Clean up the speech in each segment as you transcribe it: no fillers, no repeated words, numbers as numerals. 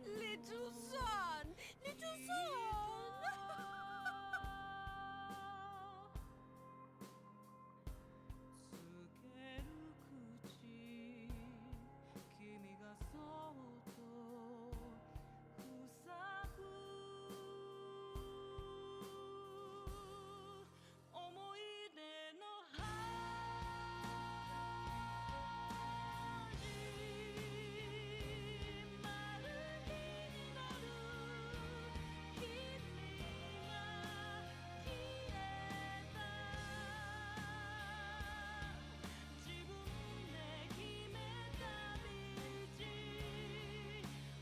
Little son! Little son! つける口君がそっと塞ぐ思い出の始まる日になる君が消えた自分で決めた道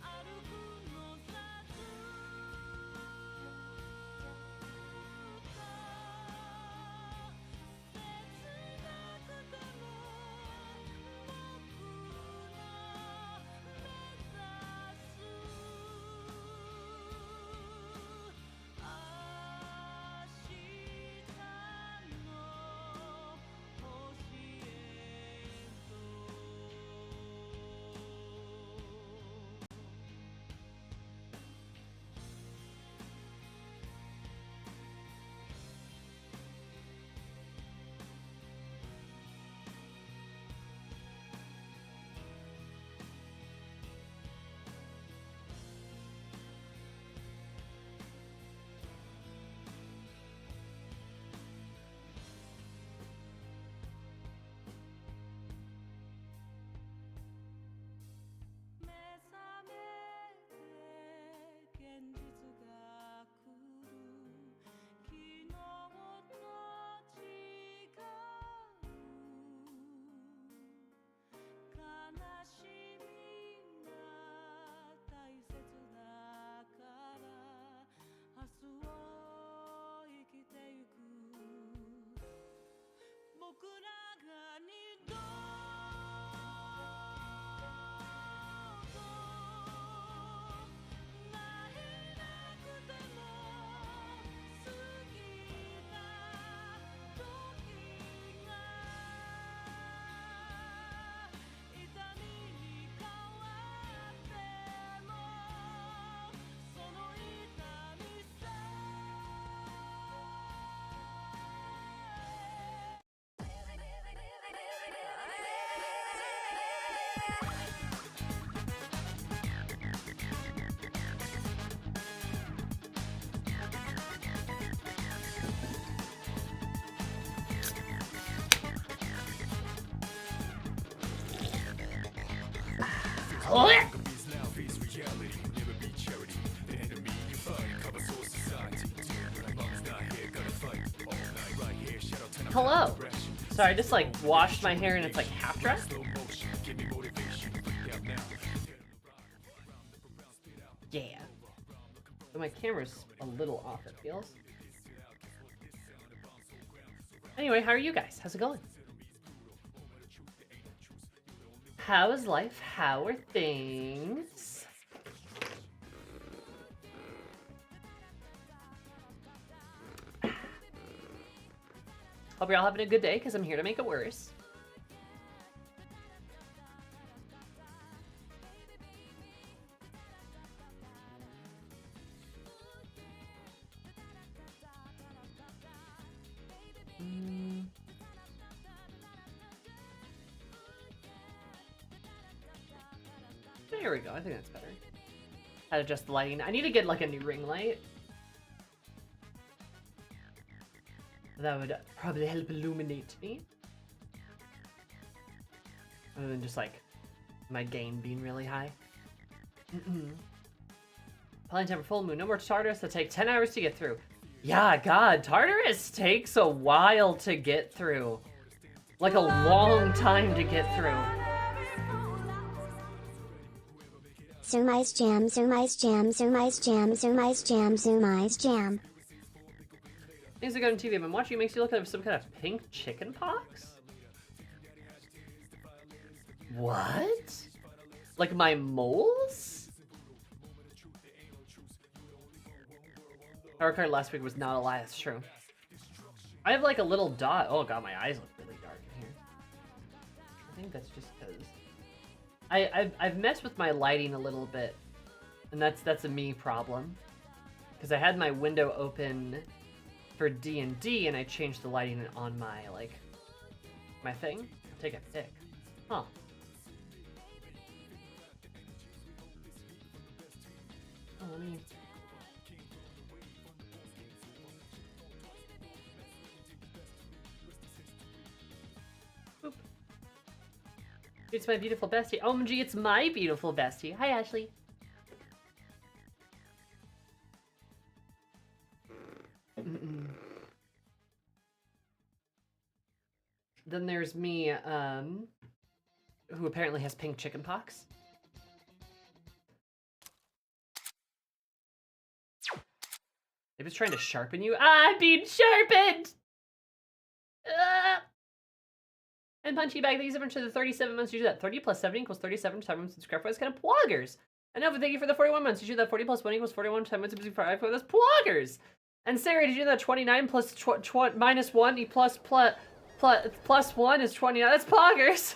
歩くのさずっと切なくても僕の目指す明日の星へと目覚めて現実が来る昨日と違う悲しみが大切だから明日を生きてゆく僕らが二度会えなくても過ぎた時が痛みに変わってもその痛みさNow face reality, never be charity. The enemy you find, cover source society. Hello. Sorry, I just like washed my hair and it's like half dressed. Yeah. But my camera's a little off, it feels. Anyway, how are you guys? How's it going? How is life? How are things? Hope you're all having a good day, because I'm here to make it worse. There we go, I think that's better. How to adjust the lighting. I need to get like a new ring light. That would probably help illuminate me. Other than just like my gain being really high. Planning time for full moon. No more Tartarus that take 10 hours to get through. Yeah, God, Tartarus takes a while to get through. Like a long time to get through. Surmise jam, surmise jam, surmise jam, surmise jam, surmise jam. Things are good on TV. I've been watching. It makes you look like some kind of pink chicken pox. What? Like my moles? Our card last week was not a lie. That's true. I have like a little dot. Oh god, my eyes look really dark in here. I think that's just because I've messed with my lighting a little bit, and that's a me problem. Because I had my window open for D&D, and I changed the lighting on my my thing. Take a pic. Huh. Oh, let me. Boop. It's my beautiful bestie. OMG, it's my beautiful bestie. Hi, Ashley. Then there's me, who apparently has pink chicken pox. It was trying to sharpen you. I'm being sharpened! And Punchy Bag, thank you so much for the 37 months. You do that. 30 plus 7 equals 37 times subscribe for us. Kind of ploggers. And Nova, thank you for the 41 months. You do that. 40 plus 1 equals 41 times subscribe for us. Ploggers! And Sarah, did you do that? 29 plus minus 1 plus 1 is 29. That's poggers.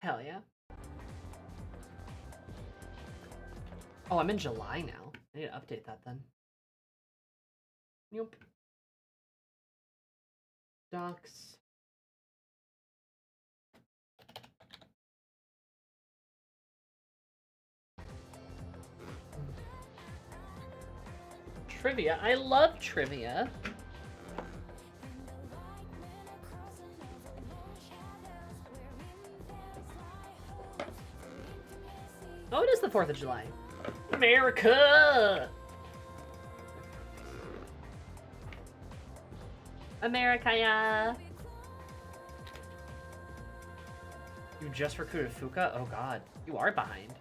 Hell yeah. Oh, I'm in July now. I need to update that then. Nope. Docs. Trivia. I love trivia. Oh, it is the 4th of July. America! America, yeah. You just recruited Fuka? Oh god, you are behind.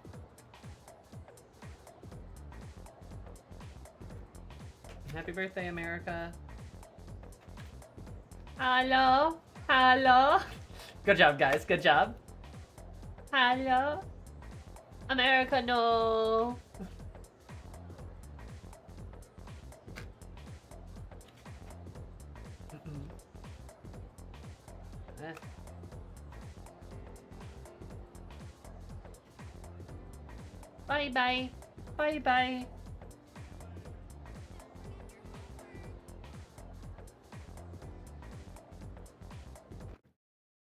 Happy birthday, America. Hello? Hello? Good job, guys. Good job. Hello? America, no. Bye bye. Bye bye.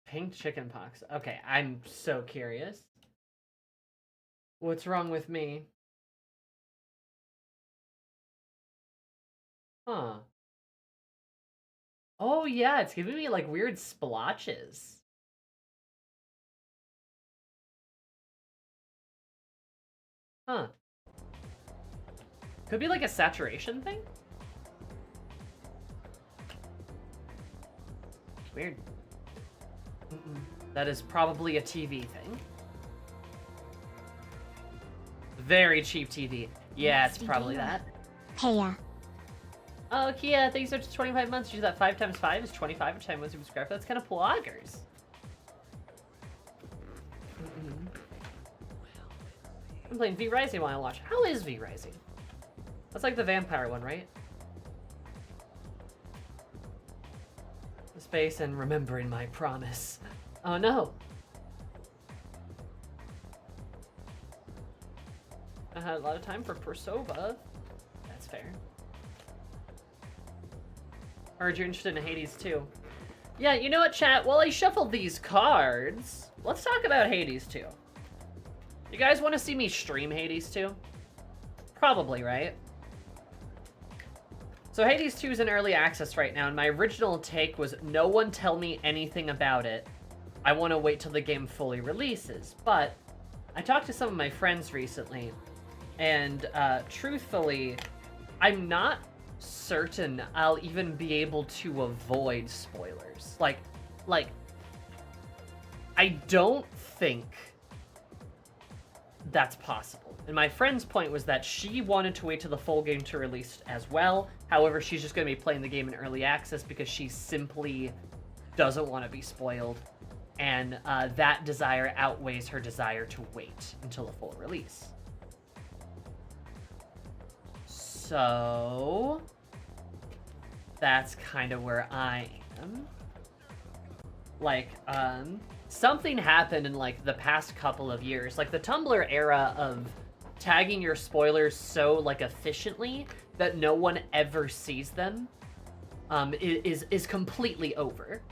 Pink chicken pox. Okay, I'm so curious. What's wrong with me? Huh. Oh yeah, it's giving me like weird splotches. Huh. Could be like a saturation thing? Weird. That is probably a TV thing. Very cheap TV. Yeah, it's probably that. Heya. Oh, Kia, thanks so much for 25 months. You that 5 times 5 is 25 every time once you subscribe. That's kind of bloggers. I'm playing V Rising while I watch. How is V Rising? That's like the vampire one, right? The space and remembering my promise. Oh no. I had a lot of time for Persova. That's fair. Heard you're interested in Hades too. Yeah, you know what, chat? While I shuffle these cards, let's talk about Hades 2. You guys want to see me stream Hades 2? Probably, right? So Hades 2 is in early access right now, and my original take was no one tell me anything about it. I want to wait till the game fully releases. But I talked to some of my friends recently, and truthfully, I'm not certain I'll even be able to avoid spoilers. Like, I don't think that's possible. And my friend's point was that she wanted to wait till the full game to release as well. However, she's just going to be playing the game in early access because she simply doesn't want to be spoiled. And that desire outweighs her desire to wait until the full release. So that's kind of where I am. Like, something happened in like the past couple of years. Like the Tumblr era of tagging your spoilers so like efficiently that no one ever sees them is completely over.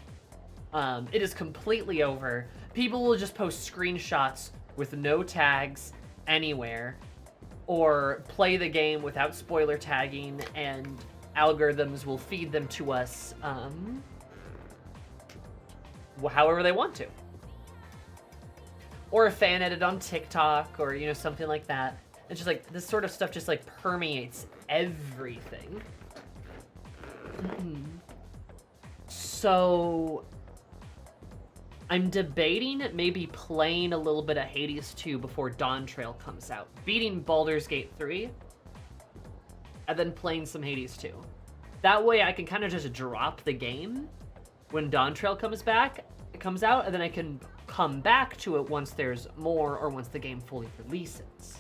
It is completely over. People will just post screenshots with no tags anywhere, or play the game without spoiler tagging, and algorithms will feed them to us however they want to. Or a fan edit on TikTok, or, you know, something like that. It's just like, this sort of stuff just like permeates everything. So I'm debating maybe playing a little bit of Hades 2 before Dawntrail comes out. Beating Baldur's Gate 3, and then playing some Hades 2. That way I can kind of just drop the game when Dawntrail comes out, and then I can come back to it once there's more, or once the game fully releases.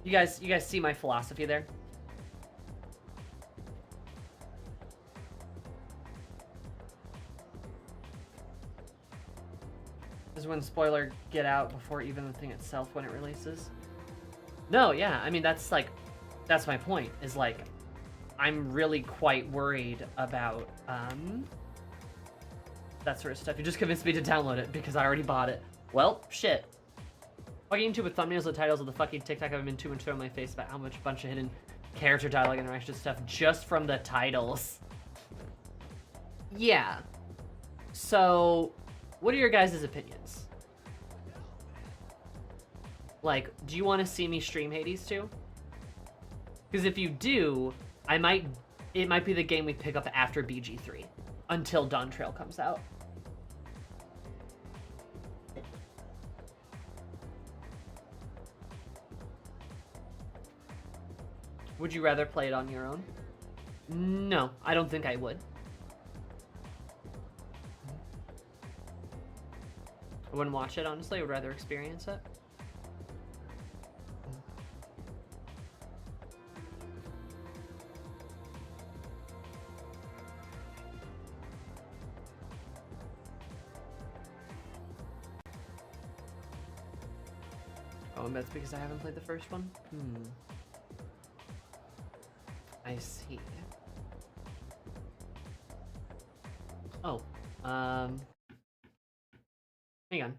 You guys see my philosophy there? Is when spoiler get out before even the thing itself when it releases? No, yeah, I mean, that's my point, is like, I'm really quite worried about that sort of stuff. You just convinced me to download it because I already bought it. Well, shit. Fucking YouTube with thumbnails and titles of the fucking TikTok I've been too much throwing my face about how much bunch of hidden character dialogue interaction stuff just from the titles. Yeah. So, what are your guys' opinions? Like, do you want to see me stream Hades 2? Because if you do, it might be the game we pick up after BG3 until Dawntrail comes out. Would you rather play it on your own? No, I don't think I would. I wouldn't watch it, honestly. I would rather experience it. Oh, and that's because I haven't played the first one? I see. Oh, hang on.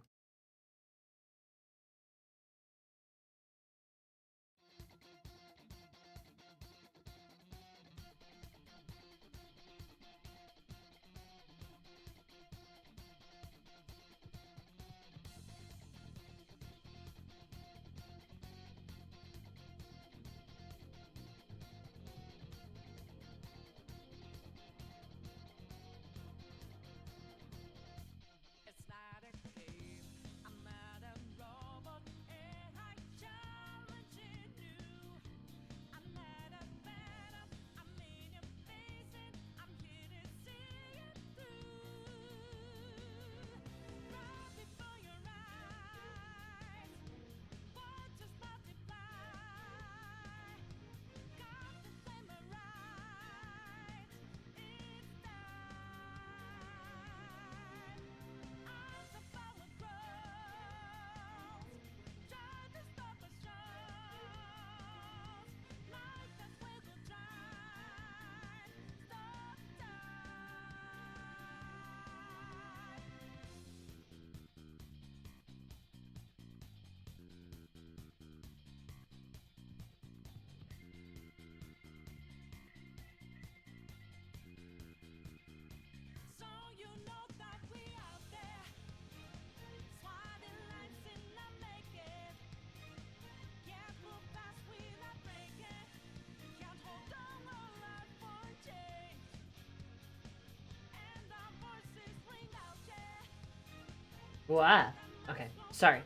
What? Okay, sorry.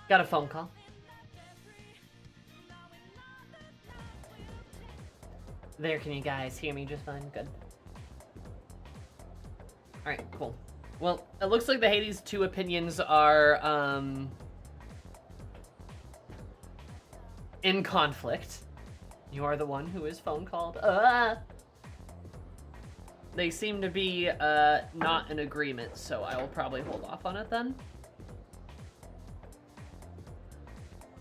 Got a phone call. There, can you guys hear me just fine? Good. Alright, cool. Well, it looks like the Hades 2 opinions are, in conflict. You are the one who is phone called. They seem to be, not in agreement, so I will probably hold off on it then.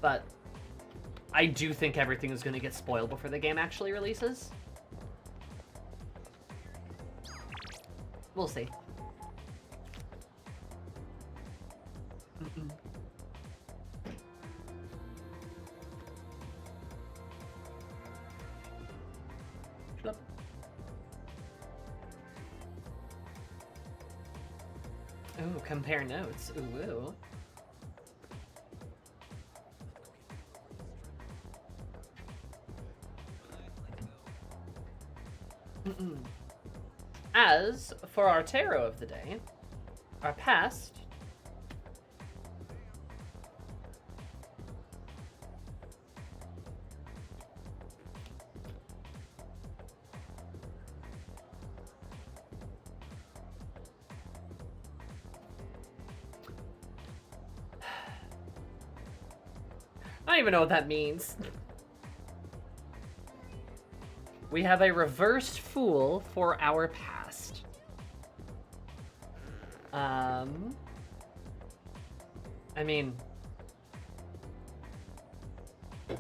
But I do think everything is going to get spoiled before the game actually releases. We'll see. Flip. Ooh, compare notes. Ooh. As for our tarot of the day, our past I don't even know what that means. We have a reversed fool for our past. I mean,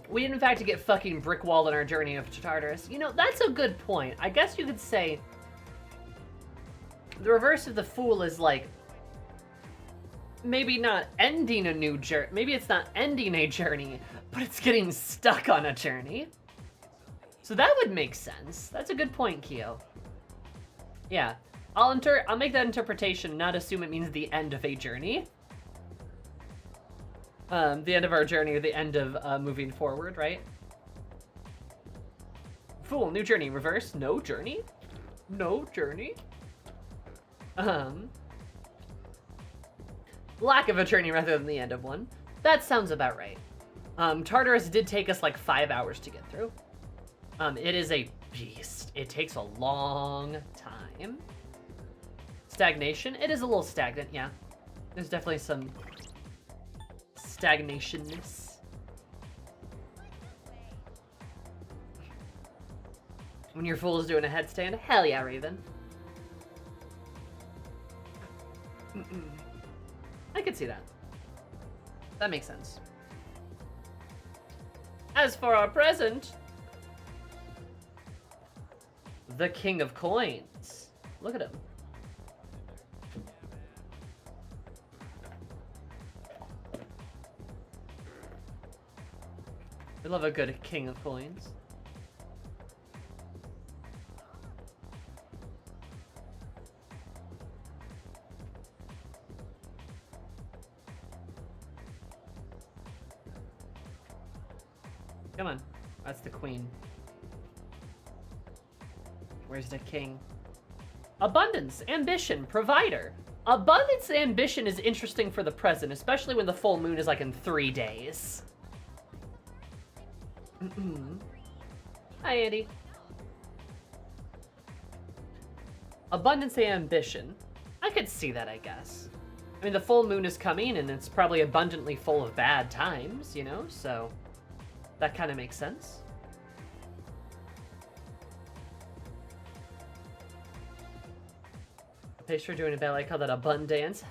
we in fact get fucking brickwalled on our journey of Tartarus. You know, that's a good point. I guess you could say the reverse of the fool is like maybe not ending a new journey. Maybe it's not ending a journey, but it's getting stuck on a journey. So that would make sense. That's a good point, Kyo. Yeah, I'll make that interpretation, not assume it means the end of a journey. The end of our journey or the end of moving forward, right? Fool, new journey, reverse, no journey? No journey? Lack of a journey rather than the end of one. That sounds about right. Tartarus did take us like 5 hours to get through. It is a beast. It takes a long time. Stagnation? It is a little stagnant, yeah. There's definitely some stagnationness. When your fool is doing a headstand? Hell yeah, Raven. I could see that. That makes sense. As for our present, the King of Coins. Look at him. We love a good King of Coins. Come on. That's the Queen. Where's the King? Abundance, ambition, provider. Abundance and ambition is interesting for the present, especially when the full moon is like in 3 days. Hi, Andy. Abundance and ambition. I could see that, I guess. I mean, the full moon is coming, and it's probably abundantly full of bad times, you know? So, that kind of makes sense. Thanks for doing a ballet called that Abundance.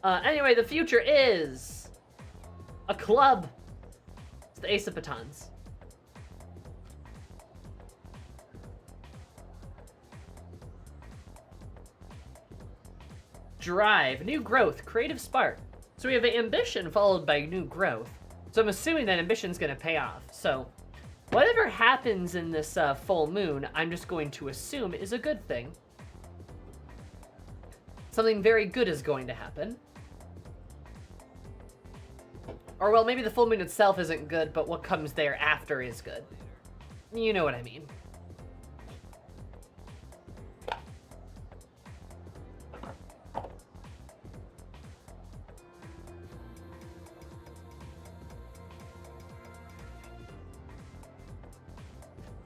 Anyway, the future is a club. It's the Ace of Batons. Drive, new growth, creative spark. So we have ambition followed by new growth. So I'm assuming that ambition's gonna pay off. So whatever happens in this full moon, I'm just going to assume is a good thing. Something very good is going to happen. Or, well, maybe the full moon itself isn't good, but what comes thereafter is good. You know what I mean.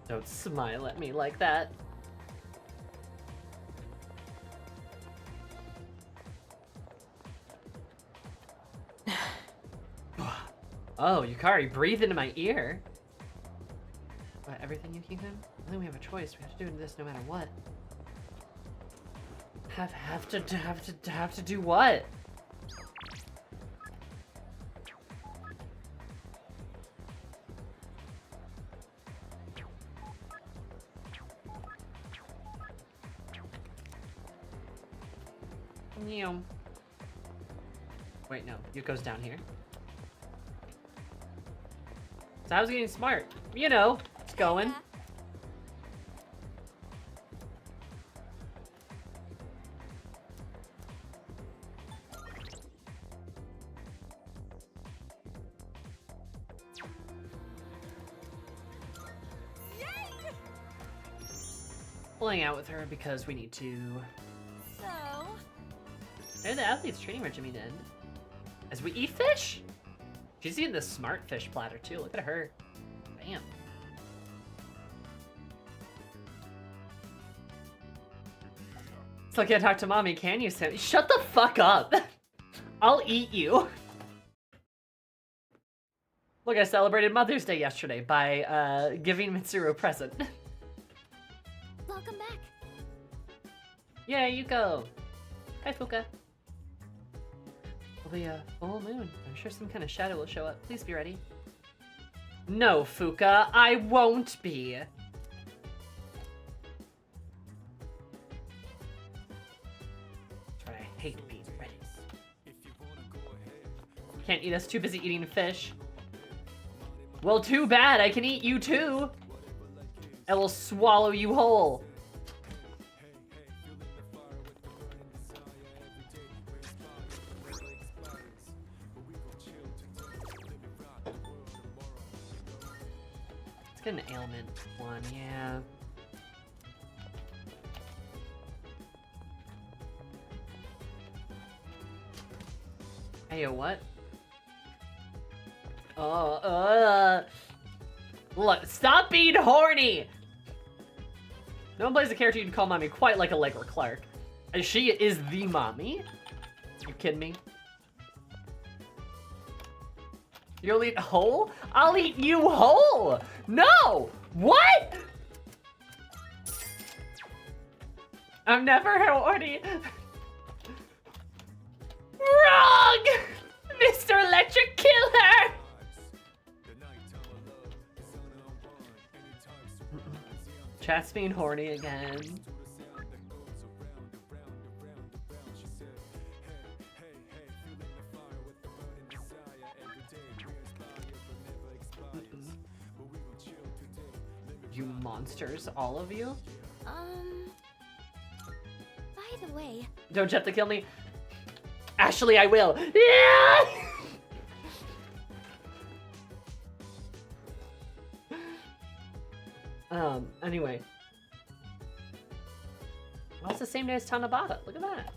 Don't smile at me like that. Oh, Yukari, breathe into my ear. What, everything you keep him? I think we have a choice. We have to do this no matter what. Have to do what? Meow. Wait, no. Yuko's down here. So I was getting smart. You know, it's going. Pulling out with her because we need to. So, And the athlete's training regimen end. As we eat fish? She's eating the smart fish platter too. Look at her. Bam. Still can't talk to mommy, can you, Sam? Shut the fuck up. I'll eat you. Look, I celebrated Mother's Day yesterday by giving Mitsuru a present. Welcome back. Yeah, Yuko. Hi, Fuka. It'll be a full moon. I'm sure some kind of shadow will show up. Please be ready. No, Fuka, I won't be. That's right, I hate being ready. Can't eat us, too busy eating fish. Well, too bad, I can eat you too. I will swallow you whole. Let's get an ailment one, yeah. Hey, yo, what? Look, stop being horny! No one plays a character you can call mommy quite like Allegra Clark. And she is the mommy? You kidding me? You'll eat whole? I'll eat you whole! No! What? I'm never horny. Wrong! Mr. Electric Killer! Chat's being horny again. You monsters, all of you? By the way, Don't you have to kill me? Ashley, I will. Yeah! Anyway. Well, it's the same day as Tanabata. Look at that.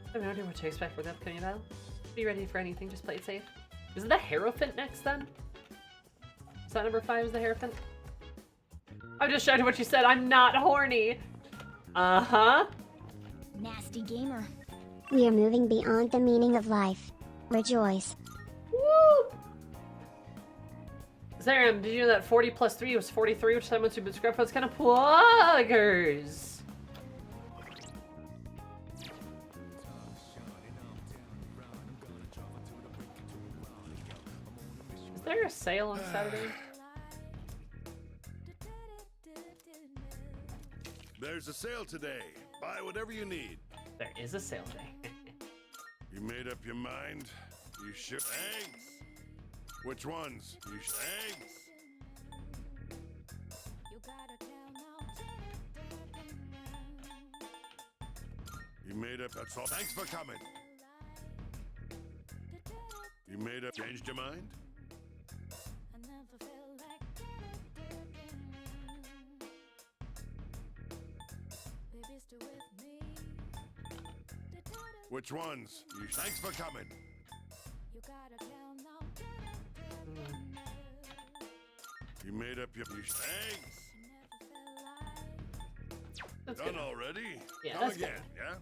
I have no idea what to expect for the upcoming battle. Be ready for anything, just play it safe. Is it the Hierophant next then? Is that number 5 is the Hierophant? I'm just shouting what you said. I'm not horny. Uh-huh. nasty gamer. We are moving beyond the meaning of life. Rejoice. Woo! Zaram, did you know that 40 plus 3 was 43, which time once you've been scrubbed for those kind of pluggers? Is there a sale on Saturday? There's a sale today. Buy whatever you need. There is a sale day. You made up your mind? You should. Eggs! Which ones? You eggs! You made up. That's all. Thanks for coming. You made up. Changed your mind? Which ones? You thanks for coming. You made up your eggs. That's Done good. already? Yeah, Come that's good. again, yeah?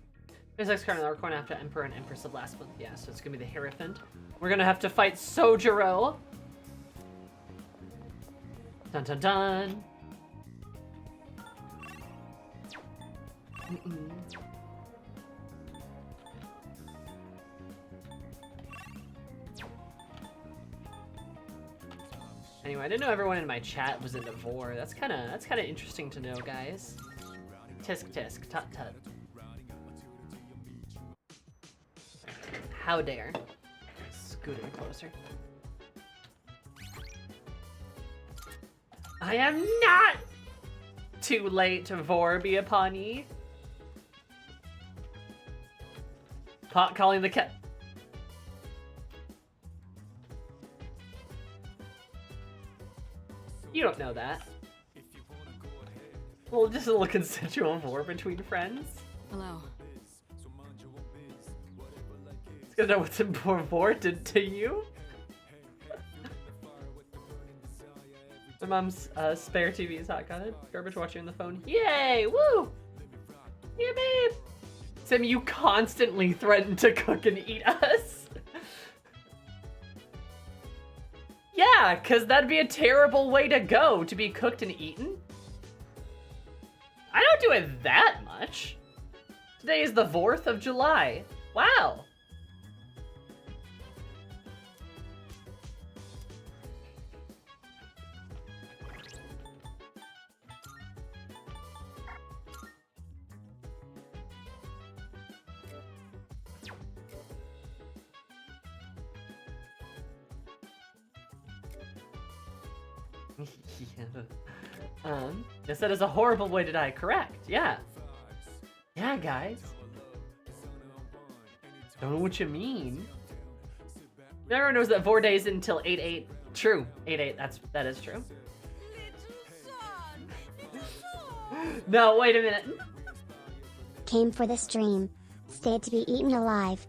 There's next card in our corner after Emperor and Empress of last month. Yeah, so it's gonna be the Hierophant. We're gonna have to fight Sojiro. Dun dun dun. Anyway, I didn't know everyone in my chat was into Vor. That's kind of interesting to know, guys. Tisk tisk, tut tut. How dare? Scooting closer. I am not too late to Vor be upon ye. Pot calling the cat. You don't know that. Well, just a little consensual Vor between friends. Hello. It's gonna know what's important Vor did to you. My mom's spare TV is hot. Got it. Garbage watching on the phone. Yay! Woo! Yeah, babe. Sim, you constantly threaten to cook and eat us. Yeah, because that'd be a terrible way to go, to be cooked and eaten. I don't do it that much. Today is the 4th of July. Wow. Yeah. They said it's a horrible way to die. Correct. Yeah. Yeah, guys. Don't know what you mean. Everyone knows that 4 days until 8/8. True. 8/8. That is true. No, wait a minute. Came for the stream. Stayed to be eaten alive.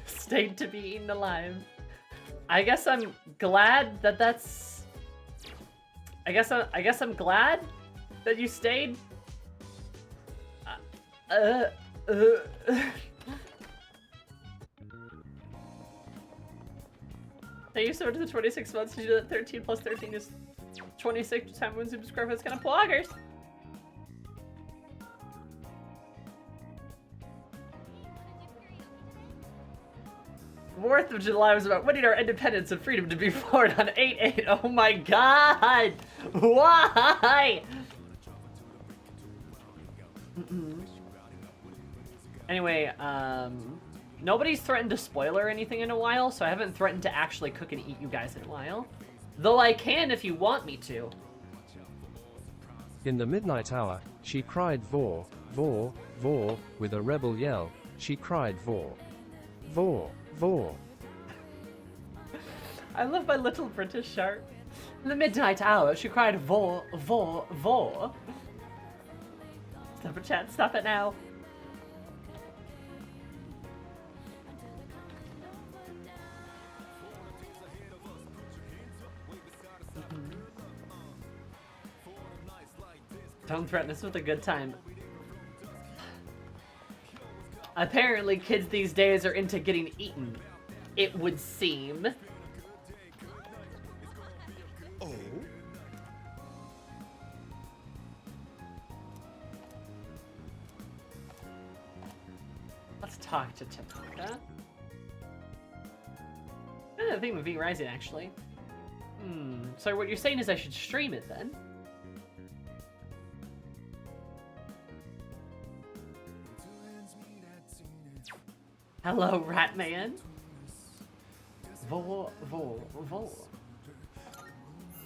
Stayed to be eaten alive. I guess I'm glad that that's. I guess I'm glad that you stayed. Thank you so much for the 26 months. You do that 13 plus 13 is 26 times when subscribe. It's kind of bloggers. The 4th of July was about winning our independence and freedom to be born on 8/8. Oh my god! Why? Anyway, nobody's threatened to spoiler anything in a while, so I haven't threatened to actually cook and eat you guys in a while. Though I can if you want me to. In the midnight hour, she cried Vor, Vor, Vor, with a rebel yell. She cried Vor. Vor, Vor. I love my little British shark. In the midnight hour, she cried Vor, Vor, Vor. Stop it, chat. Stop it now. Don't threaten us with a good time. Apparently, kids these days are into getting eaten. It would seem. Oh? Let's talk to Tanaka. I think with V Rising, actually. So what you're saying is I should stream it then? Hello, Ratman. Vor, Vor, Vor.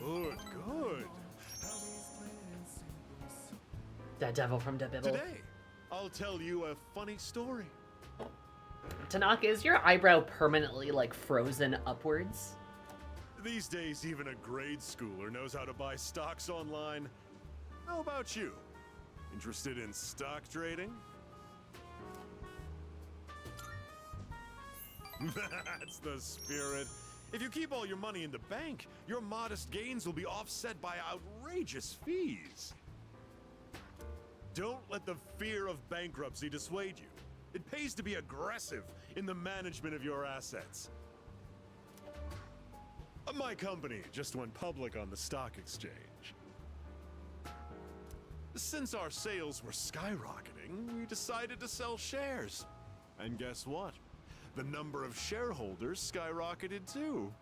Good, good. The devil from the Bible. Today, I'll tell you a funny story. Tanaka, is your eyebrow permanently, like, frozen upwards? These days, even a grade schooler knows how to buy stocks online. How about you? Interested in stock trading? That's the spirit. If you keep all your money in the bank, your modest gains will be offset by outrageous fees. Don't let the fear of bankruptcy dissuade you. It pays to be aggressive in the management of your assets. My company just went public on the stock exchange. Since our sales were skyrocketing, we decided to sell shares. And guess what? The number of shareholders skyrocketed too.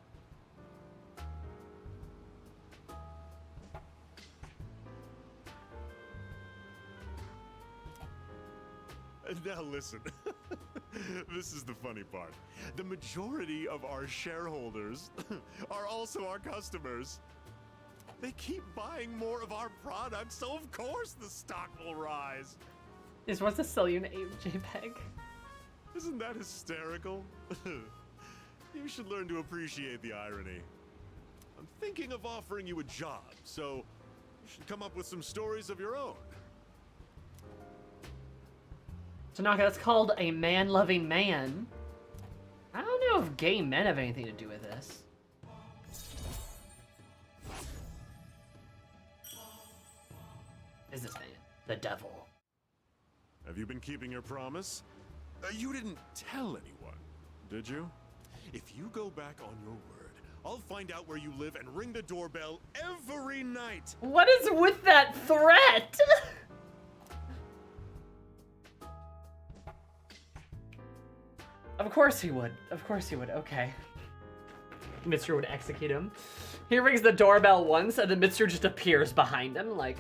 Now listen, this is the funny part. The majority of our shareholders are also our customers. They keep buying more of our products, so of course the stock will rise. He just wants to sell you an JPEG. Isn't that hysterical? You should learn to appreciate the irony. I'm thinking of offering you a job, so you should come up with some stories of your own. Tanaka, that's called a man-loving man. I don't know if gay men have anything to do with this. Businessman, the devil. Have you been keeping your promise? You didn't tell anyone, did you? If you go back on your word, I'll find out where you live and ring the doorbell every night. What is with that threat? Of course he would. Of course he would. Okay. Mitsuru would execute him. He rings the doorbell once, and then Mitsuru just appears behind him, like,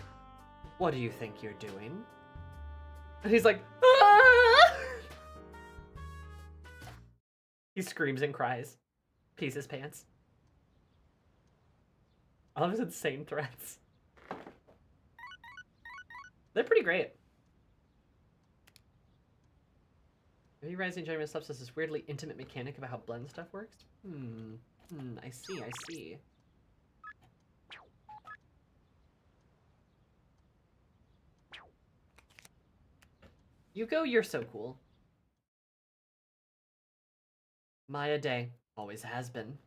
what do you think you're doing? And he's like, ah! He screams and cries. Pees his pants. I love his insane threats. They're pretty great. Maybe Rising Giant Subs has this weirdly intimate mechanic about how blend stuff works? I see, I see. Yuko, you're so cool. Maya Day always has been.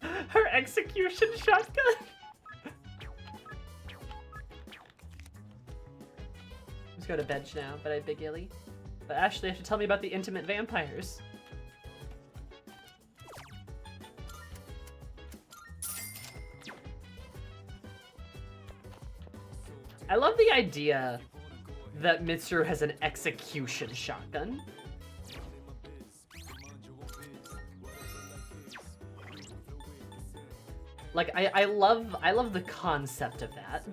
Her execution shotgun. Let's go to bed now, but I big illy. But Ashley, you have to tell me about the intimate vampires. I love the idea that Mitsuru has an execution shotgun. Like, I love the concept of that.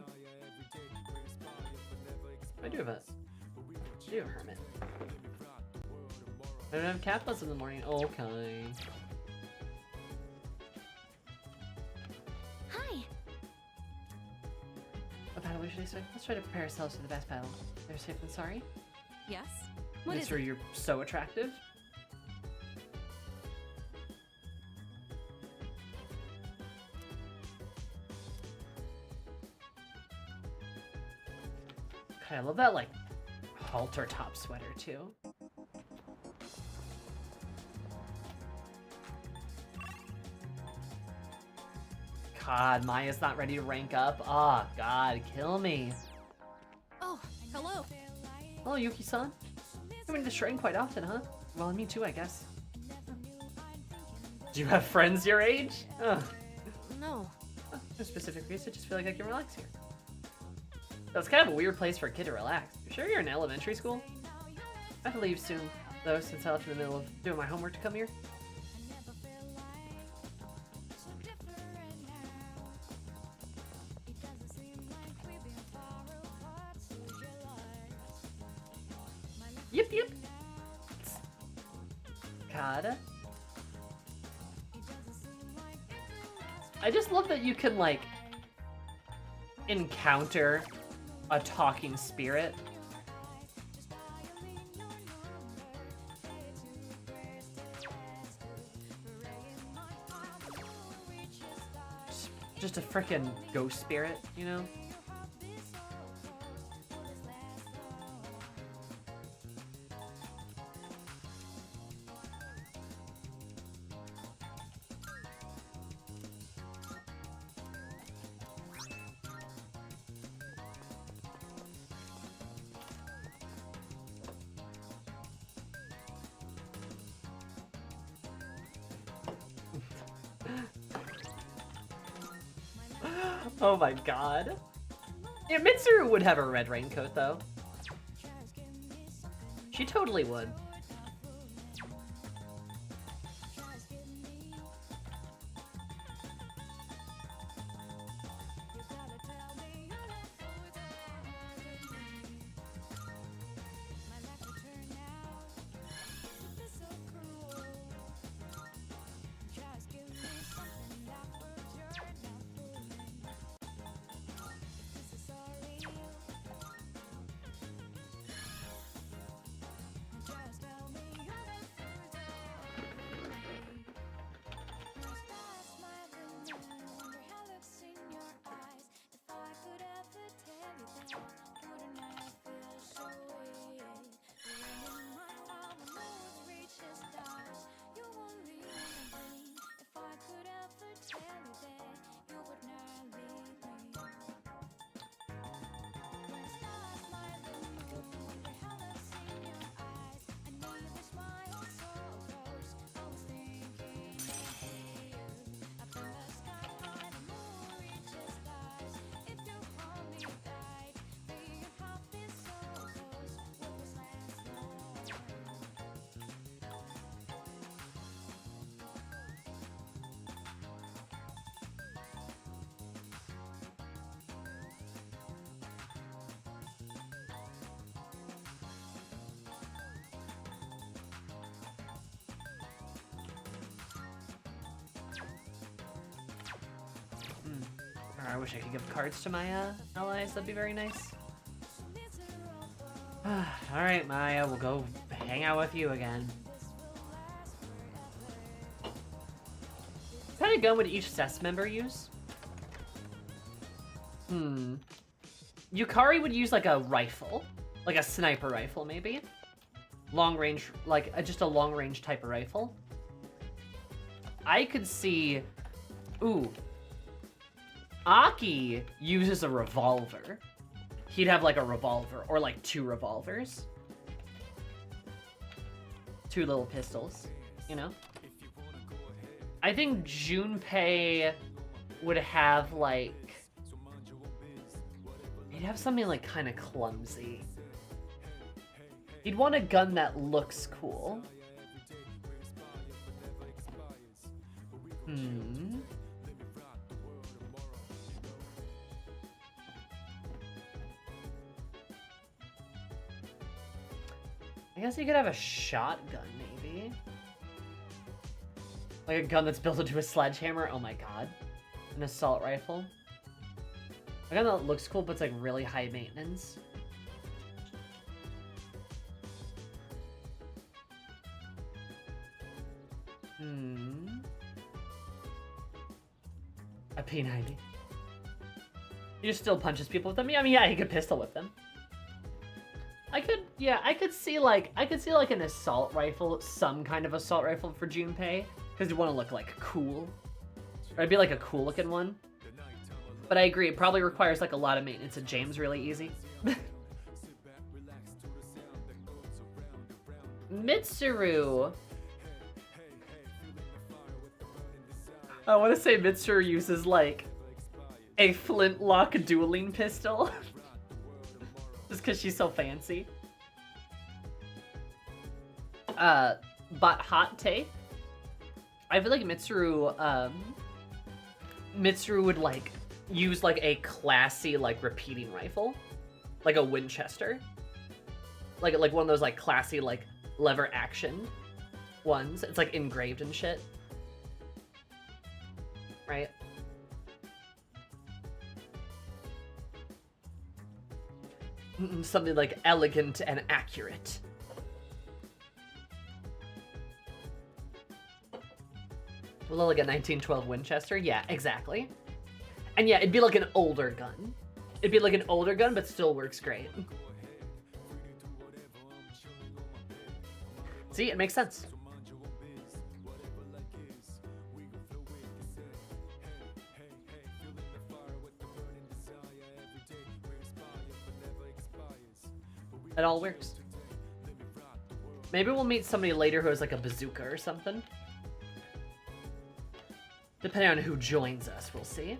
I do have a hermit. I don't have cat bus in the morning. Okay. Hi. What battle we should start? Let's try to prepare ourselves for the best battle. Better safe than sorry. Yes? What is Mitsuru, it? you're so attractive. Okay, I love that, like, halter top sweater, too. God, Maya's not ready to rank up. Ah, oh, God, kill me. Oh, hello. Hello, Yuki-san. Coming to the shrine quite often, huh? Well, me too, I guess. Do you have friends your age? Oh. No. Oh, no specific reason, I just feel like I can relax here. That's kind of a weird place for a kid to relax. You sure you're in elementary school? I have to leave soon, though, since I left in the middle of doing my homework to come here. Yep, yep. God. I just love that you can, like, encounter a talking spirit. Just a frickin' ghost spirit, you know? Oh my god. Yeah, Mitsuru would have a red raincoat, though. She totally would. I wish I could give cards to my allies. That'd be very nice. Alright, Maya, we'll go hang out with you again. What kind of gun would each CES member use? Yukari would use like a rifle. Like a sniper rifle, maybe. Long range, like just a long range type of rifle. I could see... Ooh. Aki uses a revolver. He'd have like a revolver, or like 2 revolvers. 2 little pistols, you know? I think Junpei would have like... He'd have something like kind of clumsy. He'd want a gun that looks cool. I guess you could have a shotgun, maybe. Like a gun that's built into a sledgehammer. Oh my god. An assault rifle. A gun that looks cool, but it's like really high maintenance. A P90. He just still punches people with them. Yeah, I mean, yeah, he could pistol whip them. I could see like an assault rifle, some kind of assault rifle for Junpei, because you want to look like cool. Or it'd be like a cool looking one. But I agree, it probably requires like a lot of maintenance, and James really easy. Mitsuru. I want to say Mitsuru uses like a flintlock dueling pistol. Just because she's so fancy. But hot take. I feel like Mitsuru would like use like a classy like repeating rifle. Like a Winchester. Like one of those like classy like lever action ones. It's like engraved and shit. Right? Something like elegant and accurate. Well, like a 1912 Winchester? Yeah, exactly. And yeah, it'd be like an older gun. It'd be like an older gun, but still works great. See, it makes sense. It all works. Maybe we'll meet somebody later who has like a bazooka or something. Depending on who joins us, we'll see.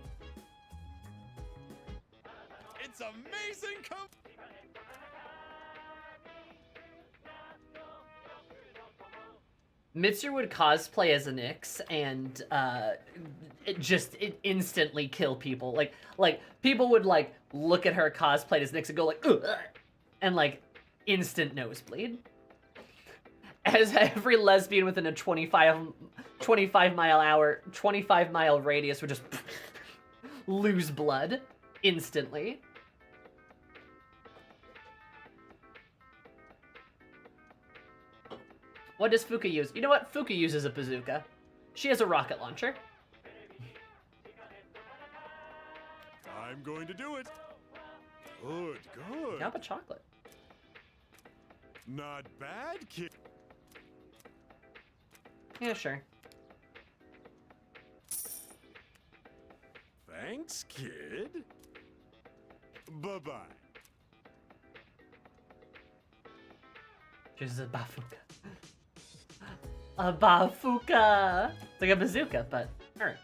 amazing Mitsuru would cosplay as an Nyx and it instantly kill people. Like people would like look at her cosplayed as Nyx and go like, ugh, and like instant nosebleed. As every lesbian within a 25 mile radius would just lose blood instantly. What does Fuka use? You know what? Fuka uses a bazooka. She has a rocket launcher. I'm going to do it. Good, good. How about chocolate? Not bad, kid. Yeah, sure. Thanks, kid. Bye-bye. She's a bafuka. A bafuka! It's like a bazooka, but her.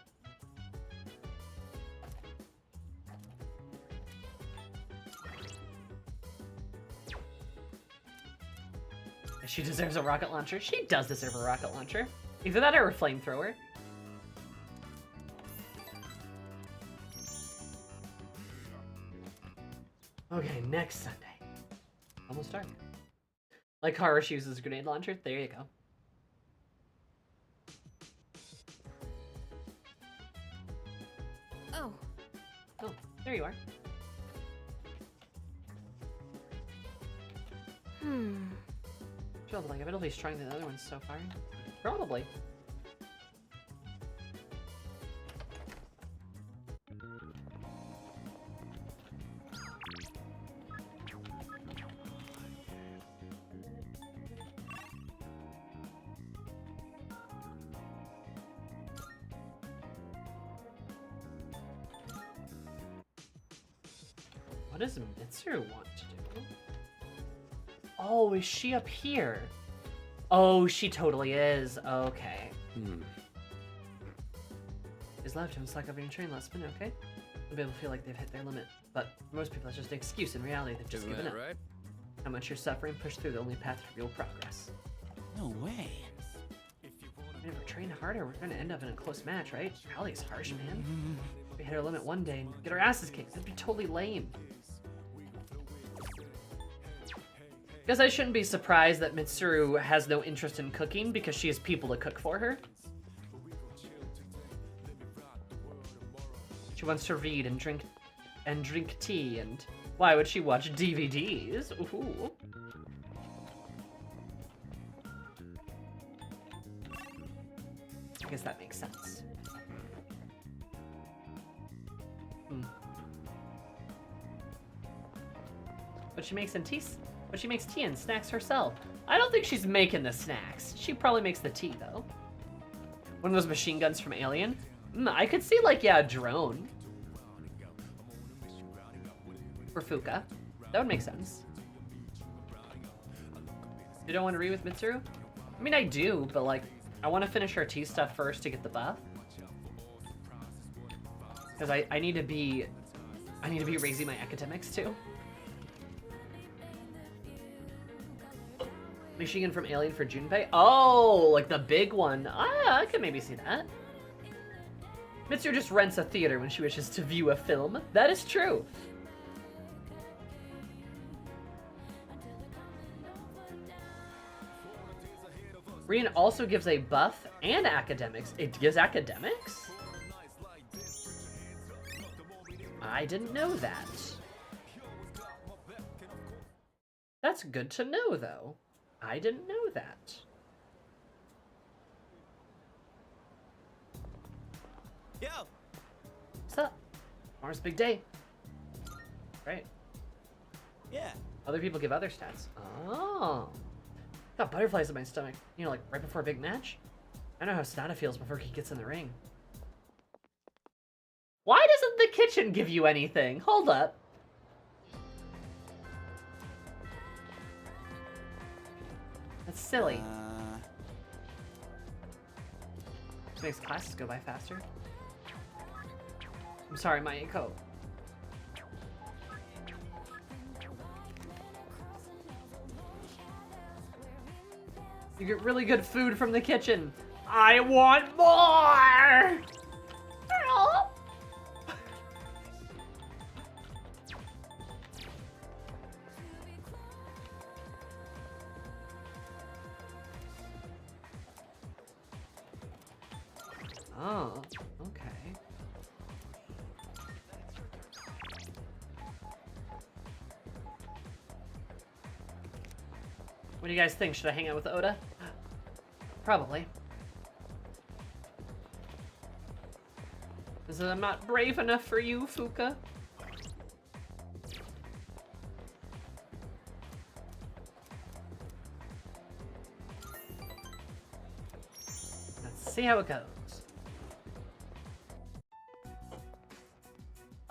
She deserves a rocket launcher. She does deserve a rocket launcher. Either that or a flamethrower. Okay, next Sunday. Almost dark. Like Harush uses a grenade launcher. There you go. Oh. Oh, there you are. Feels like I've been at least trying the other ones so far. Probably. What does Mitsuru want to do? Oh, is she up here? Oh, she totally is. Okay. Is love to unslack up your train, let spin, okay? Some people feel like they've hit their limit, but for most people, it's just an excuse. In reality, they've just given up. Right? How much you're suffering, push through the only path to real progress. No way. Man, if we're training harder, we're gonna end up in a close match, right? Rally's harsh, man. If we hit our limit one day and get our asses kicked, that'd be totally lame. Guess I shouldn't be surprised that Mitsuru has no interest in cooking because she has people to cook for her. She wants to read and drink tea, and why would she watch DVDs? Ooh. I guess that makes sense. But she makes tea and snacks herself. I don't think she's making the snacks. She probably makes the tea though. One of those machine guns from Alien. I could see like, yeah, a drone. For Fuka. That would make sense. You don't want to read with Mitsuru? I mean, I do, but like, I want to finish her tea stuff first to get the buff. Because I need to be raising my academics too. Machine gun from Alien for Junpei? Oh, like the big one. Ah, I could maybe see that. Mitsuru just rents a theater when she wishes to view a film. That is true. Rian also gives a buff and academics. It gives academics? I didn't know that. That's good to know, though. I didn't know that. Yo! What's up? Tomorrow's a big day. Right. Yeah. Other people give other stats. Oh. Got butterflies in my stomach. You know, like right before a big match? I know how Sonata feels before he gets in the ring. Why doesn't the kitchen give you anything? Hold up. That's silly. This makes classes go by faster. I'm sorry, Mayako. You get really good food from the kitchen. I want more! Oh, okay. What do you guys think? Should I hang out with Oda? Probably. Is it I'm not brave enough for you, Fuka? Let's see how it goes.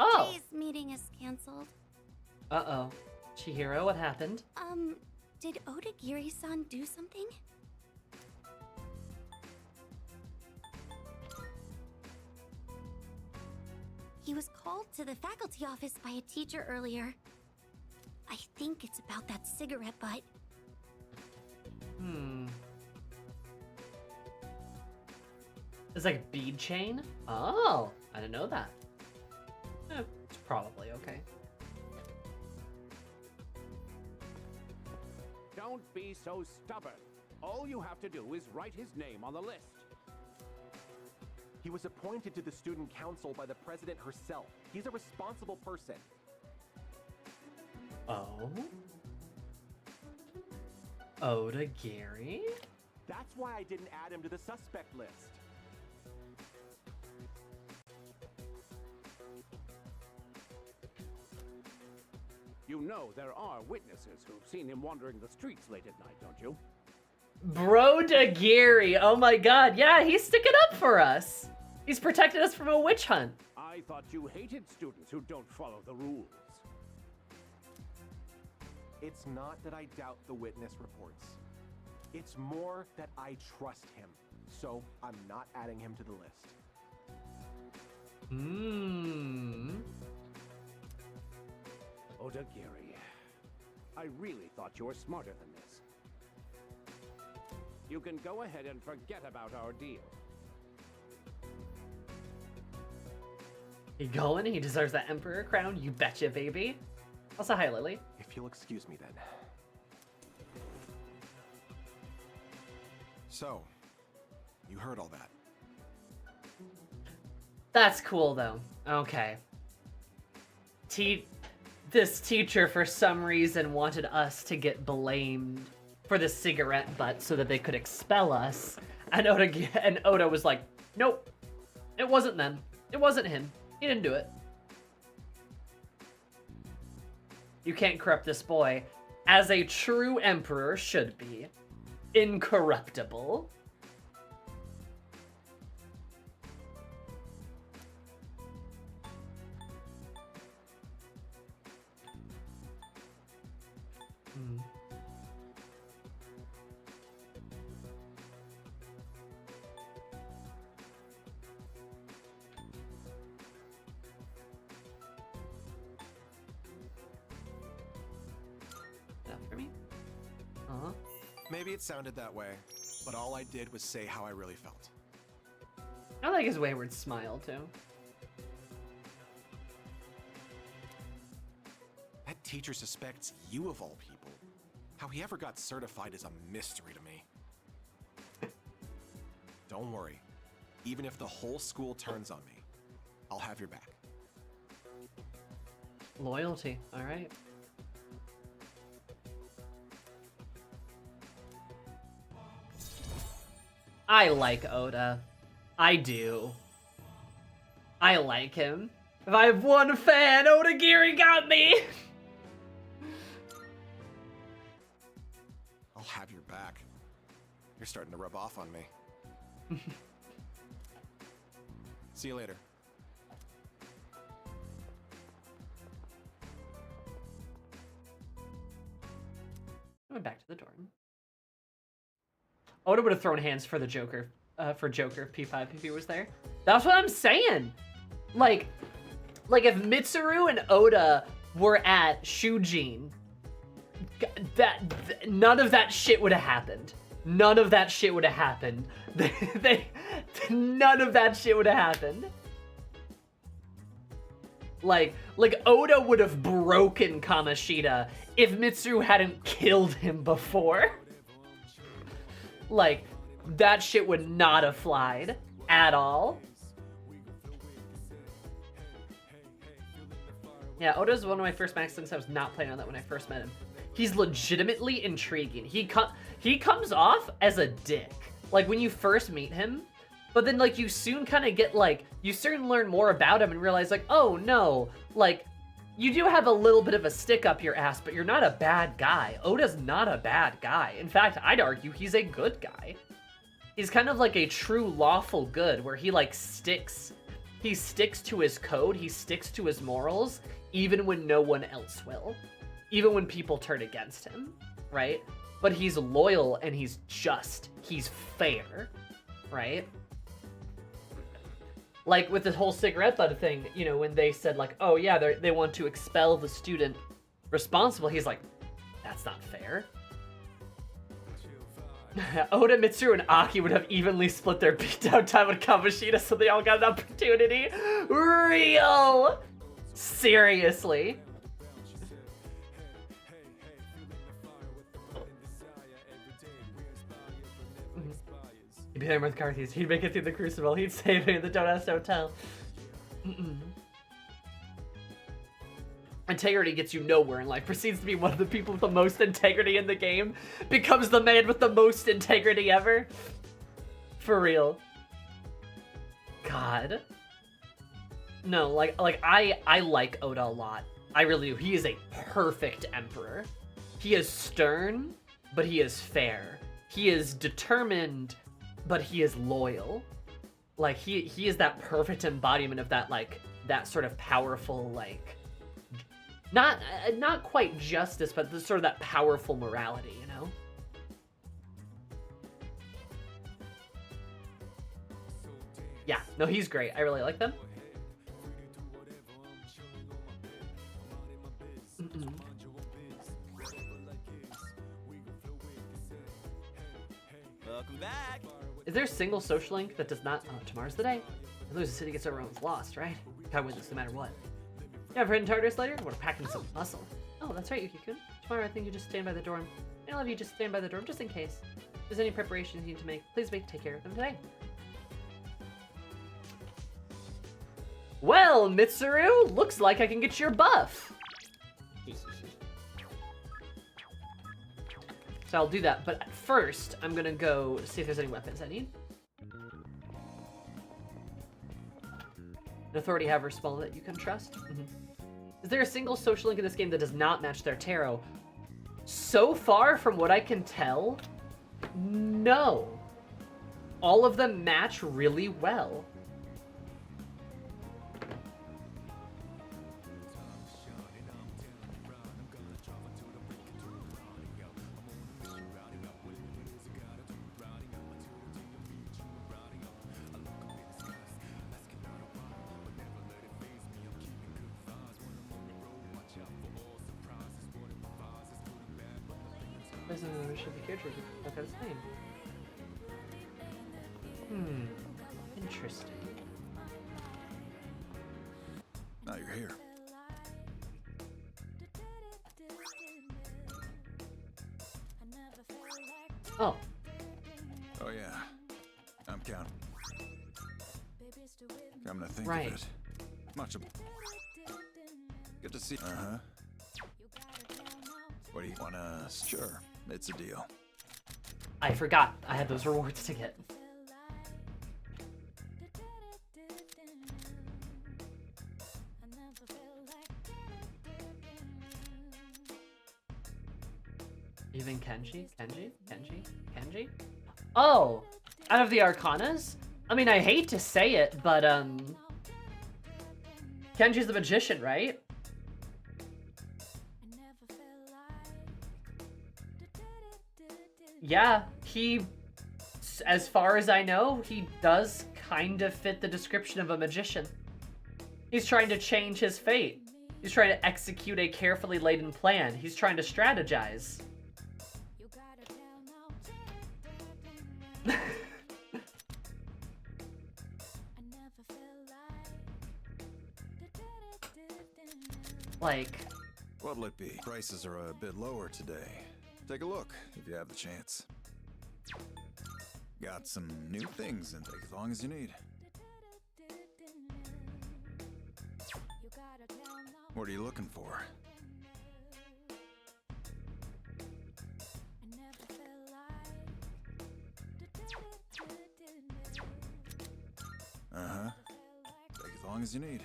Oh! Today's meeting is canceled. Uh-oh. Chihiro, what happened? Did Odagiri-san do something? He was called to the faculty office by a teacher earlier. I think it's about that cigarette butt. It's like a bead chain? Oh, I didn't know that. It's probably okay. Don't be so stubborn. All you have to do is write his name on the list. He was appointed to the student council by the president herself. He's a responsible person. Oh? Odagiri? That's why I didn't add him to the suspect list. You know there are witnesses who've seen him wandering the streets late at night, don't you? Brodagiri! Oh my god, yeah, he's sticking up for us! He's protected us from a witch hunt! I thought you hated students who don't follow the rules. It's not that I doubt the witness reports. It's more that I trust him. So I'm not adding him to the list. Odagiri, I really thought you were smarter than this. You can go ahead and forget about our deal. He going? He deserves that emperor crown, you betcha, baby. Also, hi, Lily. If you'll excuse me then. So, you heard all that. That's cool, though. Okay. This teacher, for some reason, wanted us to get blamed for the cigarette butt so that they could expel us. And Oda was like, nope. It wasn't them. It wasn't him. He didn't do it. You can't corrupt this boy, as a true emperor should be. Incorruptible. For me? Uh-huh. Maybe it sounded that way, but all I did was say how I really felt. I like his wayward smile, too. That teacher suspects you of all people. How he ever got certified is a mystery to me. Don't worry. Even if the whole school turns on me, I'll have your back. Loyalty, alright. I like Oda. I do. I like him. If I have one fan, Odagiri got me! I'll have your back. You're starting to rub off on me. See you later. I went back to the dorm. Oda would have thrown hands for the Joker, for Joker if P5 if he was there. That's what I'm saying. Like if Mitsuru and Oda were at Shujin, none of that shit would have happened. none of that shit would have happened. None of that shit would have happened. Like Oda would have broken Kamoshida if Mitsuru hadn't killed him before. Like, that shit would not have flied at all. Yeah, Oda's one of my first Max Links. I was not playing on that when I first met him. He's legitimately intriguing. He comes off as a dick, like, when you first meet him. But then, like, you soon kind of get, like, you soon learn more about him and realize, like, oh, no, like, you do have a little bit of a stick up your ass, but you're not a bad guy. Oda's not a bad guy. In fact, I'd argue he's a good guy. He's kind of like a true lawful good, where he, like, sticks to his code, he sticks to his morals, even when no one else will. Even when people turn against him, right? But he's loyal and he's just. He's fair, right? Like, with this whole cigarette butt thing, you know, when they said, like, oh, yeah, they want to expel the student responsible, he's like, that's not fair. Oda, Mitsuru, and Aki would have evenly split their beatdown time with Kamoshida, so they all got an opportunity. Real! Seriously. He'd be there with Carthes. He'd make it through the Crucible. He'd save me in the Don't Ask, Don't Tell. Integrity gets you nowhere in life. Proceeds to be one of the people with the most integrity in the game. Becomes the man with the most integrity ever. For real. God. No, like I like Oda a lot. I really do. He is a perfect emperor. He is stern, but he is fair. He is determined, but he is loyal. Like, he is that perfect embodiment of that, like, that sort of powerful, like, not quite justice, but the sort of that powerful morality, you know? Yeah, no, he's great. I really like them. Welcome back. Is there a single social link that does not? Oh, tomorrow's the day. As long as the city gets everyone's lost, right? Gotta win this no matter what. You ever heading Tartarus later? We're packing some muscle. Oh, that's right, Yuki-kun. Tomorrow I think you just stand by the dorm. I'll have you just stand by the dorm just in case. If there's any preparations you need to make, please take care of them today. Well, Mitsuru, looks like I can get your buff. So I'll do that, but first, I'm gonna go see if there's any weapons I need. An authority have responded that you can trust. Is there a single social link in this game that does not match their tarot? So far, from what I can tell, no. All of them match really well. Look at his name. Interesting. Now you're here. Oh. Oh yeah. I'm counting. Come to think Right. of it. Much good to see. Uh-huh. What do you wanna? Sure, it's a deal. I forgot I had those rewards to get. Even Kenji? Kenji? Oh! Out of the Arcanas? I mean, I hate to say it, but, Kenji's the magician, right? Yeah, he, as far as I know, he does kind of fit the description of a magician. He's trying to change his fate. He's trying to execute a carefully laden plan. He's trying to strategize. Like, What'll it be? Prices are a bit lower today. Take a look if you have the chance. Got some new things and take as long as you need. What are you looking for? Uh-huh. Take as long as you need.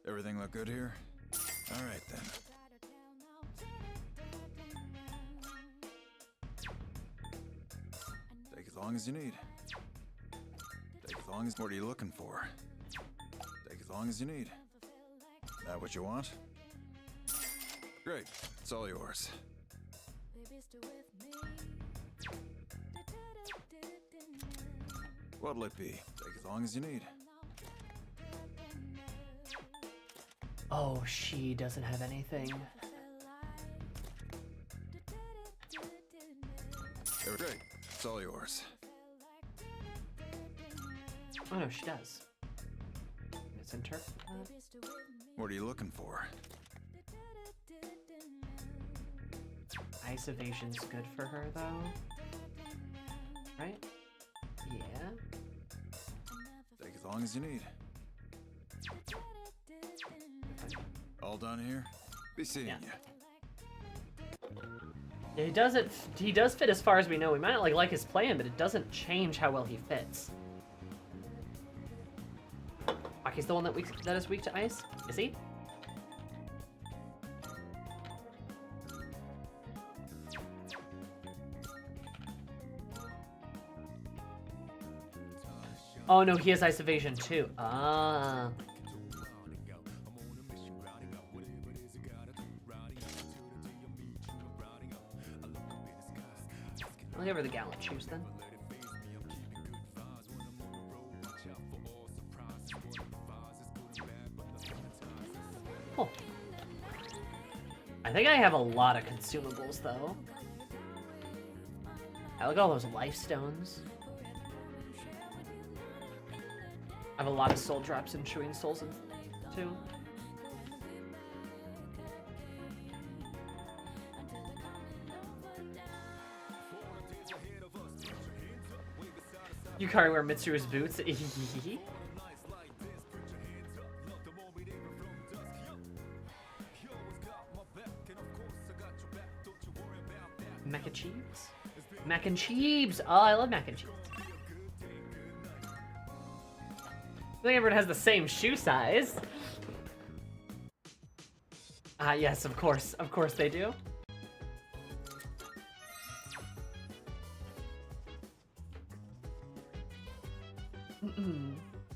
Everything look good here? All right then. Take as long as you need. Take as long as... What are you looking for? Take as long as you need. That what you want? Great. It's all yours. What'll it be? Take as long as you need. oh, she doesn't have anything. Great. It's all yours. Oh no, she does. Misinterpret that. What are you looking for? Ice evasion's good for her though. Right? Yeah. Take as long as you need. All done here? Be seeing Yeah. you. Yeah, he does fit as far as we know. We might not like his plan, but it doesn't change how well he fits. Aki's the one that is weak to ice? Is he? Oh no, he has ice evasion too. Ah. I'll give her the gallant juice then. Oh. I think I have a lot of consumables though. I look at all those life stones. I have a lot of soul drops and chewing souls too. Yukari wear Mitsuru's boots. Mac and cheese? Mac and cheese! Oh, I love mac and cheese. I think everyone has the same shoe size. Ah, yes, of course they do.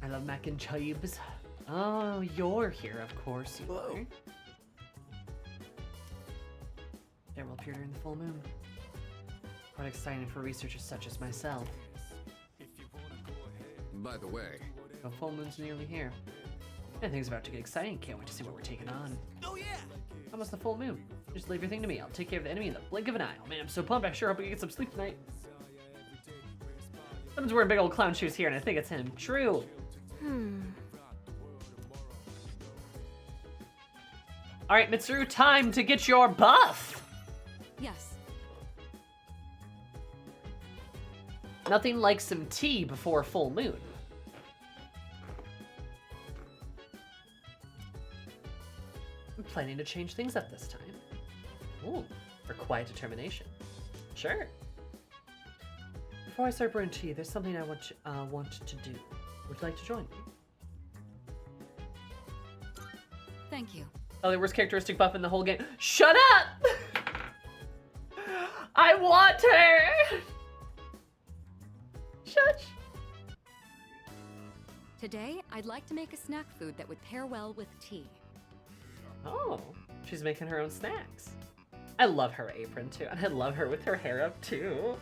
I love mac and cheese. Oh, you're here, of course you are. There will appear during the full moon. Quite exciting for researchers such as myself. By the way, The full moon's nearly here. Everything's about to get exciting. Can't wait to see what we're taking on. Oh yeah! Almost the full moon. Just leave your thing to me. I'll take care of the enemy in the blink of an eye. Oh man, I'm so pumped. I sure hope we can get some sleep tonight. Someone's wearing big old clown shoes here, and I think it's him. True. All right, Mitsuru, time to get your buff. Yes. Nothing like some tea before full moon. I'm planning to change things up this time. Ooh, for quiet determination. Sure. Before I start brewing tea, there's something I want to do. Would you like to join me? Thank you. Oh, the worst characteristic buff in the whole game. Shut up! I want her! Shush! Today, I'd like to make a snack food that would pair well with tea. Oh, she's making her own snacks. I love her apron too, and I love her with her hair up too.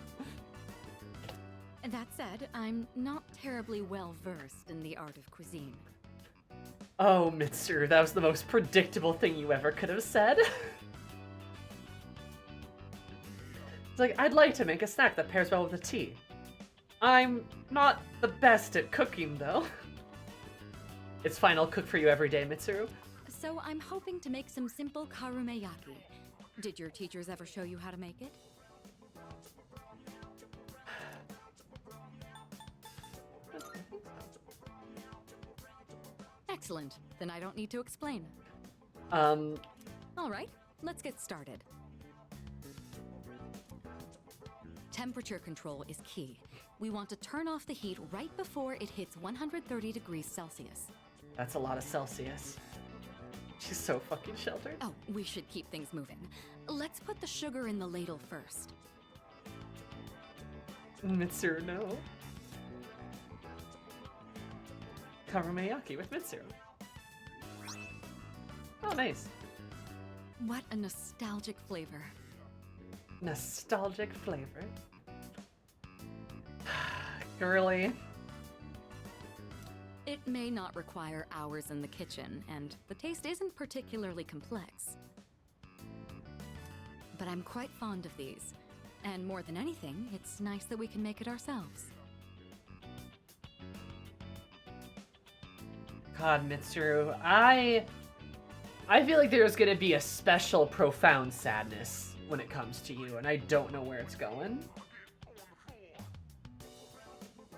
That said, I'm not terribly well versed in the art of cuisine. Oh, Mitsuru, that was the most predictable thing you ever could have said. It's like, I'd like to make a snack that pairs well with a tea. I'm not the best at cooking, though. It's fine, I'll cook for you every day, Mitsuru. So I'm hoping to make some simple karumeyaki. Did your teachers ever show you how to make it? Excellent. Then I don't need to explain. All right, let's get started. Temperature control is key. We want to turn off the heat right before it hits 130 degrees Celsius. That's a lot of Celsius. She's so fucking sheltered. Oh, we should keep things moving. Let's put the sugar in the ladle first. Mitsuru, no. Karumeyaki with Mitsuru. Oh, nice. What a nostalgic flavor. Nostalgic flavor. Girly. It may not require hours in the kitchen, and the taste isn't particularly complex. But I'm quite fond of these. And more than anything, it's nice that we can make it ourselves. God, Mitsuru, I feel like there's gonna be a special profound sadness when it comes to you, and I don't know where it's going.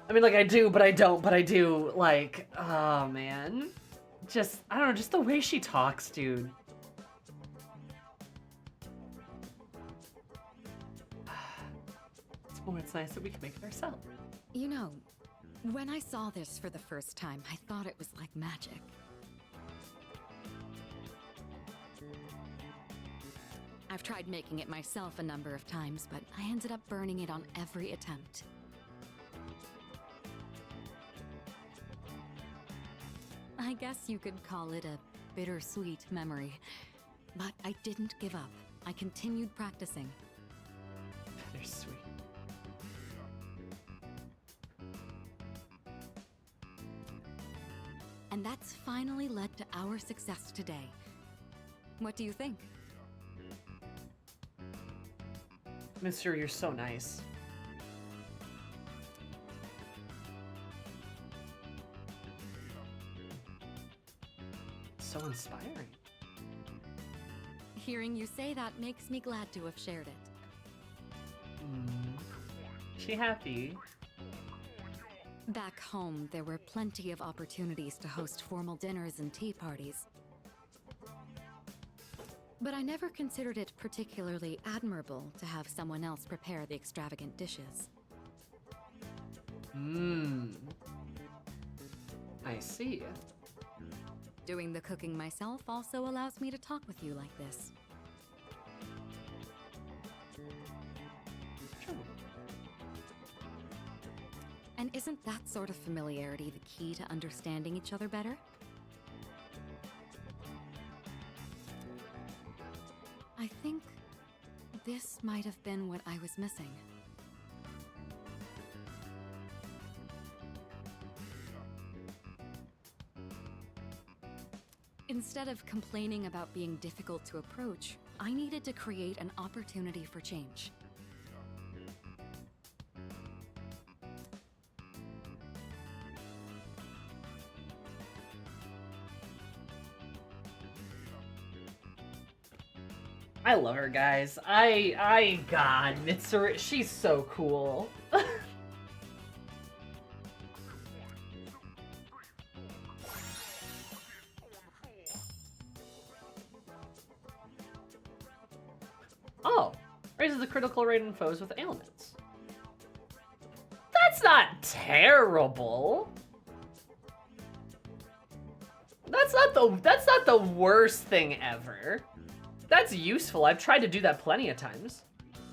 I mean, like, I do, but I don't, but I do. Like, oh, man. Just, I don't know, just the way she talks, dude. It's nice that we can make it ourselves. You know, when I saw this for the first time, I thought it was like magic. I've tried making it myself a number of times, but I ended up burning it on every attempt. I guess you could call it a bittersweet memory. But I didn't give up. I continued practicing. Bittersweet. And that's finally led to our success today. What do you think? Mitsuru, you're so nice. So inspiring. Hearing you say that makes me glad to have shared it. She happy? Back home, there were plenty of opportunities to host formal dinners and tea parties. But I never considered it particularly admirable to have someone else prepare the extravagant dishes. I see. Doing the cooking myself also allows me to talk with you like this. True. And isn't that sort of familiarity the key to understanding each other better? I think this might have been what I was missing. Instead of complaining about being difficult to approach, I needed to create an opportunity for change. I love her, guys. God, Mitsuru, she's so cool. Oh, raises the critical rate on foes with ailments. That's not terrible. That's not the worst thing ever. That's useful. I've tried to do that plenty of times.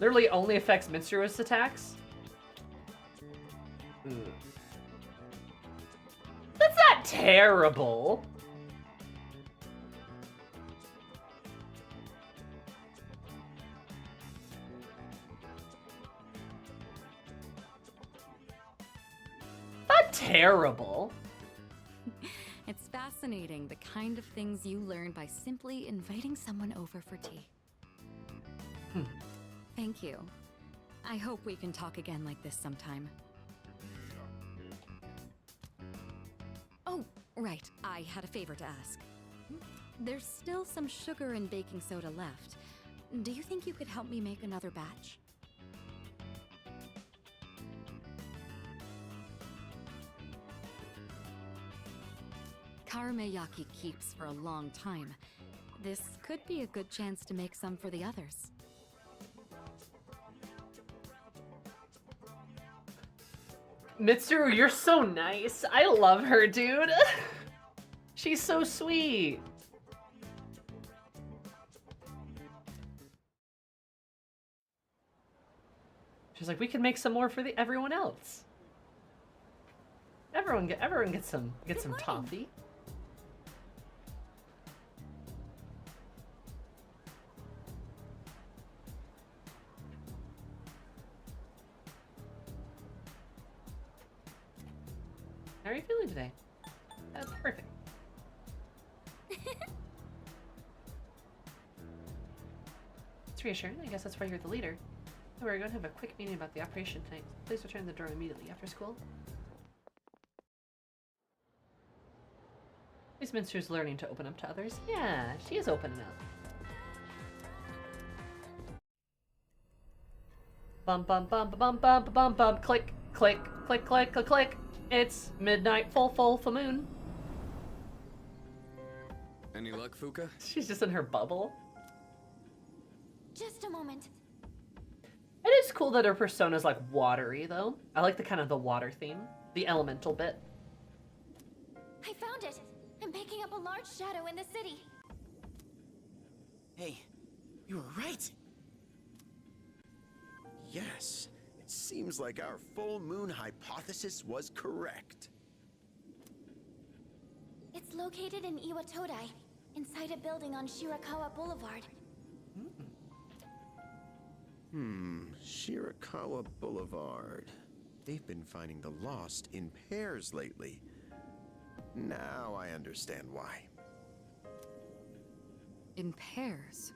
Literally only affects Mitsuru's attacks. That's not terrible. Not terrible. It's fascinating. fascinating, the kind of things you learn by simply inviting someone over for tea. Thank you. I hope we can talk again like this sometime. Oh, right. I had a favor to ask. There's still some sugar and baking soda left. Do you think you could help me make another batch? Karameyaki keeps for a long time. This could be a good chance to make some for the others. Mitsuru, you're so nice. I love her, dude. She's so sweet. She's like, we can make some more for everyone else. Everyone gets some toffee. How are you feeling today? That's perfect. It's reassuring. I guess that's why you're the leader. So we're going to have a quick meeting about the operation tonight. Please return to the door immediately after school. Miss Minster's learning to open up to others. Yeah, she is opening up. Bum bum bum bum bum bum bum. Click, click, click, click, click, click. It's midnight, full moon. Any luck, Fuka? She's just in her bubble. Just a moment. It is cool that her persona's like watery, though. I like the kind of the water theme, the elemental bit. I found it. I'm picking up a large shadow in the city. Hey, you were right. Yes, it seems like our full moon hypothesis was correct. It's located in Iwatodai, inside a building on Shirakawa Boulevard. Shirakawa Boulevard. They've been finding the lost in pairs lately. Now I understand why. In pairs?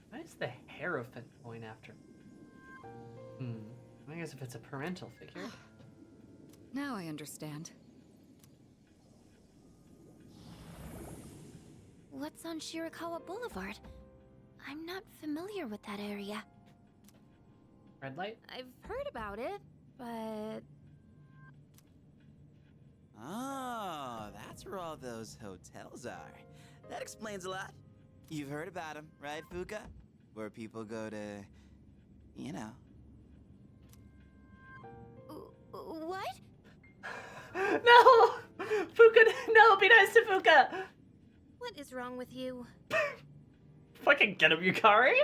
Why is the Hierophant going after? I guess if it's a parental figure. Now I understand. What's on Shirakawa Boulevard? I'm not familiar with that area. Red light? I've heard about it, but... Oh, that's where all those hotels are. That explains a lot. You've heard about them, right, Fuka? Where people go to, you know. What? No! Fuka, no, be nice to Fuka! What is wrong with you? Fucking get him, Yukari!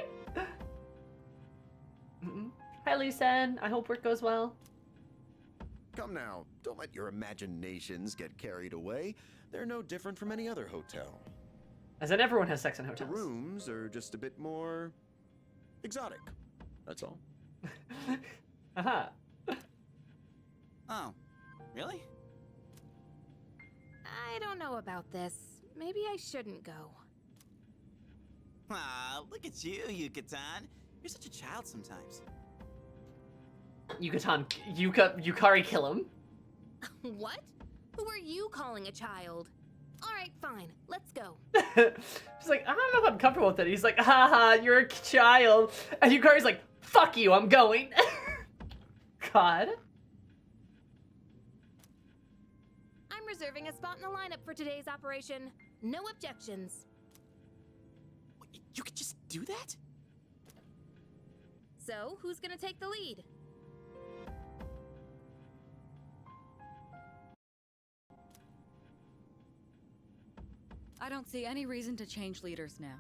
Hi, Lucen. I hope work goes well. Come now, don't let your imaginations get carried away. They're no different from any other hotel. As in, everyone has sex in The hotels. rooms are just a bit more exotic. That's all. Aha. Oh, really? I don't know about this. Maybe I shouldn't go. Ah, look at you, Yucatan. You're such a child sometimes. Yukari kill him. What? Who are you calling a child? Alright, fine. Let's go. She's like, I don't know if I'm comfortable with it. He's like, haha, you're a child. And Yukari's like, fuck you, I'm going. God. I'm reserving a spot in the lineup for today's operation. No objections. You could just do that? So, who's gonna take the lead? I don't see any reason to change leaders now.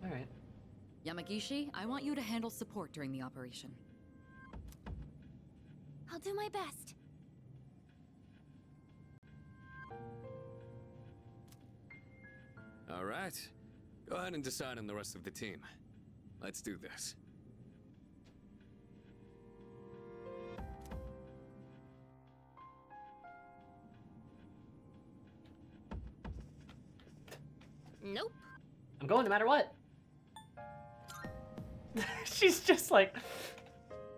Alright. Yamagishi, I want you to handle support during the operation. I'll do my best. All right. Go ahead and decide on the rest of the team. Let's do this. Nope. I'm going no matter what. She's just like,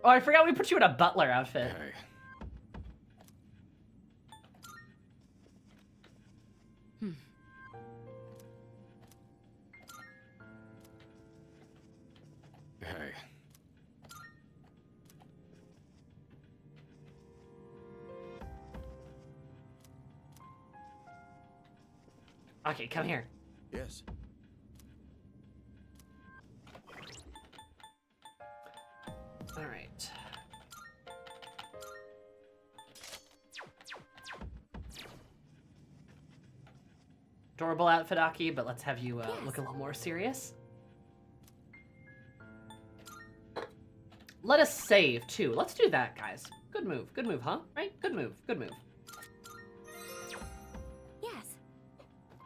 oh, I forgot we put you in a butler outfit. Hey. Hey. Okay, come here. Yes. All right. Adorable outfit, Aki, but let's have you look a little more serious. Let us save, too. Let's do that, guys. Good move, huh? Right? Good move, good move. Yes.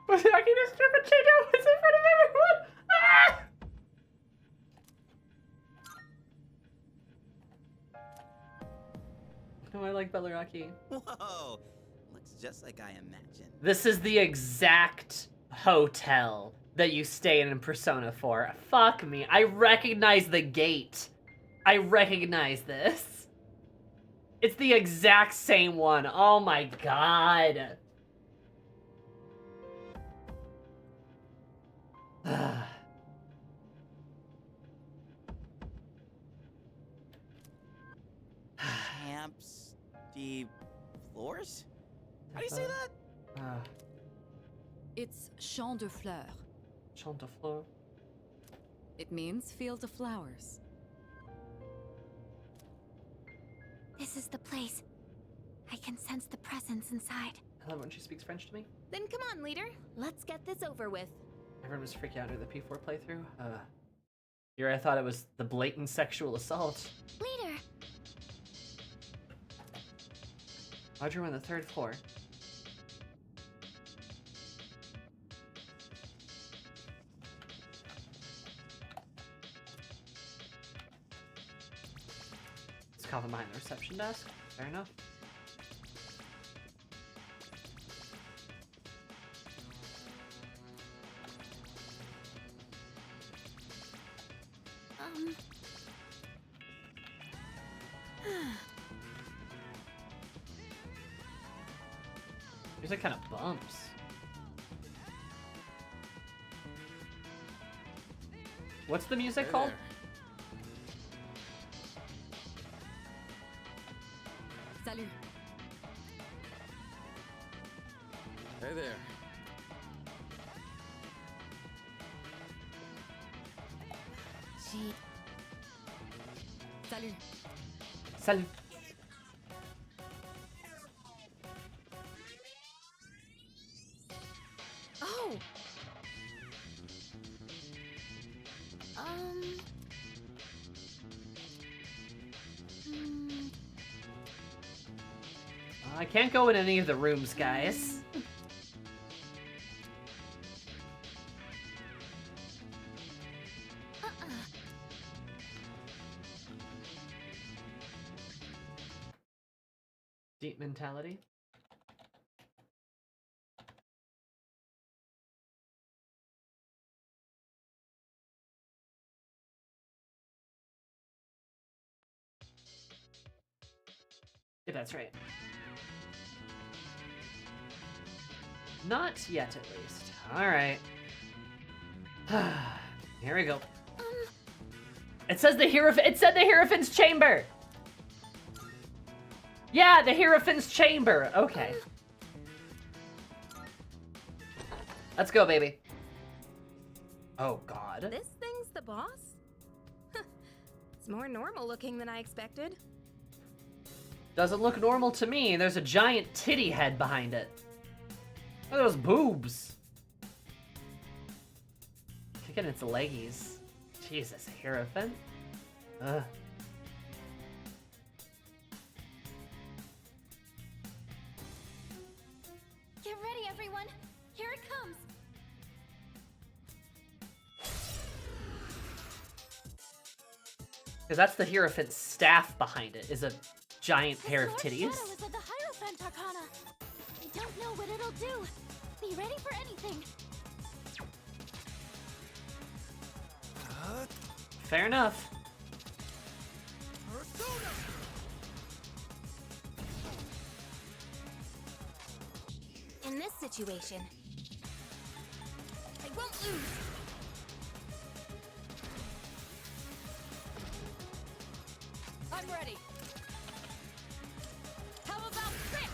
Was Aki just stupid Chico? It's in front of everyone! Ah! Oh, I like Butler Aki. Whoa! Looks just like I imagined. This is the exact hotel that you stay in Persona 4. Fuck me. I recognize the gate. I recognize this. It's the exact same one. Oh my god. Camps de Flores? How do you say that? It's Champ de Fleurs. Champ de Fleurs. It means field of flowers. This is the place. I can sense the presence inside. I love when she speaks French to me. Then come on, leader. Let's get this over with. Everyone was freaking out during the P4 playthrough. Here I thought it was the blatant sexual assault. Leader! Roger, we're on the 3rd floor. Let's call them behind the reception desk. Fair enough. Music kind of bumps. What's the music called? Salut. Hey there. She... Salut. Salut. Oh! I can't go in any of the rooms, guys. Deep mentality. Yeah, that's right. Not yet, at least. Alright. Here we go. It says it said the Hierophant's chamber! Yeah, the Hierophant's chamber! Okay. Let's go, baby. Oh, God. This thing's the boss? It's more normal looking than I expected. Doesn't look normal to me. There's a giant titty head behind it. Look at those boobs. Kicking its leggies. Jesus, Hierophant. Ugh. Get ready, everyone. Here it comes. Because that's the Hierophant's staff behind it, is a giant pair of titties. Shadow is of the Hierophant Arcana. I don't know what it'll do. Be ready for anything. Fair enough. In this situation, I won't lose. I'm ready. How about this?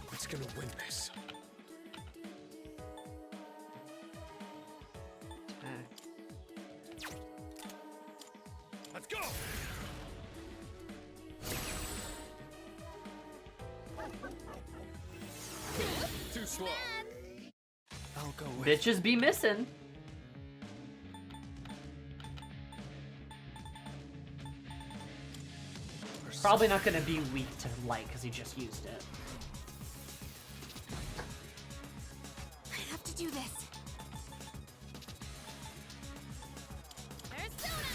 What's gonna win this? Let's go! Too slow. I'll go with. Bitches be missing. Probably not gonna be weak to light because he just used it. I have to do this. Persona!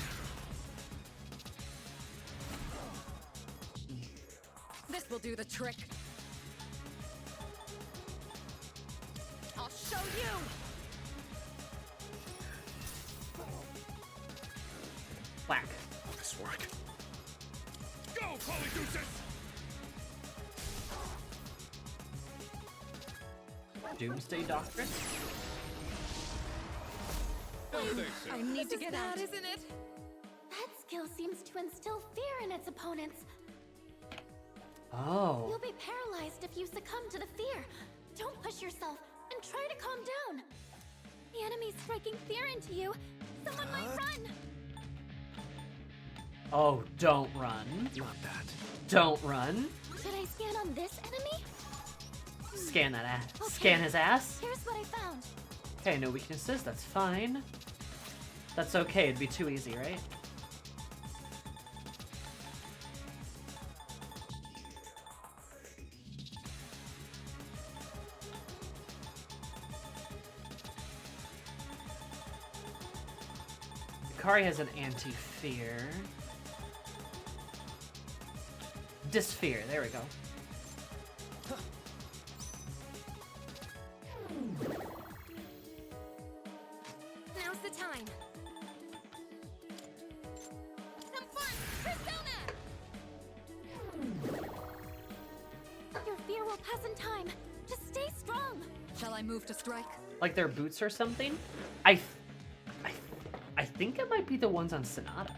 This will do the trick. I'll show you. Whack. Will this work? Go, Polydeuces! Doomsday Doctrine? I need to get out, isn't it? That skill seems to instill fear in its opponents. Oh. You'll be paralyzed if you succumb to the fear. Don't push yourself and try to calm down. The enemy's striking fear into you. Someone might run. Oh, don't run. Not that. Don't run. Should I scan on this enemy? Scan that ass. Okay. Scan his ass? Here's what I found. Okay, no weaknesses, that's fine. That's okay, it'd be too easy, right? Kari has an anti-fear. Dysphere, there we go. Now's the time. Some fun! Persona! Your fear will pass in time. Just stay strong. Shall I move to strike? Like their boots or something? I think it might be the ones on Sonata.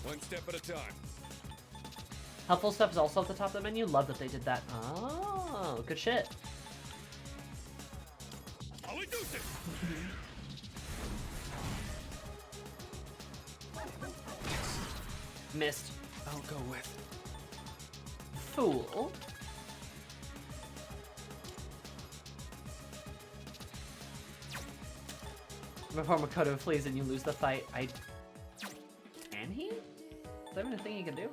One step at a time. Helpful stuff is also at the top of the menu. Love that they did that. Oh, good shit. Polydeuces! Missed. I'll go with. Fool. Before Makoto flees and you lose the fight, Can he? Is that even a thing he can do?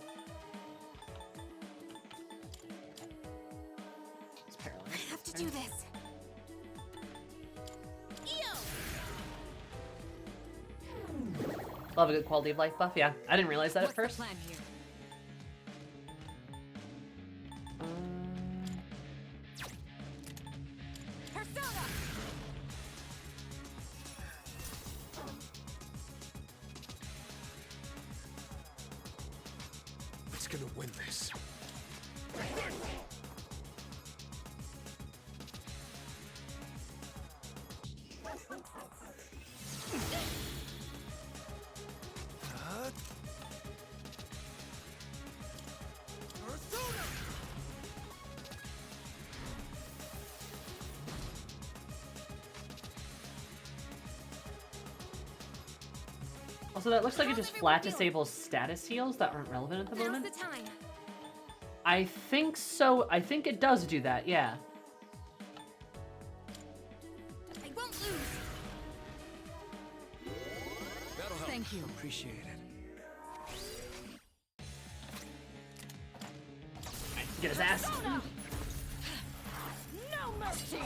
He's paralyzed. I have to do this. Love a good quality of life buff. Yeah, I didn't realize that What's at first. the plan here? Persona! What's gonna win this? Also, that looks like it just flat disables status heals that aren't relevant at the Now's moment. the time. I think so. I think it does do that, yeah. I won't lose. That'll help. Thank you. Appreciate it. Get his ass. Persona! No mercy!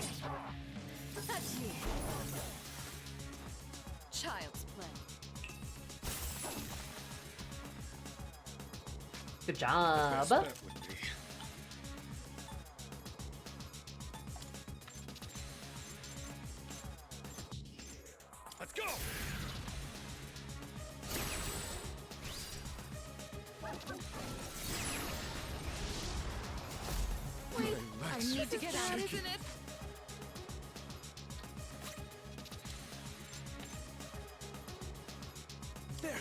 Child's play. Good job. Best bet would be. Let's go! Wait, I need to get out, isn't it? There.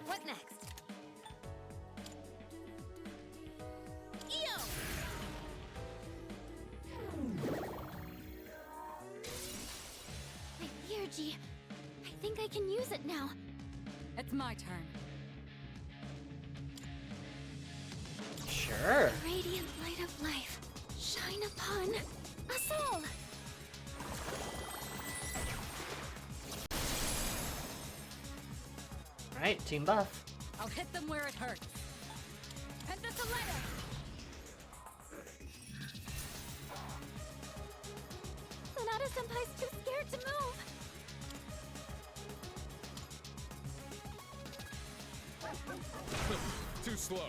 What next? Eo! My Theurgy. I think I can use it now. It's my turn. Sure. Radiant light of life, shine upon us all. Alright, team buff. I'll hit them where it hurts. Pentathleta! Sonata-senpai's too scared to move. Too slow.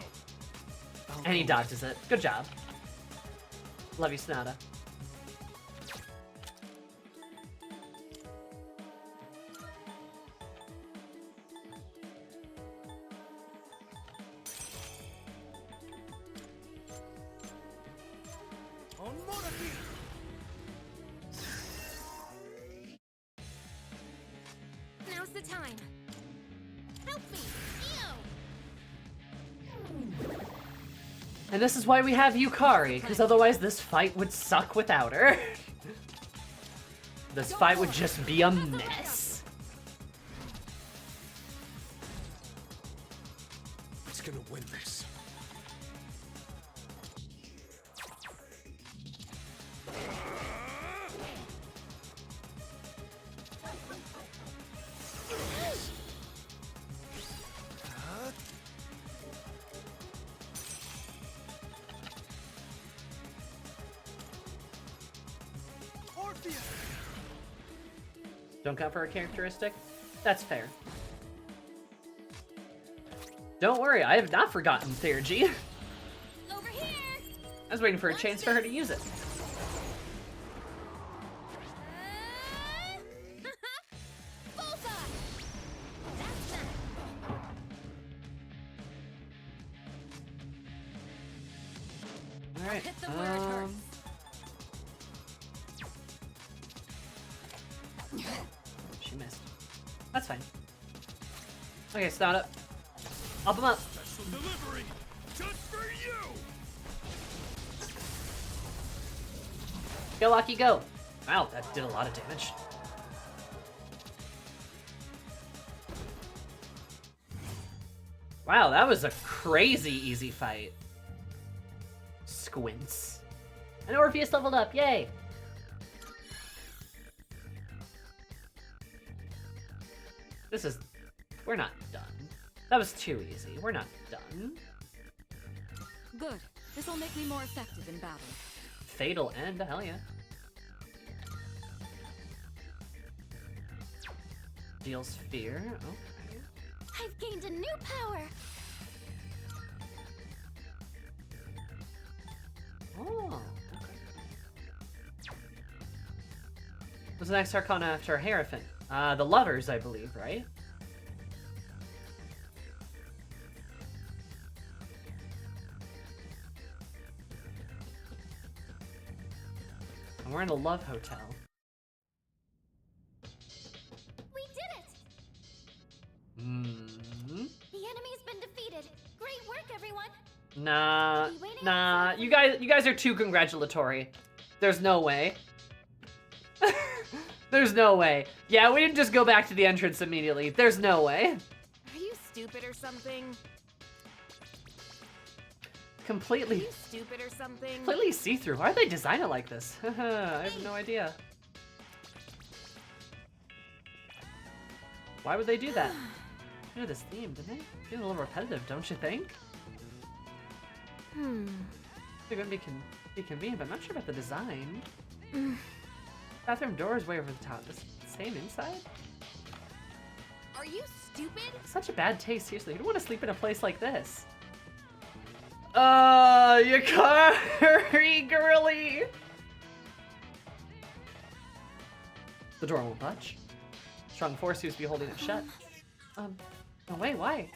And he dodges it. Good job. Love you, Sonata. On monarchy. Now's the time. Help me! Eo! And this is why we have Yukari, because otherwise this fight would suck without her. This fight would just be a mess. Who's gonna win this? Don't count for a characteristic? That's fair. Don't worry, I have not forgotten Theurgy. Over here. I was waiting for a chance for her to use it. Bullseye. That's that. Alright, Hit them where it hurts. She missed. That's fine. Okay, start up. Up him up. Special delivery just for you. Go, Aki, go. Wow, that did a lot of damage. Wow, that was a crazy easy fight. Squints. And Orpheus leveled up, yay! This is... We're not done. That was too easy. We're not done. Good. This will make me more effective in battle. Fatal end, hell yeah. Deals fear, okay. I've gained a new power. Oh, okay. What's the next Arcana after Hierophant? The Lovers, I believe, right? And we're in a love hotel. We did it! Hmm. The enemy's been defeated. Great work, everyone. Nah. You guys are too congratulatory. There's no way. There's no way. Yeah, we didn't just go back to the entrance immediately. There's no way. Are you stupid or something? Completely. Are you stupid or something? Completely see-through. Why did they design it like this? I have no idea. Why would they do that? They knew this theme, didn't they? It's a little repetitive, don't you think? Hmm. They're gonna be convenient, but I'm not sure about the design. Bathroom door is way over the top. This same inside? Are you stupid? Such a bad taste, seriously. Who would want to sleep in a place like this? Yukari girly! The door won't budge. Strong force seems to be holding it shut. No way, why?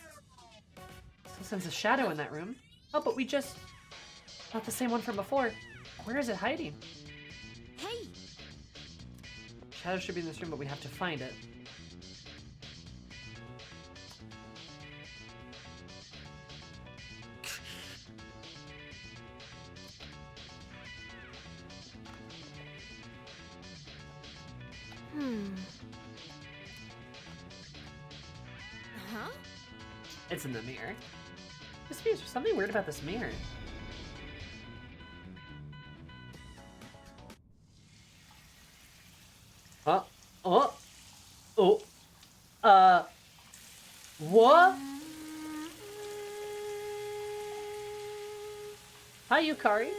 Still sense a shadow in that room. Oh, but we just... Not the same one from before. Where is it hiding? Hey! Shadow should be in this room, but we have to find it. Huh? It's in the mirror. There's something weird about this mirror. What? Hi, Yukari.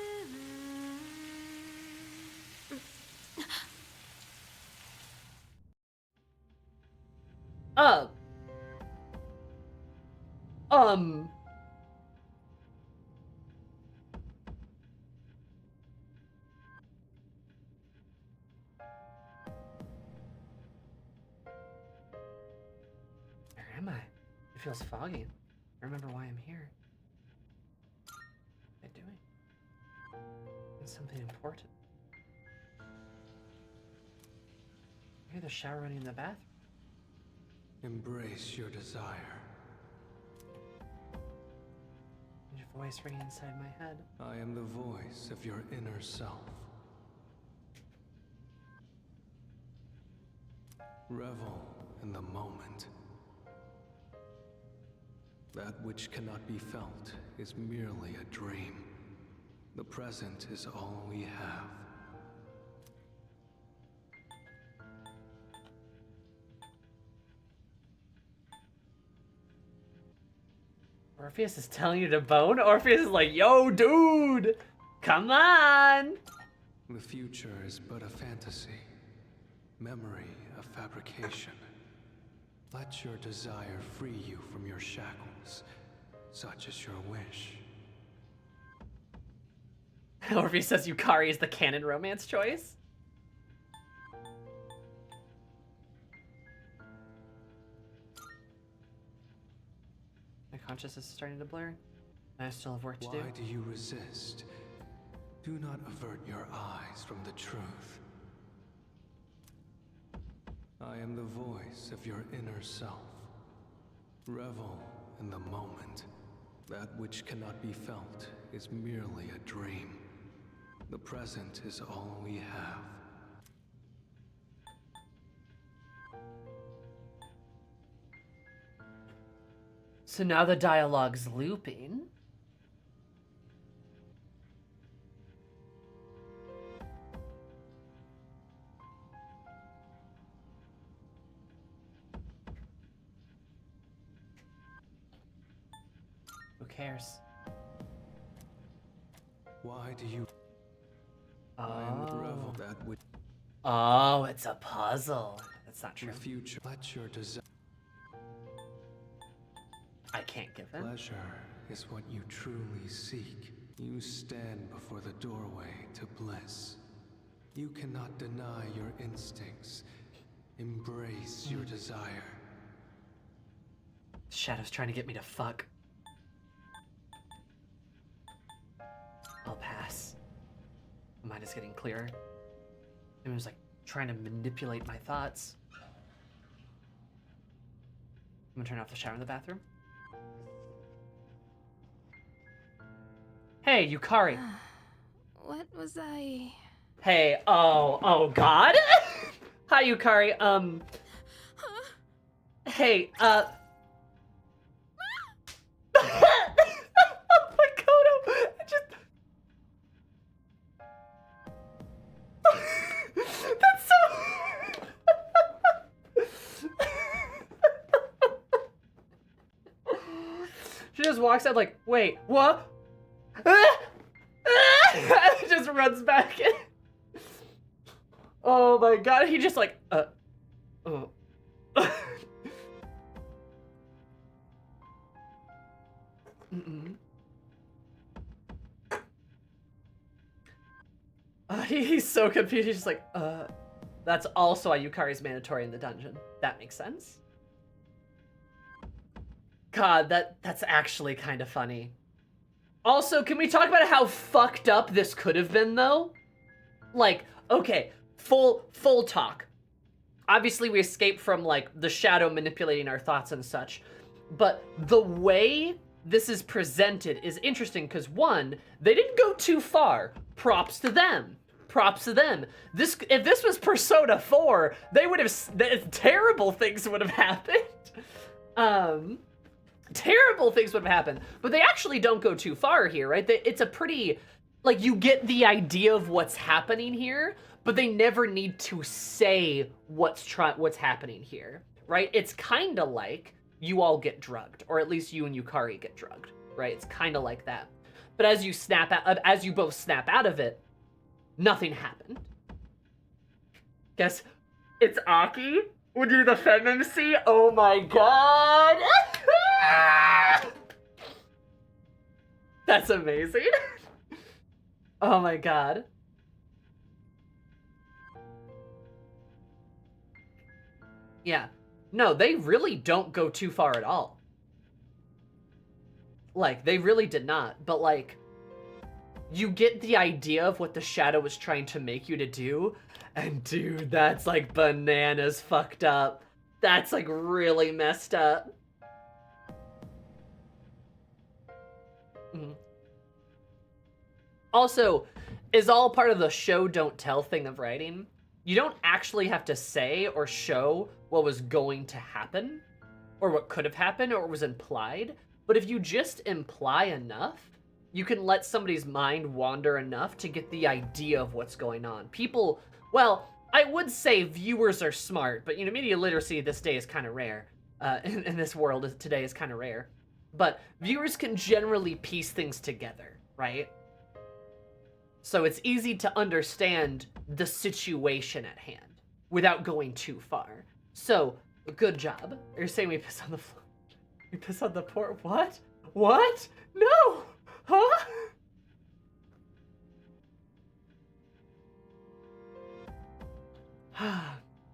Where am I? It feels foggy. I remember why I'm here. What am I doing? It's something important. I hear the shower running in the bathroom. Embrace your desire. There's a voice ringing inside my head. I am the voice of your inner self. Revel in the moment. That which cannot be felt is merely a dream. The present is all we have. Orpheus is telling you to bone? Orpheus is like, yo, dude! Come on! The future is but a fantasy. Memory a fabrication. Let your desire free you from your shackles. Such is your wish. Orpheus says Yukari is the canon romance choice. My consciousness is starting to blur. I still have work to do. Why do you resist? Do not avert your eyes from the truth. I am the voice of your inner self. Revel in the moment. That which cannot be felt is merely a dream. The present is all we have. So now the dialogue's looping. Who cares? Why do you... I am the revel that which... Oh, it's a puzzle. That's not true. The future. Let your desire... I can't give in. Pleasure is what you truly seek. You stand before the doorway to bliss. You cannot deny your instincts. Embrace your desire. Shadow's trying to get me to fuck. I'll pass. My mind is getting clearer. It was like trying to manipulate my thoughts. I'm gonna turn off the shower in the bathroom. Hey, Yukari. What was I... Hey, oh god? Hi, Yukari, Hey, Makoto, that's so... She just walks out like, wait, what? Just runs back in. Oh my god, he just like, oh. Mm-mm. He's so confused. He's just like, that's also why Yukari's mandatory in the dungeon. That makes sense. God, that's actually kind of funny. Also, can we talk about how fucked up this could have been, though? Like, okay, full talk. Obviously, we escaped from, like, the shadow manipulating our thoughts and such. But the way this is presented is interesting because, one, they didn't go too far. Props to them. Props to them. If this was Persona 4, they would have... terrible things would have happened. Terrible things would have happened. But they actually don't go too far here, right? It's a pretty... Like, you get the idea of what's happening here, but they never need to say what's happening here, right? It's kind of like you all get drugged, or at least you and Yukari get drugged, right? It's kind of like that. But as you both snap out of it, nothing happened. Guess it's Aki would do the FemMC. Oh my god. That's amazing. Oh my god. Yeah. No, they really don't go too far at all. Like, they really did not. But, like, you get the idea of what the shadow was trying to make you to do. And, dude, that's, like, bananas fucked up. That's, like, really messed up. Also, is all part of the show don't tell thing of writing. You don't actually have to say or show what was going to happen, or what could have happened, or what was implied. But if you just imply enough, you can let somebody's mind wander enough to get the idea of what's going on. People, well, I would say viewers are smart, but, you know, media literacy this day is kind of rare. In this world today is kind of rare. But viewers can generally piece things together, right? So it's easy to understand the situation at hand without going too far. So, good job. You're saying we piss on the floor. We piss on the port. What? What? No! Huh?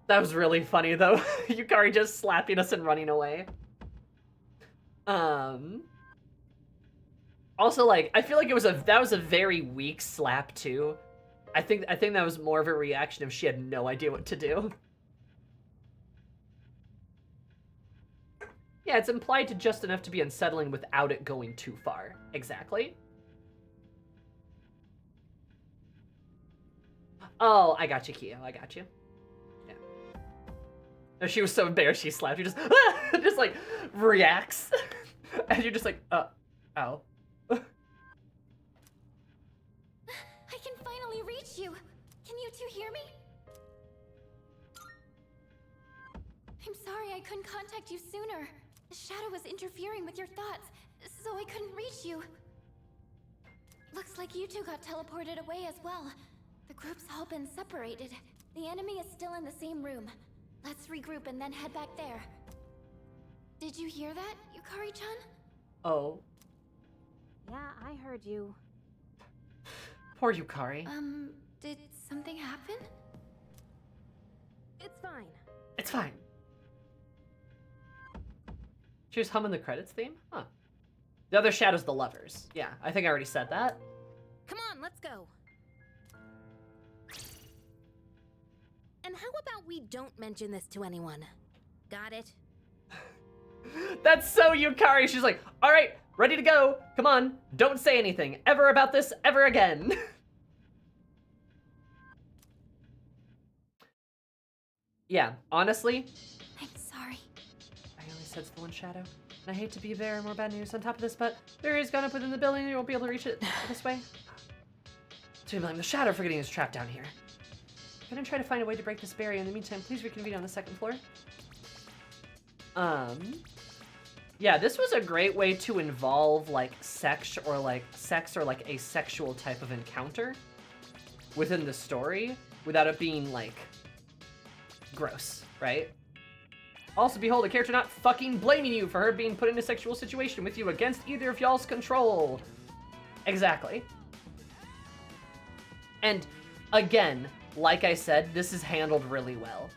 That was really funny, though. Yukari just slapping us and running away. Also, like, I feel like that was a very weak slap too. I think that was more of a reaction if she had no idea what to do. Yeah, it's implied to just enough to be unsettling without it going too far. Exactly. Oh, I got you, Kyo. I got you. Yeah. No, she was so embarrassed she slapped. She just, just like reacts, and you're just like, ow. I can finally reach you. Can you two hear me? I'm sorry I couldn't contact you sooner. The shadow was interfering with your thoughts, so I couldn't reach you. Looks like you two got teleported away as well. The group's all been separated. The enemy is still in the same room. Let's regroup and then head back there. Did you hear that, Yukari-chan? Oh. Yeah, I heard you. Poor Yukari. Did something happen? It's fine. It's fine. She was humming the credits theme? Huh. The other shadow's the lovers. Yeah, I think I already said that. Come on, let's go. And how about we don't mention this to anyone? Got it? That's so Yukari. She's like, all right, ready to go. Come on, don't say anything ever about this ever again. Yeah, honestly. I'm sorry. I only sense the one shadow. And I hate to be there and more bad news on top of this, but Barry's gone up within the building and you won't be able to reach it this way. So you blame the shadow for getting us trapped down here. I'm gonna try to find a way to break this barrier. In the meantime, please reconvene on the second floor. Yeah, this was a great way to involve like sex or like a sexual type of encounter within the story. without it being, like, gross, right? Also, behold, a character not fucking blaming you for her being put in a sexual situation with you against either of y'all's control. Exactly. And, again, like I said, this is handled really well.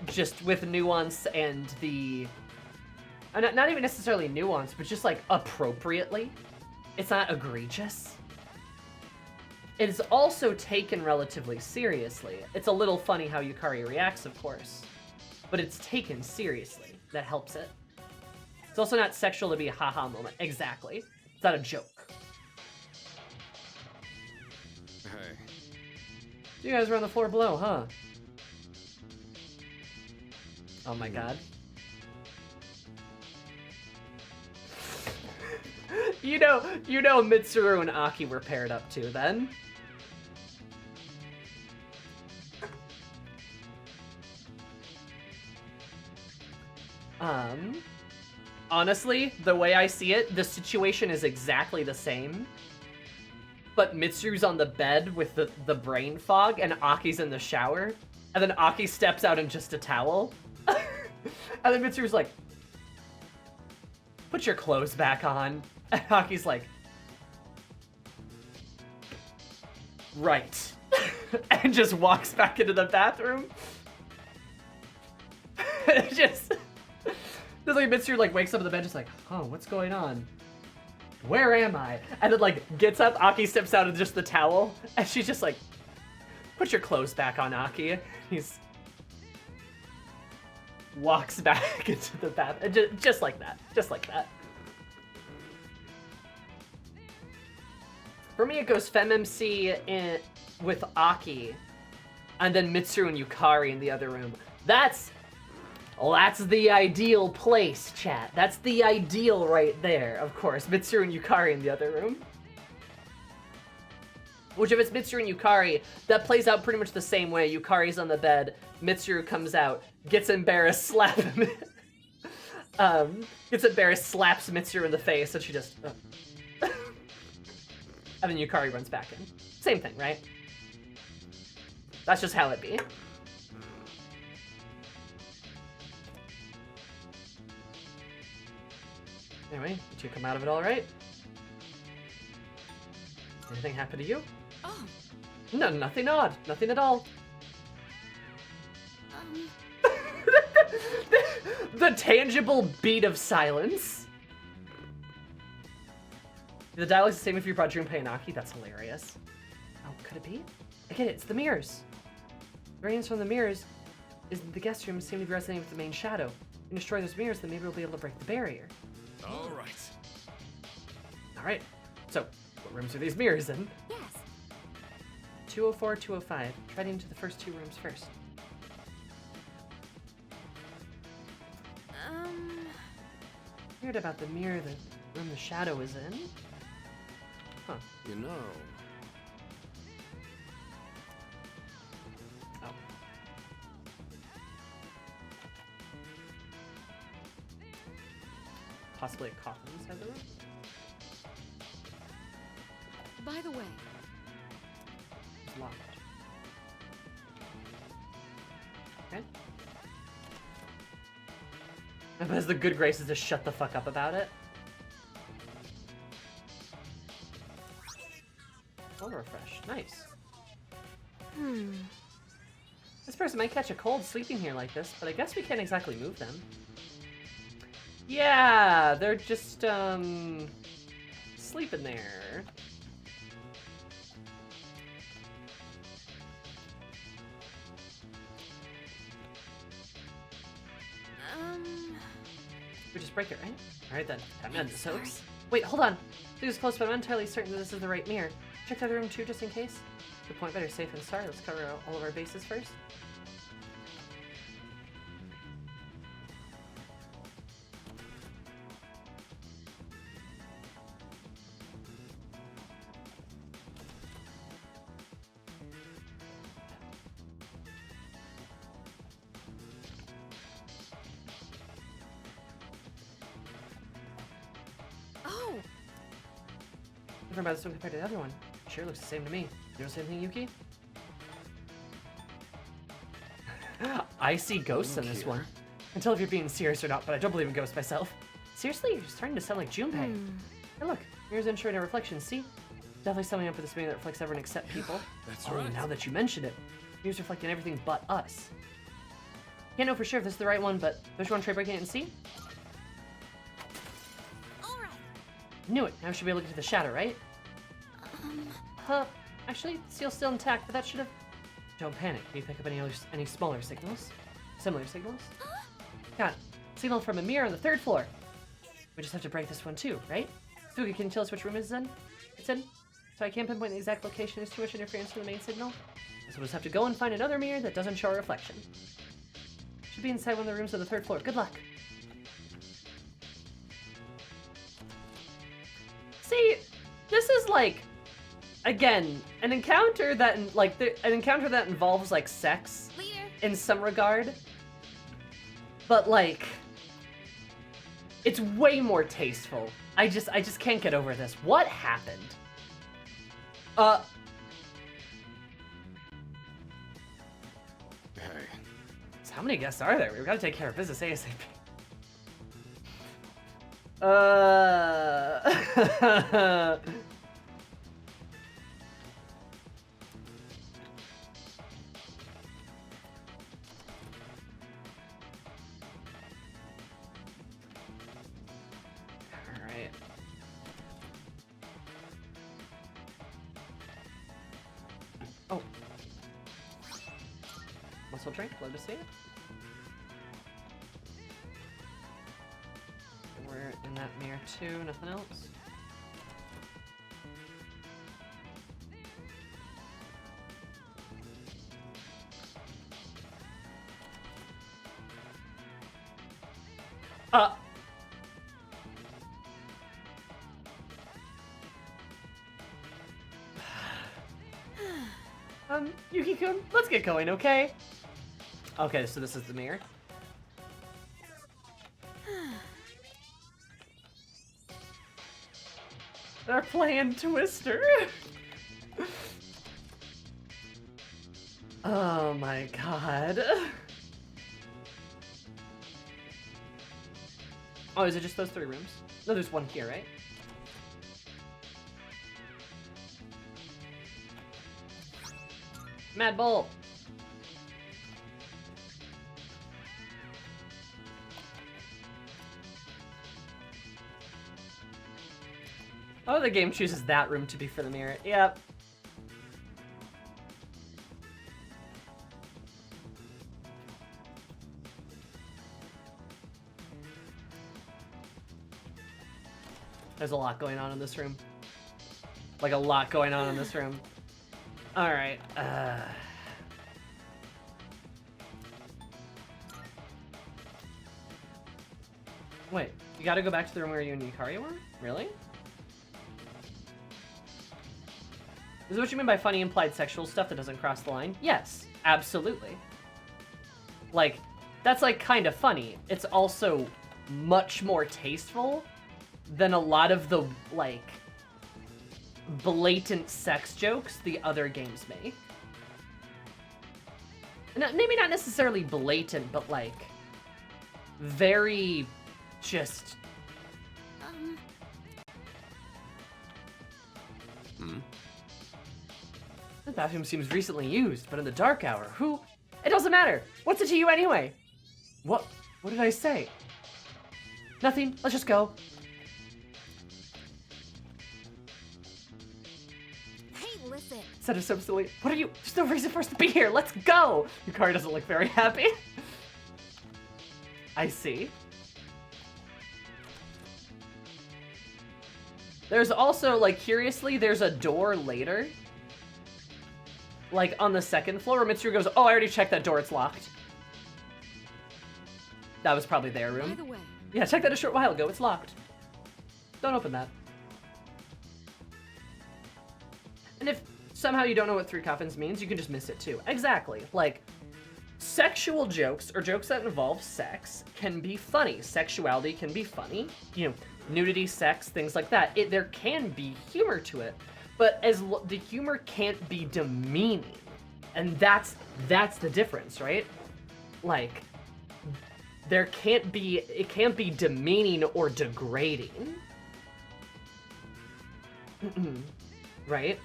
Just with nuance and the... not even necessarily nuance, but just, like, appropriately. It's not egregious. It is also taken relatively seriously. It's a little funny how Yukari reacts, of course. But it's taken seriously. That helps it. It's also not sexual to be a haha moment. Exactly. It's not a joke. Hey. You guys were on the floor below, huh? Oh my god. You know Mitsuru and Aki were paired up too, then. Honestly, the way I see it, the situation is exactly the same. But Mitsuru's on the bed with the brain fog, and Aki's in the shower. And then Aki steps out in just a towel. And then Mitsuru's like, put your clothes back on. And Aki's like, right. And just walks back into the bathroom. Just like Mitsuru like wakes up in the bed just like, oh, what's going on? Where am I? And then like gets up, Aki steps out in just the towel, and she's just like, put your clothes back on, Aki. He's walks back into the bath, just like that, just like that. For me, it goes FemMC in with Aki, and then Mitsuru and Yukari in the other room. That's the ideal place, chat. That's the ideal right there, of course. Mitsuru and Yukari in the other room. Which, if it's Mitsuru and Yukari, that plays out pretty much the same way. Yukari's on the bed, Mitsuru comes out, gets embarrassed, slaps him. Gets embarrassed, slaps Mitsuru in the face, and she just... and then Yukari runs back in. Same thing, right? That's just how it be. Anyway, did you come out of it all right? Anything happen to you? Oh. No, nothing odd. Nothing at all. The tangible beat of silence. The dialogue's the same if you brought Junpei and Aki. That's hilarious. Oh, could it be? I get it. It's the mirrors. The rains from the mirrors in the guest room seem to be resonating with the main shadow. If you destroy those mirrors, then maybe we'll be able to break the barrier. All right. All right. So, what rooms are these mirrors in? Yes. 204, 205. Try into the first two rooms first. Weird about the mirror, the room the shadow is in. Huh. You know. Oh. Possibly a coffin inside the room? By the way, It's locked. Okay. But has the good graces to shut the fuck up about it. Oh, refresh. Nice. This person might catch a cold sleeping here like this, but I guess we can't exactly move them. Yeah, they're just, sleeping there. We just break it, right? Alright then, time to end this hoax. Wait, hold on. This is close, but I'm not entirely certain that this is the right mirror. Check the other room too, just in case. Good point, better safe than sorry. Let's cover all of our bases first. Different about this one compared to the other one. Sure looks the same to me. You don't say anything, Yuki? I see ghosts in this one. Can't tell if you're being serious or not, but I don't believe in ghosts myself. Seriously, you're starting to sound like Junpei. Hey, look, here's Intro and reflection. See? Definitely summing up with this mirror that reflects everyone except people. That's oh, right. Now that you mentioned it, mirror's reflecting everything but us. Can't know for sure if this is the right one, but don't you want to try breaking it and see? Alright. Knew it. Now we should be able to look into the shadow, right? Actually, seal's still intact, but that should have... Don't panic. Do you pick up any smaller signals? Similar signals? Got it. Signal from a mirror on the 3rd floor. We just have to break this one too, right? Fuga, can you tell us which room it's in? So I can't pinpoint the exact location. There's too much interference from the main signal. So we'll just have to go and find another mirror that doesn't show a reflection. Should be inside one of the rooms on the 3rd floor. Good luck. See, this is like, again, an encounter that involves like sex in some regard, but like, it's way more tasteful. I just can't get over this. What happened? Hey. So how many guests are there? We've got to take care of business ASAP. Alright. Oh. Muscle drink, love to see it. We're in that mirror too, nothing else. Yuki-kun, let's get going, okay? Okay, so this is the mirror. They're playing Twister. Oh my god. Oh, is it just those 3 rooms? No, there's one here, right? Mad Bull. Oh, the game chooses that room to be for the mirror. Yep. There's a lot going on in this room. Like a lot going on in this room. Alright, Wait, you gotta go back to the room where you and Yukari were? Really? Is this what you mean by funny implied sexual stuff that doesn't cross the line? Yes, absolutely. Like, that's like kind of funny. It's also much more tasteful than a lot of the, like, blatant sex jokes the other games make. Maybe not necessarily blatant, but like very just The bathroom seems recently used, but in the dark hour, who? It doesn't matter. What's it to you anyway? What did I say? Nothing. Let's just go. Listen. Said it so silly. What are you? There's no reason for us to be here. Let's go. Yukari doesn't look very happy. I see. There's also, like, curiously, there's a door later. Like, on the 2nd floor where Mitsuru goes, oh, I already checked that door. It's locked. That was probably their room. By the way. Yeah, check that a short while ago. It's locked. Don't open that. And if somehow you don't know what 3 coffins means, you can just miss it too. Exactly. Like, sexual jokes or jokes that involve sex can be funny. Sexuality can be funny. You know, nudity, sex, things like that. There can be humor to it, but the humor can't be demeaning. And that's the difference, right? like, it can't be demeaning or degrading. Right?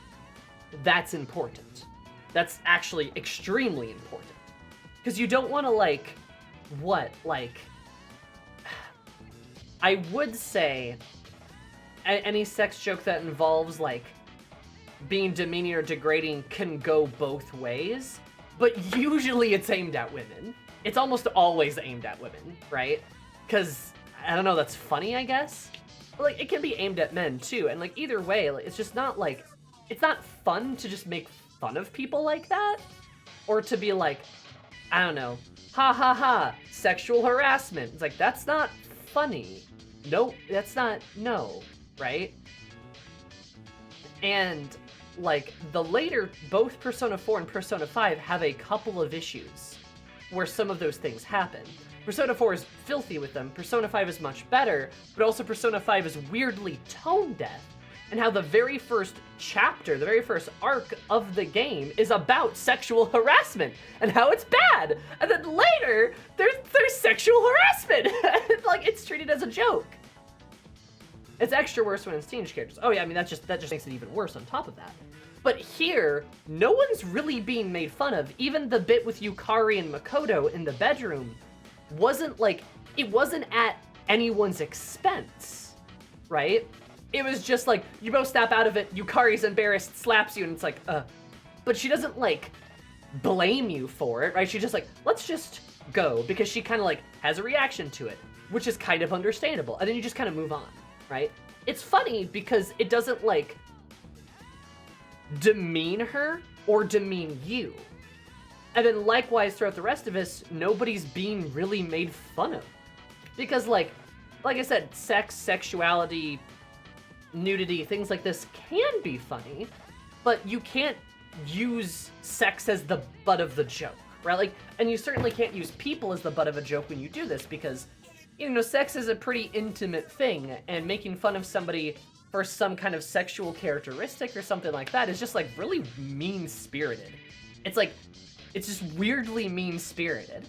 That's important. That's actually extremely important. Because you don't want to, like, I would say any sex joke that involves, like, being demeaning or degrading can go both ways, but usually it's aimed at women. It's almost always aimed at women, right? Because, I don't know, that's funny, I guess? But, like, it can be aimed at men, too, and, like, either way, like, it's just not, like, it's not fun to just make fun of people like that, or to be like, I don't know, ha ha ha, sexual harassment. It's like, that's not funny. No, that's not, no, right? And, like, the later, both Persona 4 and Persona 5 have a couple of issues where some of those things happen. Persona 4 is filthy with them, Persona 5 is much better, but also Persona 5 is weirdly tone deaf, and how the very first chapter, the very first arc of the game is about sexual harassment and how it's bad. And then later, there's sexual harassment. Like, it's treated as a joke. It's extra worse when it's teenage characters. Oh yeah, I mean, that just makes it even worse on top of that. But here, no one's really being made fun of. Even the bit with Yukari and Makoto in the bedroom wasn't like, it wasn't at anyone's expense, right? It was just like, you both snap out of it, Yukari's embarrassed, slaps you, and it's like, But she doesn't, like, blame you for it, right? She's just like, let's just go, because she kind of, like, has a reaction to it, which is kind of understandable. And then you just kind of move on, right? It's funny because it doesn't, like, demean her or demean you. And then likewise throughout the rest of us, nobody's being really made fun of. Because, like I said, sex, sexuality, nudity, things like this can be funny, but you can't use sex as the butt of the joke, right? Like, and you certainly can't use people as the butt of a joke when you do this, because, you know, sex is a pretty intimate thing, and making fun of somebody for some kind of sexual characteristic or something like that is just, like, really mean-spirited. It's like, it's just weirdly mean-spirited.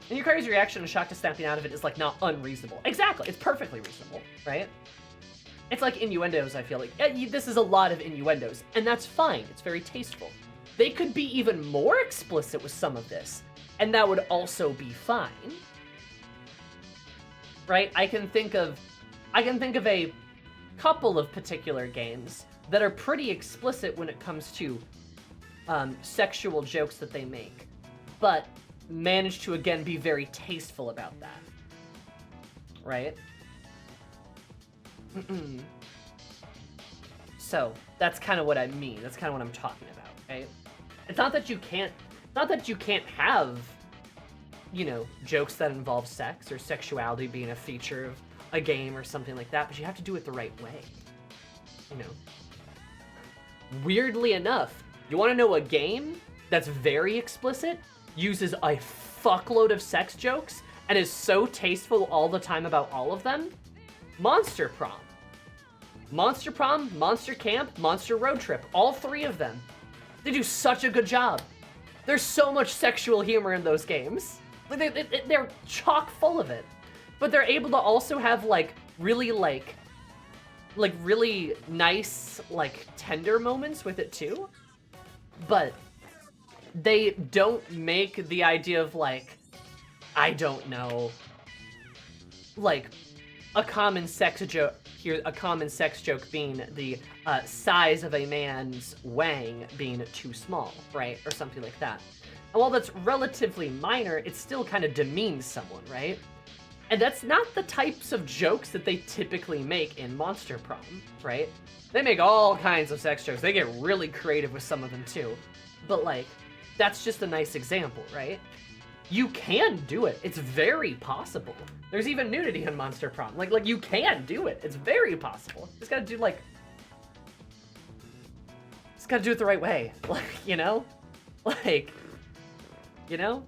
And Yukari's reaction and shock to snapping out of it is, like, not unreasonable. Exactly, it's perfectly reasonable, right? It's like innuendos, I feel like. This is a lot of innuendos, and that's fine. It's very tasteful. They could be even more explicit with some of this, and that would also be fine. Right? I can think of a couple of particular games that are pretty explicit when it comes to sexual jokes that they make, but manage to, again, be very tasteful about that. Right? So, that's kind of what I mean. That's kind of what I'm talking about, right? It's not that you can't have, you know, jokes that involve sex or sexuality being a feature of a game or something like that, but you have to do it the right way. You know? Weirdly enough, you want to know a game that's very explicit, uses a fuckload of sex jokes, and is so tasteful all the time about all of them? Monster Prom. Monster Prom, Monster Camp, Monster Road Trip. All three of them. They do such a good job. There's so much sexual humor in those games. They're chock full of it. But they're able to also have, like, really, like really nice, like, tender moments with it, too. But they don't make the idea of, like, I don't know, like, a common sex joke being the size of a man's wang being too small, right? Or something like that. And while that's relatively minor, it still kind of demeans someone, right? And that's not the types of jokes that they typically make in Monster Prom, right? They make all kinds of sex jokes. They get really creative with some of them too. But, like, that's just a nice example, right? You can do it. It's very possible. There's even nudity in Monster Prom. Like you can do it. It's very possible. Just gotta do, like... Just gotta do it the right way. Like, you know? Like... You know?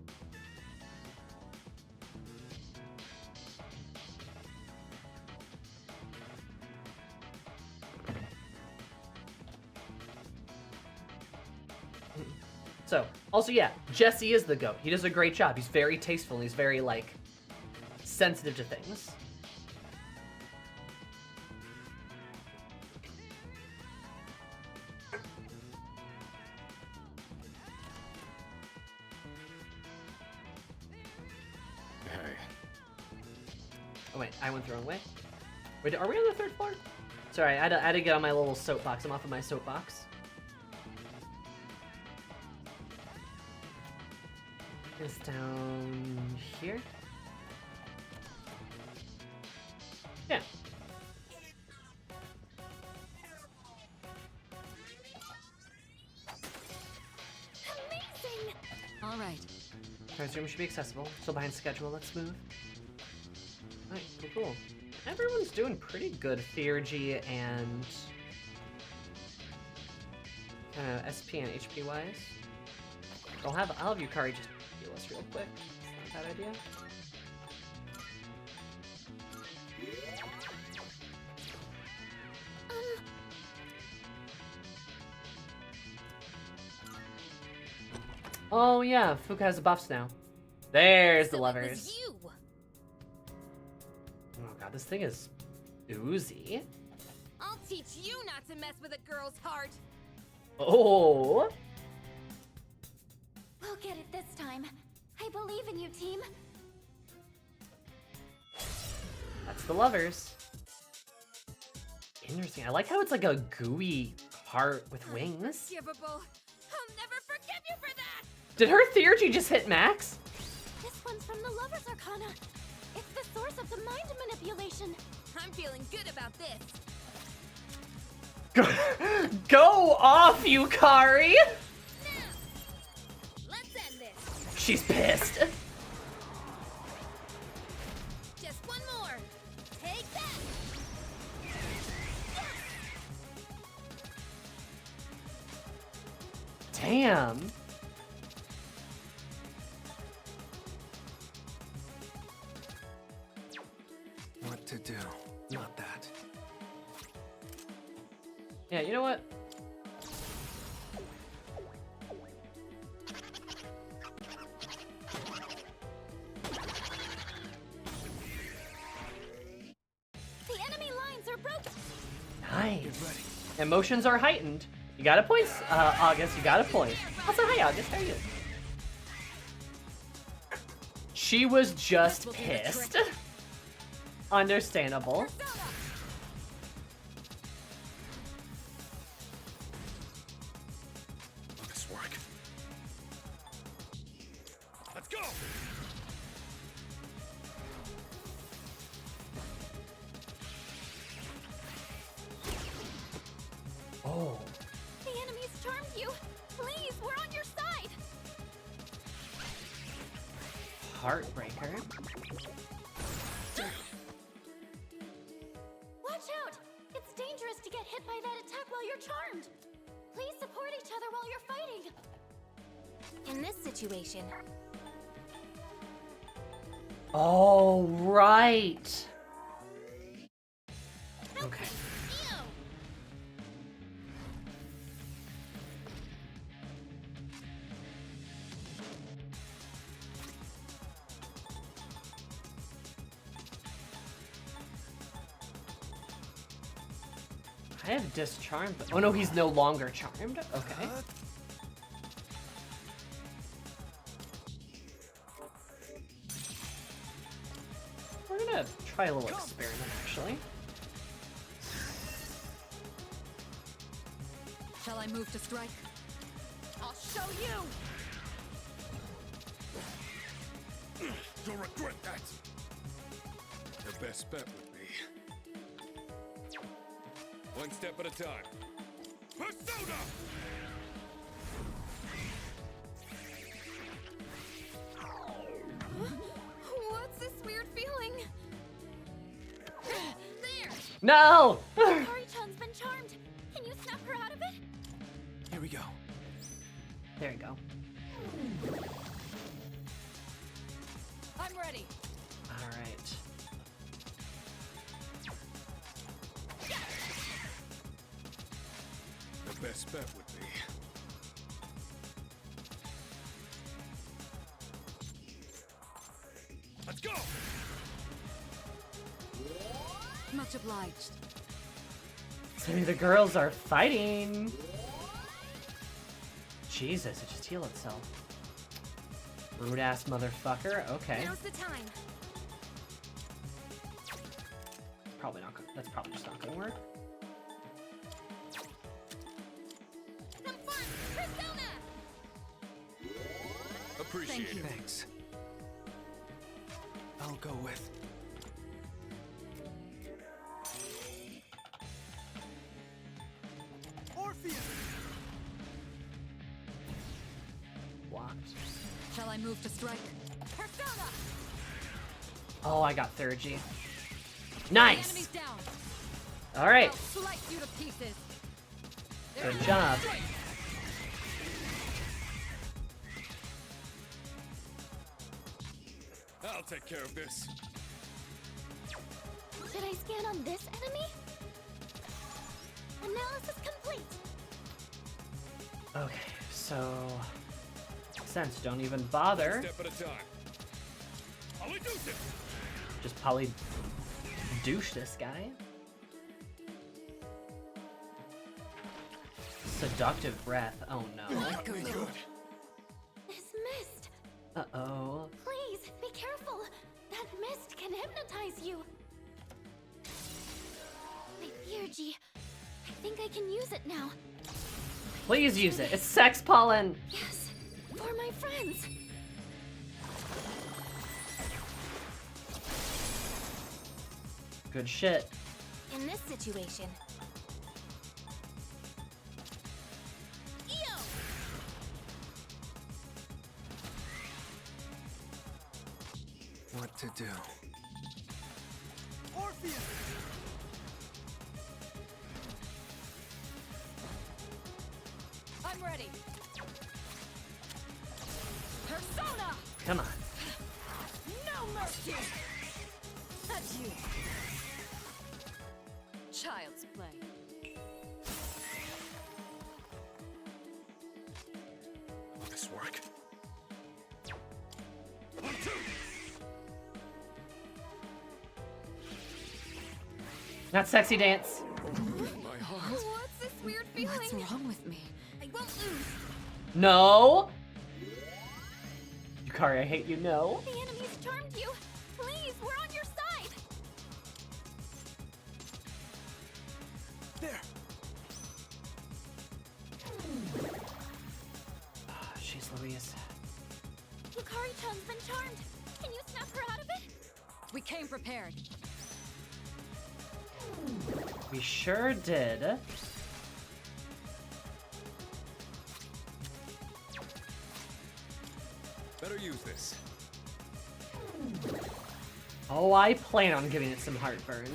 So, also, yeah, Jesse is the GOAT. He does a great job. He's very tasteful, and he's very, like, sensitive to things. Hey. Oh, wait, I went the wrong way. Wait, are we on the 3rd floor? Sorry, I had to get on my little soapbox. I'm off of my soapbox. It's down here? Yeah. Amazing! All right. Guys' room should be accessible. Still behind schedule. Let's move. Alright, cool. Everyone's doing pretty good, Theurgy and SP and HP wise. I'll have Yukari just heal us real quick. It's not a bad idea. Oh yeah, Fuka has the buffs now. There's the levers. Oh god, this thing is oozy. I'll teach you not to mess with a girl's heart. Oh. We'll get it this time. I believe in you, team. That's the levers. Interesting. I like how it's like a gooey heart with wings. Unforgivable. I'll never forgive you for that. Did her Theurgy just hit max? This one's from the Lover's Arcana. It's the source of the mind manipulation. I'm feeling good about this. Go off, Yukari! Let's end this. She's pissed. Just one more. Take that. Damn. What to do? Not that. Yeah, you know what? The enemy lines are broken. Nice. Emotions are heightened. You got a point, August. You got a point. Also, hi, August. How are you? She was just pissed. Understandable. Will this work? Let's go! Oh. The enemy's charmed you. Please, we're on your side. Heartbreaker. Watch out! It's dangerous to get hit by that attack while you're charmed. Please support each other while you're fighting. In this situation, Oh, right. Okay. I have discharmed. Oh no, he's no longer charmed. Okay. We're gonna try a little experiment, actually. Shall I move to strike? I'll show you. You'll regret that. The best bet would be one step at a time. Persona! What's this weird feeling? There. No! Kari-chan's been charmed. Can you snap her out of it? Here we go. There you go. I'm ready. All right. The best bet would be Much obliged. So the girls are fighting. Jesus, it just healed itself. Rude ass motherfucker. Okay. Now's the time. Probably not. That's probably just not gonna work. Some fun, Persona. Appreciate Thank you. Thanks. I'll go with. Orpheus! Blocked. Shall I move to strike? Persona. Oh, I got Thurgy. The Nice. enemy's down. All right. I'll slice you to pieces. Good job. I'll take care of this. Should I scan on this enemy? Analysis complete. Okay, so sense. Don't even bother. Step at a time. Polydeuce it. Just poly douche this guy. Seductive breath. Oh no. Got me good. This mist. Uh-oh. Please, be careful. That mist can hypnotize you. My Theurgy. I think I can use it now. Please use it. It's sex pollen. Yes, for my friends. Good shit. In this situation. Eo! What to do? Orpheus! I'm ready. Persona! Come on. No mercy! That's you. Child's play. Will this work? Not sexy dance. My heart. What's this weird feeling? What's wrong with me? I won't lose. No. Yukari, I hate you. No. The enemy's charmed you. Please, we're on your side. There! She's Louise. Yukari-chan's been charmed. Can you snap her out of it? We came prepared. We sure did. Better use this. Oh, I plan on giving it some heartburn.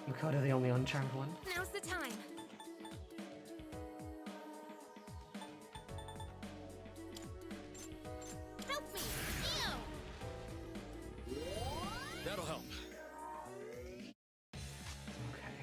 Makoto, the only uncharmed one. Now's the time. Help me, Eo! That'll help. Okay.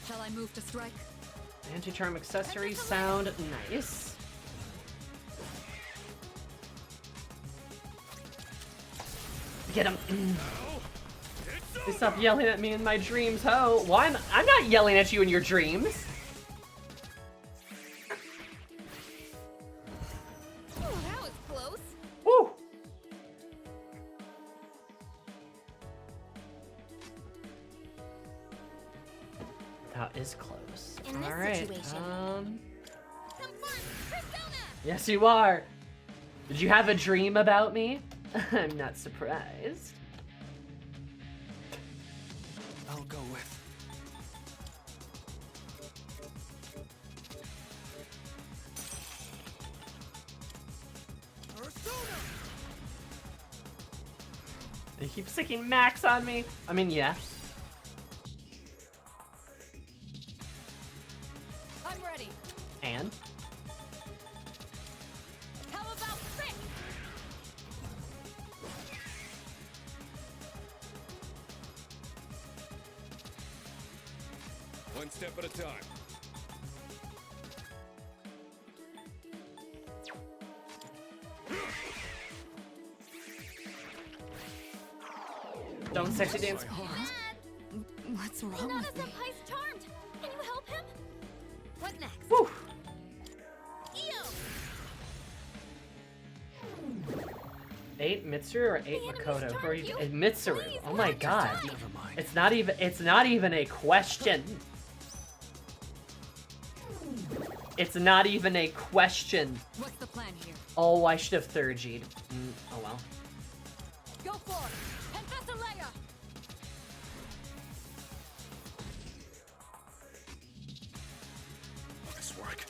Shall I move to strike? Anti-charm accessories sound nice. Get him. Please stop yelling at me in my dreams, ho. Well, I'm not yelling at you in your dreams. Oh, that was close. Woo! That is close. In this All right. situation. Some fun, Persona! Yes, you are. Did you have a dream about me? I'm not surprised. I'll go with. They keep sticking Max on me. I mean, yeah. hand. How about Frick? One step at a time. Don't sexy dance. What's wrong Hinata with me? Senpai's charmed. Can you help him? What next? Woo! Io! 8 Mitsuru or 8 Makoto? Who are you? Mitsuru. Oh my Just god. never mind. It's not even a question. It's not even a question. What's the plan here? Oh, I should have third G'd. Oh well. Go for it. Confessor Leia. Nice work.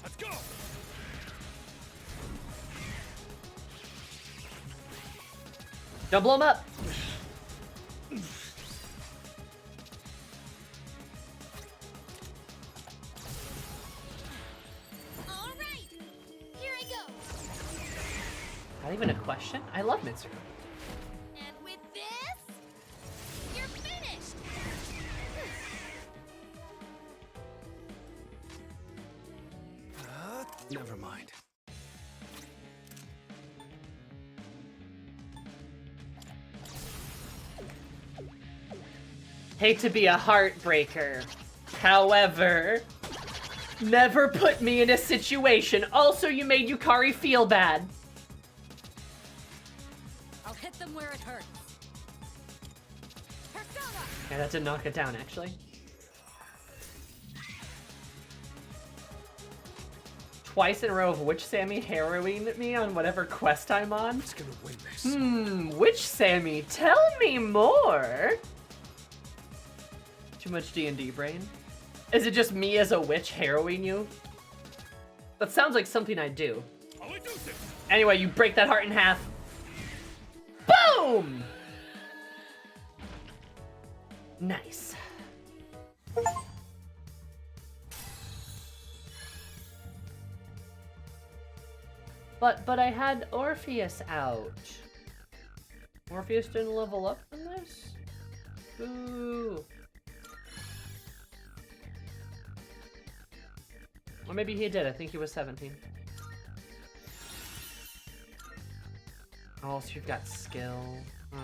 Let's go. Don't blow him up. All right. Here I go. Not even a question? I love Mitsuru. And with this, you're finished. Never mind. Hate to be a heartbreaker. However, never put me in a situation. Also, you made Yukari feel bad. I'll hit them where it hurts. Persona. Yeah, that did knock it down, actually. Twice in a row of which Sammy harrowing me on whatever quest I'm on? Who's gonna win this? Which Sammy? Tell me more! Too much D&D brain? Is it just me as a witch harrowing you? That sounds like something I do. Anyway, you break that heart in half. Boom! Nice. But I had Orpheus out. Orpheus didn't level up from this? Ooh. Or maybe he did. I think he was 17. Oh, so you've got skill. I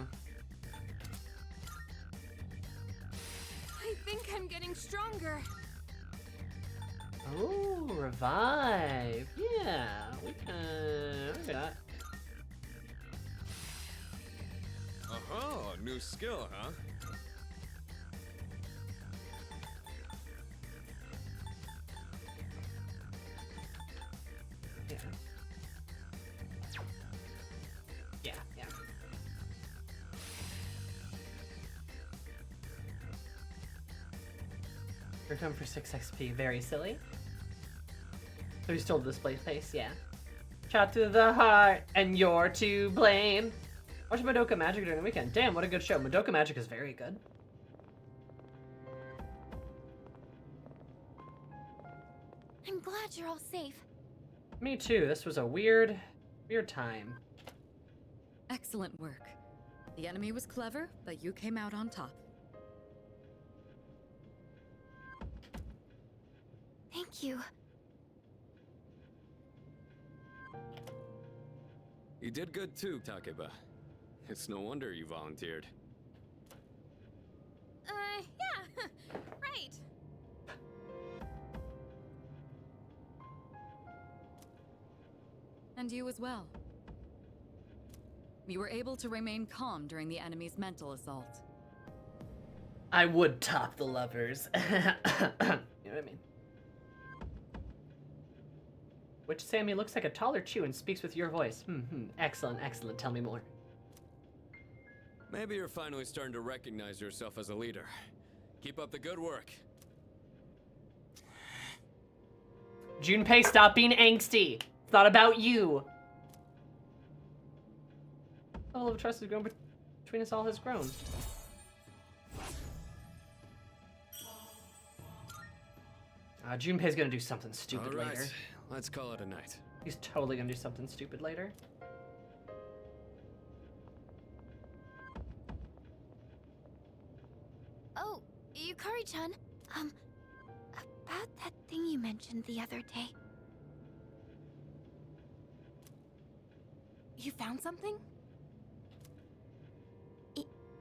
think I'm getting stronger. Oh, revive. Yeah, we can. Look at that. Uh-huh, new skill, huh? Yeah. Yeah. Return for 6 XP. Very silly. So he still displays pace, yeah. Shot to the heart, and you're to blame. Watch Madoka Magic during the weekend. Damn, what a good show. Madoka Magic is very good. I'm glad you're all safe. Me too. This was a weird time. Excellent work. The enemy was clever, but you came out on top. Thank you. You did good too, Takeba. It's no wonder you volunteered. Yeah, right. And you as well. You were able to remain calm during the enemy's mental assault. I would top the lovers. You know what I mean? Which Sammy looks like a taller Chew and speaks with your voice. Excellent, excellent. Tell me more. Maybe you're finally starting to recognize yourself as a leader. Keep up the good work. Junpei, stop being angsty. It's not about you. The level of trust has grown between us all has grown. Junpei's gonna do something stupid All right, later. let's call it a night. He's totally gonna do something stupid later. Oh, Yukari-chan. About that thing you mentioned the other day. You found something?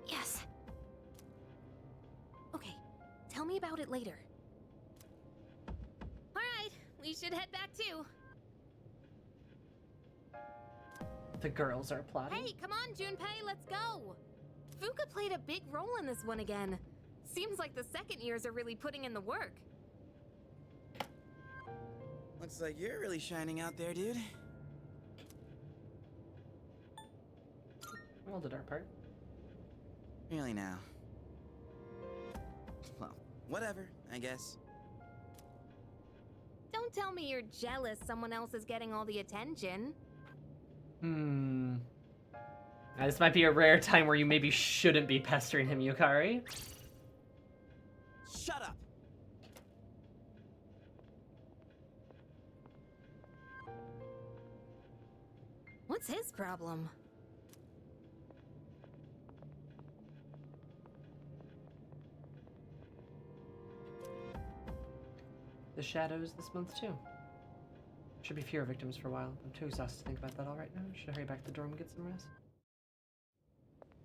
Yes. Okay, tell me about it later. Alright, we should head back too. The girls are plotting. Hey, come on, Junpei, let's go! Fuka played a big role in this one again. Seems like the second years are really putting in the work. Looks like you're really shining out there, dude. We all did our part. Really now. Well, whatever, I guess. Don't tell me you're jealous someone else is getting all the attention. Now, this might be a rare time where you maybe shouldn't be pestering him, Yukari. Shut up! What's his problem? The shadows this month too. Should be fewer victims for a while. I'm too exhausted to think about that all right now. Should I hurry back to the dorm and get some rest?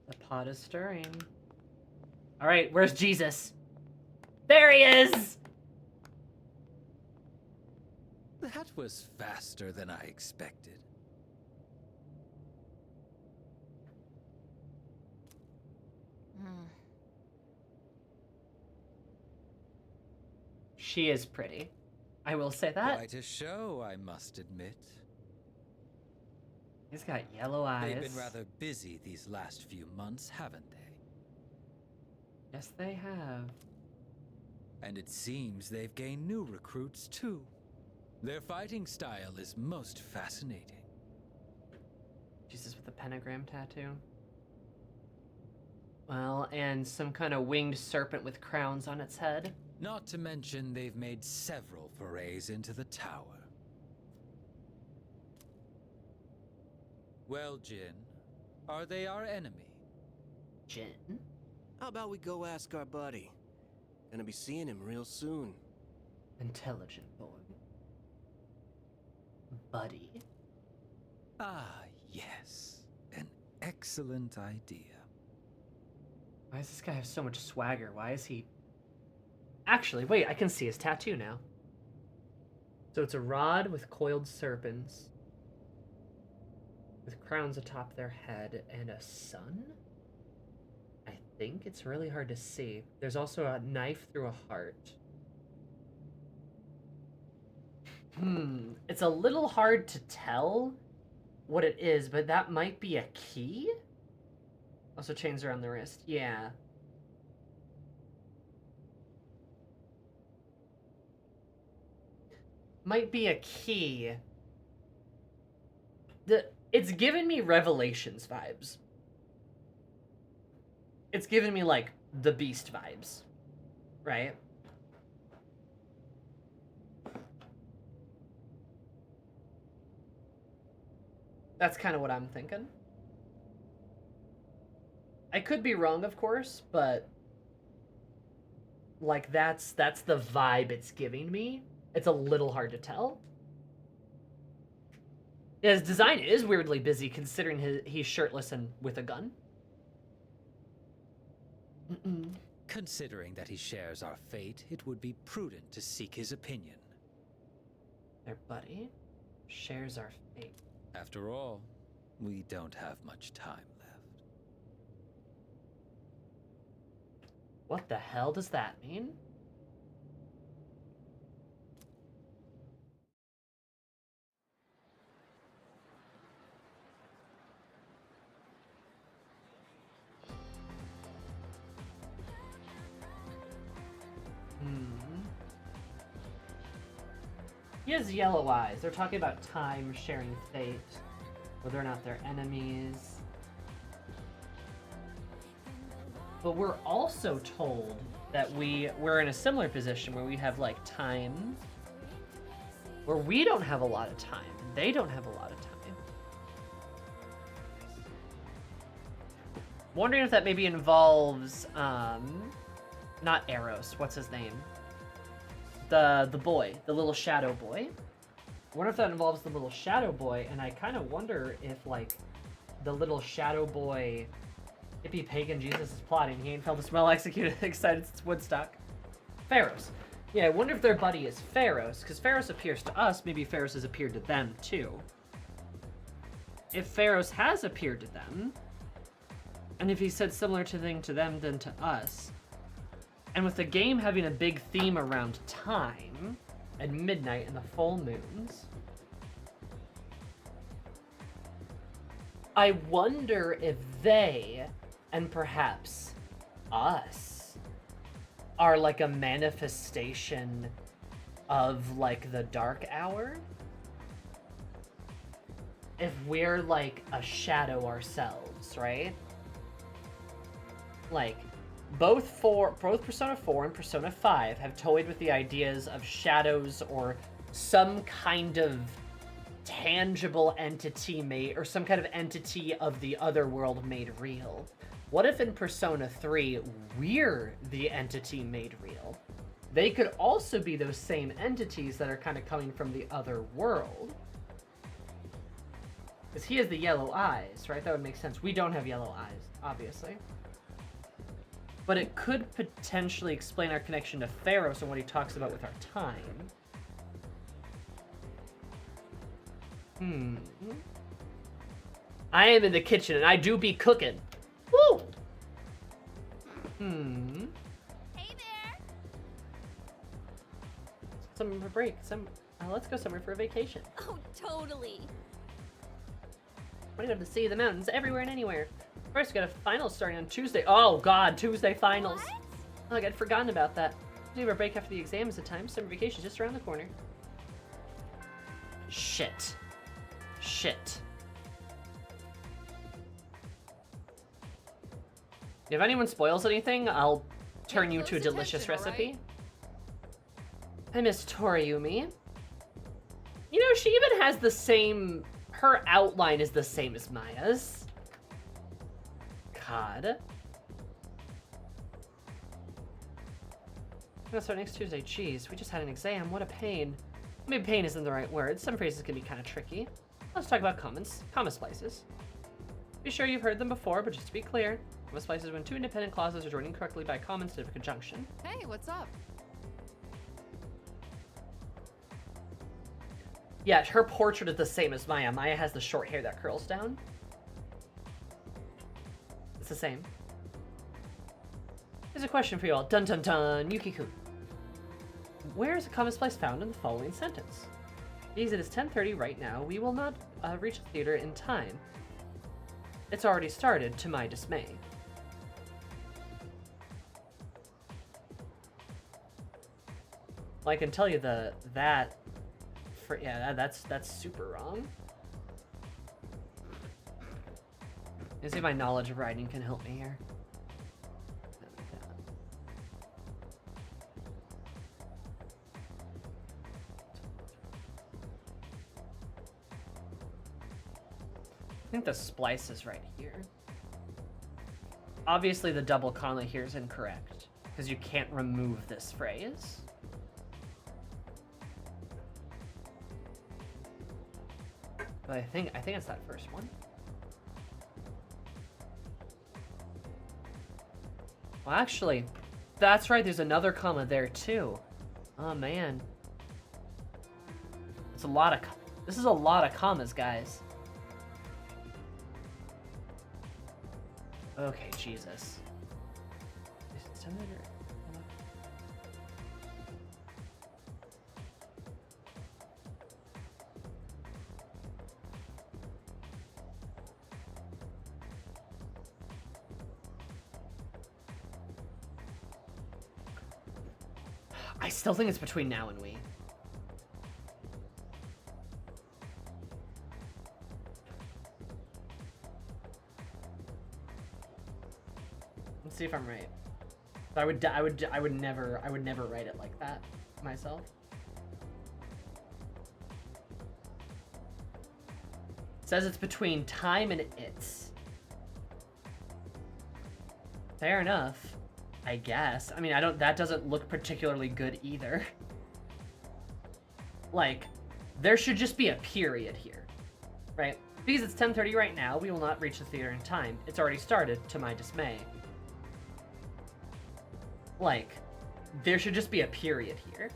The pot is stirring. All right, where's Jesus? There he is! That was faster than I expected. She is pretty. I will say that. Quite a show, I must admit. He's got yellow eyes. They've been rather busy these last few months, haven't they? Yes, they have. And it seems they've gained new recruits, too. Their fighting style is most fascinating. Jesus with the pentagram tattoo. Well, and some kind of winged serpent with crowns on its head. Not to mention they've made several forays into the tower. Well, Jin, are they our enemy? Jin? How about we go ask our buddy? Gonna be seeing him real soon. Intelligent boy. Buddy? Ah, yes. An excellent idea. Why does this guy have so much swagger? Why is he... Actually, wait, I can see his tattoo now. So it's a rod with coiled serpents, with crowns atop their head, and a sun? I think it's really hard to see. There's also a knife through a heart. It's a little hard to tell what it is, but that might be a key? Also chains around the wrist. Yeah. Might be a key. It's giving me Revelations vibes. It's giving me, like, the Beast vibes. Right? That's kind of what I'm thinking. I could be wrong, of course, but... like, that's the vibe it's giving me. It's a little hard to tell. Yeah, his design is weirdly busy, considering he's shirtless and with a gun. Considering that he shares our fate, it would be prudent to seek his opinion. Their buddy shares our fate. After all, we don't have much time left. What the hell does that mean? He has yellow eyes. They're talking about time, sharing fate, whether or not they're enemies. But we're also told that we're in a similar position where we have like time, where we don't have a lot of time, they don't have a lot of time. Wondering if that maybe involves, not Eros, what's his name? The boy, the little shadow boy. I wonder if that involves the little shadow boy, and I kind of wonder if, like, the little shadow boy, hippie pagan Jesus is plotting. He ain't felt the smell executed, excited since Woodstock. Pharaohs. Yeah, I wonder if their buddy is Pharaohs, because Pharaohs appears to us, maybe Pharaohs has appeared to them, too. If Pharaohs has appeared to them, and if he said similar thing to them than to us, and with the game having a big theme around time, and midnight and the full moons, I wonder if they, and perhaps us, are like a manifestation of like the dark hour? If we're like a shadow ourselves, right? Like, both Persona 4 and Persona 5 have toyed with the ideas of shadows or some kind of tangible entity made, or some kind of entity of the other world made real. What if in Persona 3, we're the entity made real? They could also be those same entities that are kind of coming from the other world. Because he has the yellow eyes, right? That would make sense. We don't have yellow eyes, obviously. But it could potentially explain our connection to Pharaohs and what he talks about with our time. I am in the kitchen and I do be cooking. Woo! Hey there! Somewhere for a break. Let's go somewhere for a vacation. Oh, totally. I want to go to the sea, the mountains, everywhere and anywhere. First, we got a finals starting on Tuesday. Oh god, Tuesday finals. Oh, I'd forgotten about that. We have our break after the exams at times. Summer vacation just around the corner. Shit. If anyone spoils anything, I'll turn you to a delicious recipe. I miss Toriumi. You know, she even has the same... Her outline is the same as Maya's. God. I'm gonna start next Tuesday. Jeez, we just had an exam. What a pain. Maybe pain isn't the right word. Some phrases can be kind of tricky. Let's talk about comma splices. Be sure you've heard them before, but just to be clear, comma splices are when two independent clauses are joined incorrectly by a comma instead of a conjunction. Hey, what's up? Yeah, her portrait is the same as Maya. Maya has the short hair that curls down. It's the same. Here's a question for you all. Dun dun dun, Yuki-kun. Where is a comma splice found in the following sentence? Because it is 10:30 right now, we will not reach the theater in time. It's already started, to my dismay. Well, I can tell you that's super wrong. Let's see if my knowledge of writing can help me here. I think the splice is right here. Obviously the double comma here is incorrect, because you can't remove this phrase. But I think it's that first one. Well, actually, that's right, there's another comma there too. Oh man. It's a lot of this is a lot of commas, guys. Okay, Jesus. I still think it's between now and we. Let's see if I'm right. I would never write it like that myself. It says it's between time and its. Fair enough, I guess. I mean, that doesn't look particularly good either. Like, there should just be a period here, right? Because it's 10:30 right now, we will not reach the theater in time. It's already started, to my dismay. Like, there should just be a period here.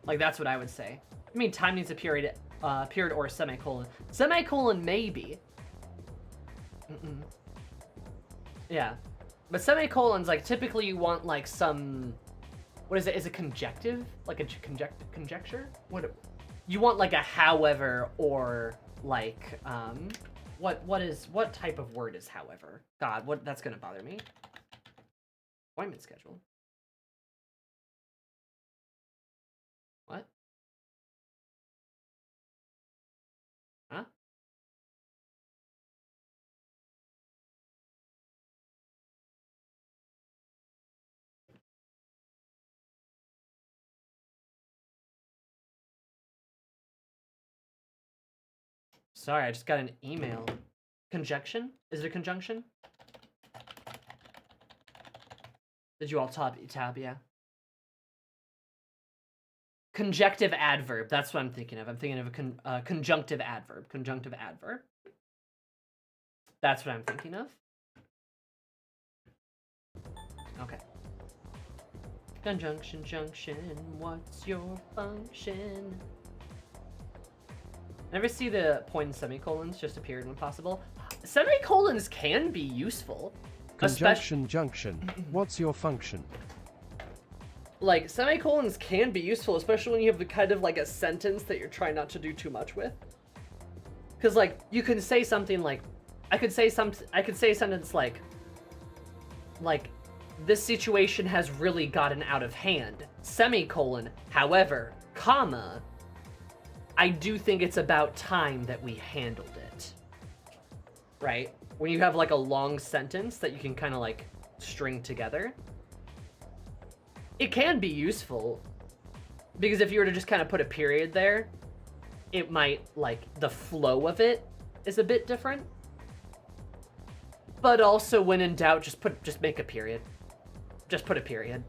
Like, that's what I would say. I mean, time needs a period or a semicolon. Semicolon, maybe. Yeah. But semicolons, like, typically you want, like, some... What is it? Is it conjective? Like a conjecture? What? You want, like, a however or, like, what type of word is however? God, that's gonna bother me. Appointment schedule. What? Huh? Sorry, I just got an email. Conjunction? Is it a conjunction? Did you all tab, yeah? Conjective adverb, that's what I'm thinking of. I'm thinking of a conjunctive adverb. Conjunctive adverb. That's what I'm thinking of. Okay. Conjunction, junction, what's your function? Never see the point and semicolons just appeared when possible. Semicolons can be useful. Conjunction, junction, what's your function? Like, semicolons can be useful, especially when you have the kind of, like, a sentence that you're trying not to do too much with. Because, like, you can say something like, I could say a sentence like, this situation has really gotten out of hand, semicolon, however, comma, I do think it's about time that we handled it. Right? When you have, like, a long sentence that you can kind of, like, string together. It can be useful. Because if you were to just kind of put a period there, it might, like, the flow of it is a bit different. But also, when in doubt, just make a period. Just put a period.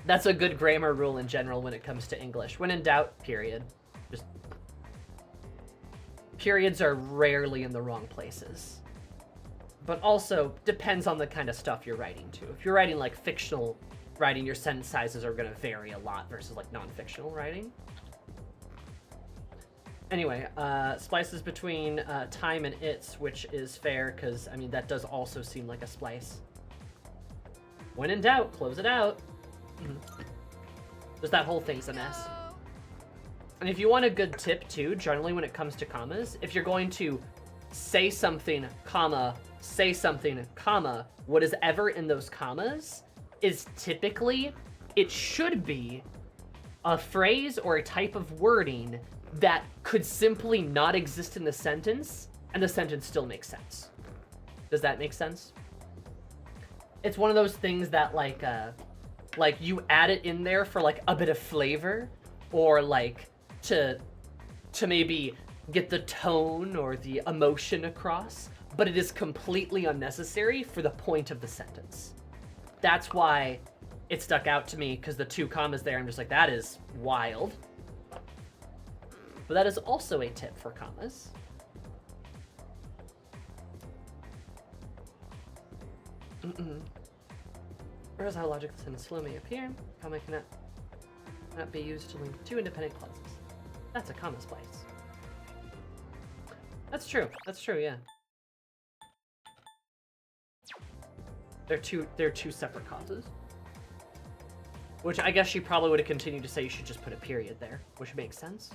That's a good grammar rule in general when it comes to English. When in doubt, period. Just... Periods are rarely in the wrong places. But also, depends on the kind of stuff you're writing, too. If you're writing, like, fictional writing, your sentence sizes are going to vary a lot versus, like, non-fictional writing. Anyway, splices between time and its, which is fair, because, I mean, that does also seem like a splice. When in doubt, close it out. Just that whole thing's a mess. And if you want a good tip, too, generally when it comes to commas, if you're going to say something, comma, say something, comma, what is ever in those commas is typically, it should be a phrase or a type of wording that could simply not exist in the sentence, and the sentence still makes sense. Does that make sense? It's one of those things that, like you add it in there for, like, a bit of flavor, or, like, to maybe get the tone or the emotion across, but it is completely unnecessary for the point of the sentence. That's why it stuck out to me, because the two commas there, I'm just like, that is wild. But that is also a tip for commas. Whereas how logical sentence flow may appear, comma cannot be used to link two independent clauses. That's a comma splice. That's true, yeah. They're two separate causes. Which I guess she probably would have continued to say you should just put a period there, which makes sense.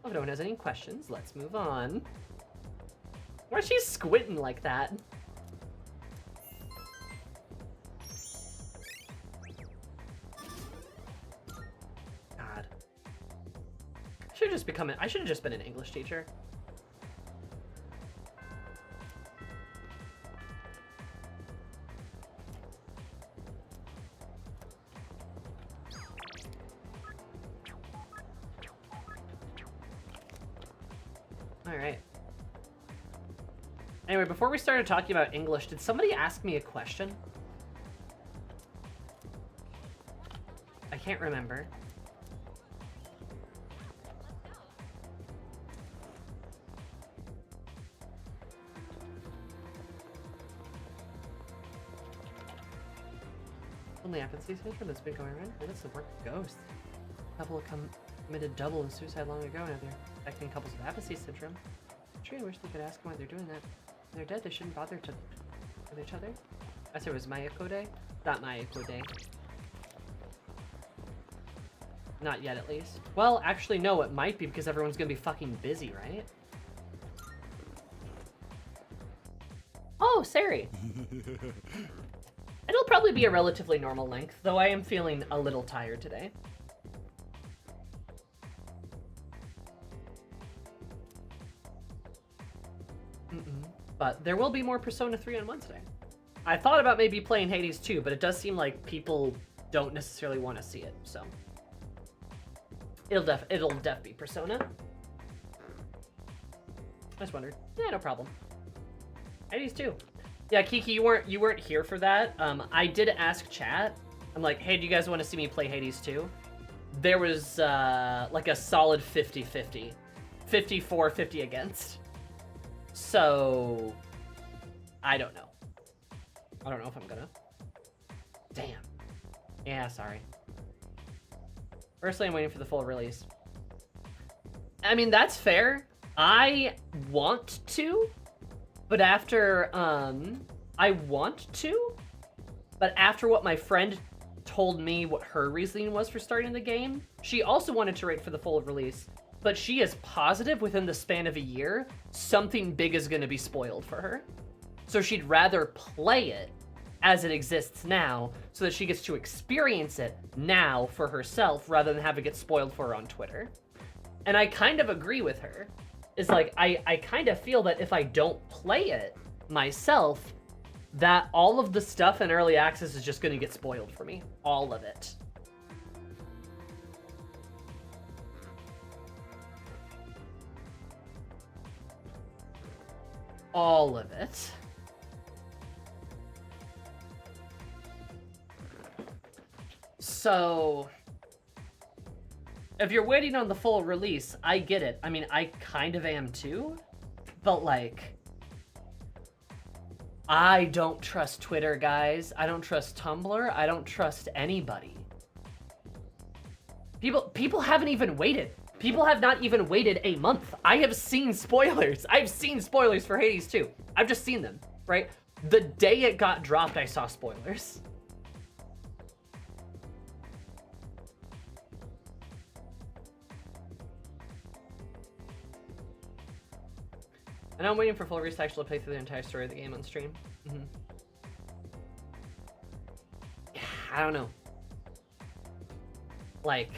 If no one has any questions, let's move on. Why is she squinting like that? God. I should have just been an English teacher. Alright. Anyway, before we started talking about English, did somebody ask me a question? I can't remember. Only Apathy syndrome that's been going around. That's the work of ghosts. A couple committed double and suicide long ago. Now they're affecting couples with Apathy syndrome. True, I wish they could ask why they're doing that. When they're dead, they shouldn't bother with each other. I said it was Mayako Day? Not Mayako Day. Not yet, at least. Well, actually, no, it might be because everyone's gonna be fucking busy, right? Oh, Sari. It'll probably be a relatively normal length, though I am feeling a little tired today. But there will be more Persona 3 on Wednesday. I thought about maybe playing Hades 2, but it does seem like people don't necessarily want to see it, so. It'll def be Persona. I just wondered. Yeah, no problem. Hades 2. Yeah, Kiki, you weren't here for that. I did ask chat. I'm like, hey, do you guys want to see me play Hades 2? There was like a solid 50-50. 50-50 against. So I don't know. I don't know if I'm gonna. Damn. Yeah, sorry. Firstly, I'm waiting for the full release. I mean, that's fair. I want to. But after, I want to, but after what my friend told me what her reasoning was for starting the game, she also wanted to wait for the full release, but she is positive within the span of a year, something big is going to be spoiled for her. So she'd rather play it as it exists now, so that she gets to experience it now for herself, rather than having it spoiled for her on Twitter. And I kind of agree with her. Is like, I kind of feel that if I don't play it myself, that all of the stuff in early access is just going to get spoiled for me. All of it. All of it. So if you're waiting on the full release, I get it. I mean, I kind of am too, but like, I don't trust Twitter, guys. I don't trust Tumblr. I don't trust anybody. People haven't even waited. People have not even waited a month. I have seen spoilers. I've seen spoilers for Hades 2. I've just seen them, right? The day it got dropped, I saw spoilers. And I'm waiting for Full Reese to actually play through the entire story of the game on stream. I don't know. Like,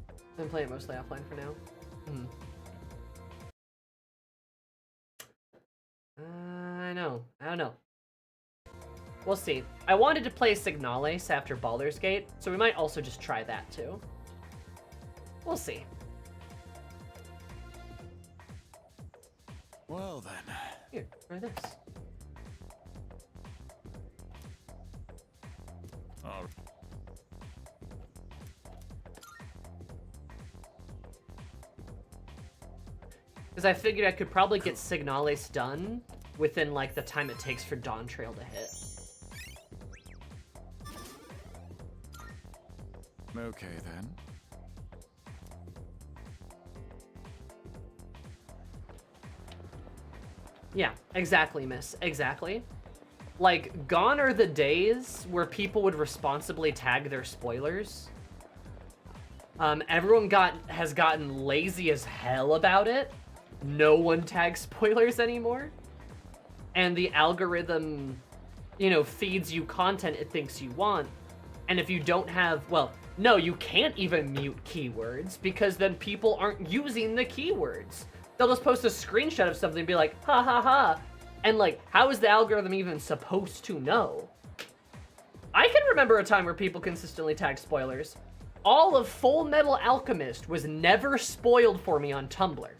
I've been playing mostly offline for now. I don't know. We'll see. I wanted to play Signales after Baldur's Gate, so we might also just try that too. We'll see. Well then. Here, try this. Because I figured I could probably get Signales done within like the time it takes for Dawn Trail to hit. Okay then. Yeah, exactly, miss. Exactly. Like, gone are the days where people would responsibly tag their spoilers. Everyone has gotten lazy as hell about it. No one tags spoilers anymore. And the algorithm, you know, feeds you content it thinks you want. And if you don't have, well, no, you can't even mute keywords because then people aren't using the keywords. They'll just post a screenshot of something and be like, ha ha ha. And like, how is the algorithm even supposed to know? I can remember a time where people consistently tagged spoilers. All of Full Metal Alchemist was never spoiled for me on Tumblr.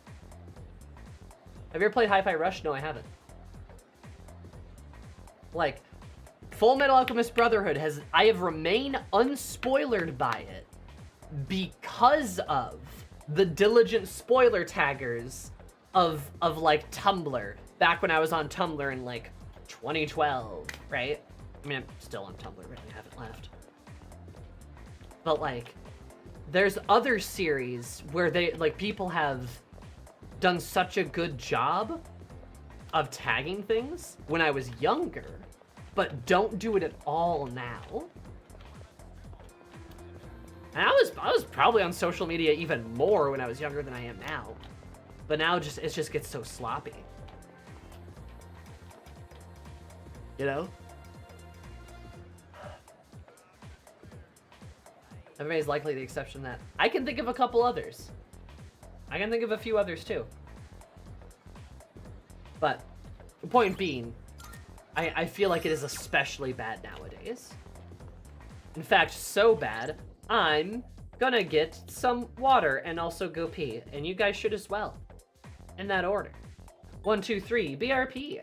Have you ever played Hi-Fi Rush? No, I haven't. Like, Full Metal Alchemist Brotherhood I have remained unspoilered by it because of the diligent spoiler taggers of like Tumblr, back when I was on Tumblr in like 2012, right? I mean, I'm still on Tumblr, really, I haven't left. But like, there's other series where people have done such a good job of tagging things when I was younger, but don't do it at all now. And I was probably on social media even more when I was younger than I am now. But now it just gets so sloppy. You know? Everybody's likely the exception to that. I can think of a couple others. I can think of a few others too. But the point being, I feel like it is especially bad nowadays. In fact, so bad, I'm gonna get some water and also go pee. And you guys should as well. In that order. 1, 2, 3, BRP.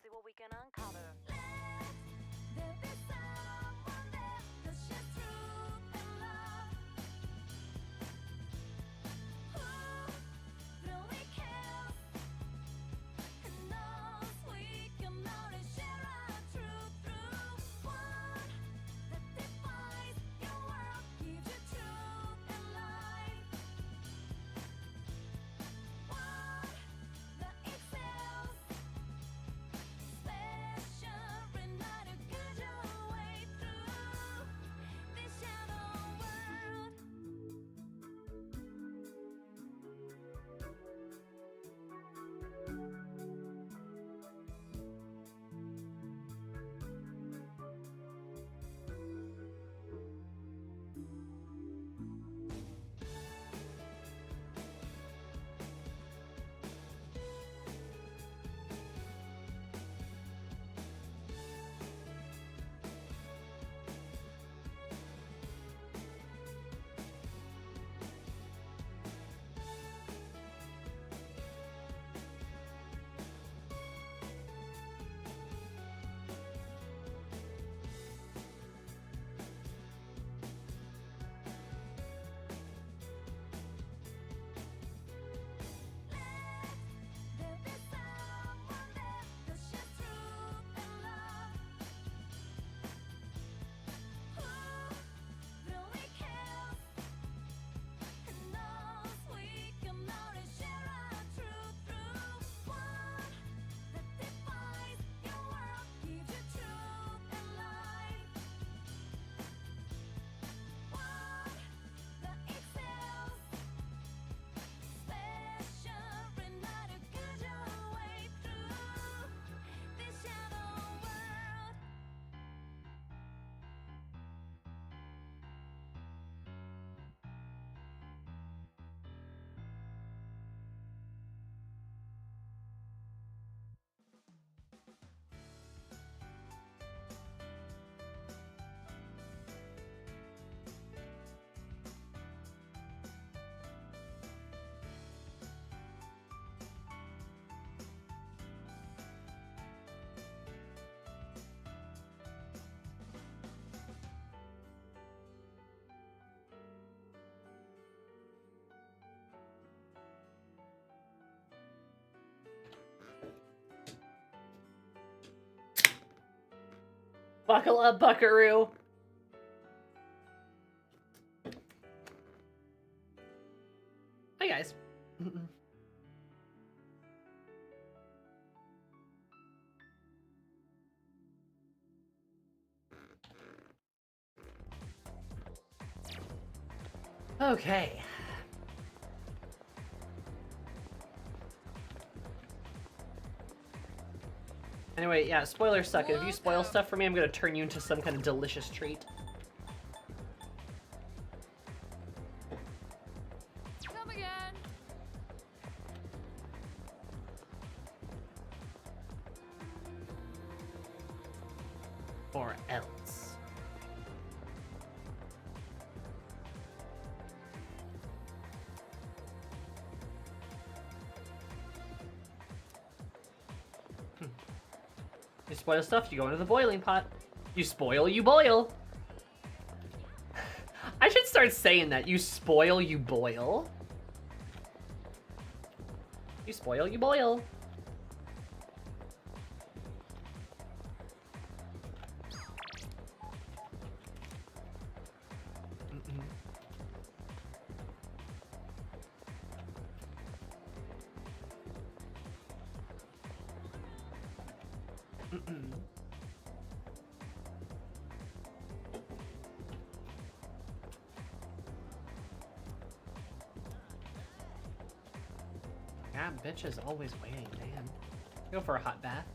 see what we can uncover. There be someone there, 'cause she's truth and love. Who really cares and knows we can only share our truth through one that defies your world, gives you truth and life. One that excels, special enough to guide your way through this shadow world. There be someone there, 'cause she's truth and love. Who really cares and knows we can only share our truth through one that defies your world, gives you truth and life. One that excels, special enough to guide your way through this shadow world. Buckle up, buckaroo. Hi, guys. Okay. Anyway, yeah, spoilers suck. If you spoil stuff for me, I'm gonna turn you into some kind of delicious treat. Come again. Or else. You spoil stuff, you go into the boiling pot. You spoil, you boil. I should start saying that. You spoil, you boil. You spoil, you boil. Yeah, bitch is always waiting, man. Go for a hot bath.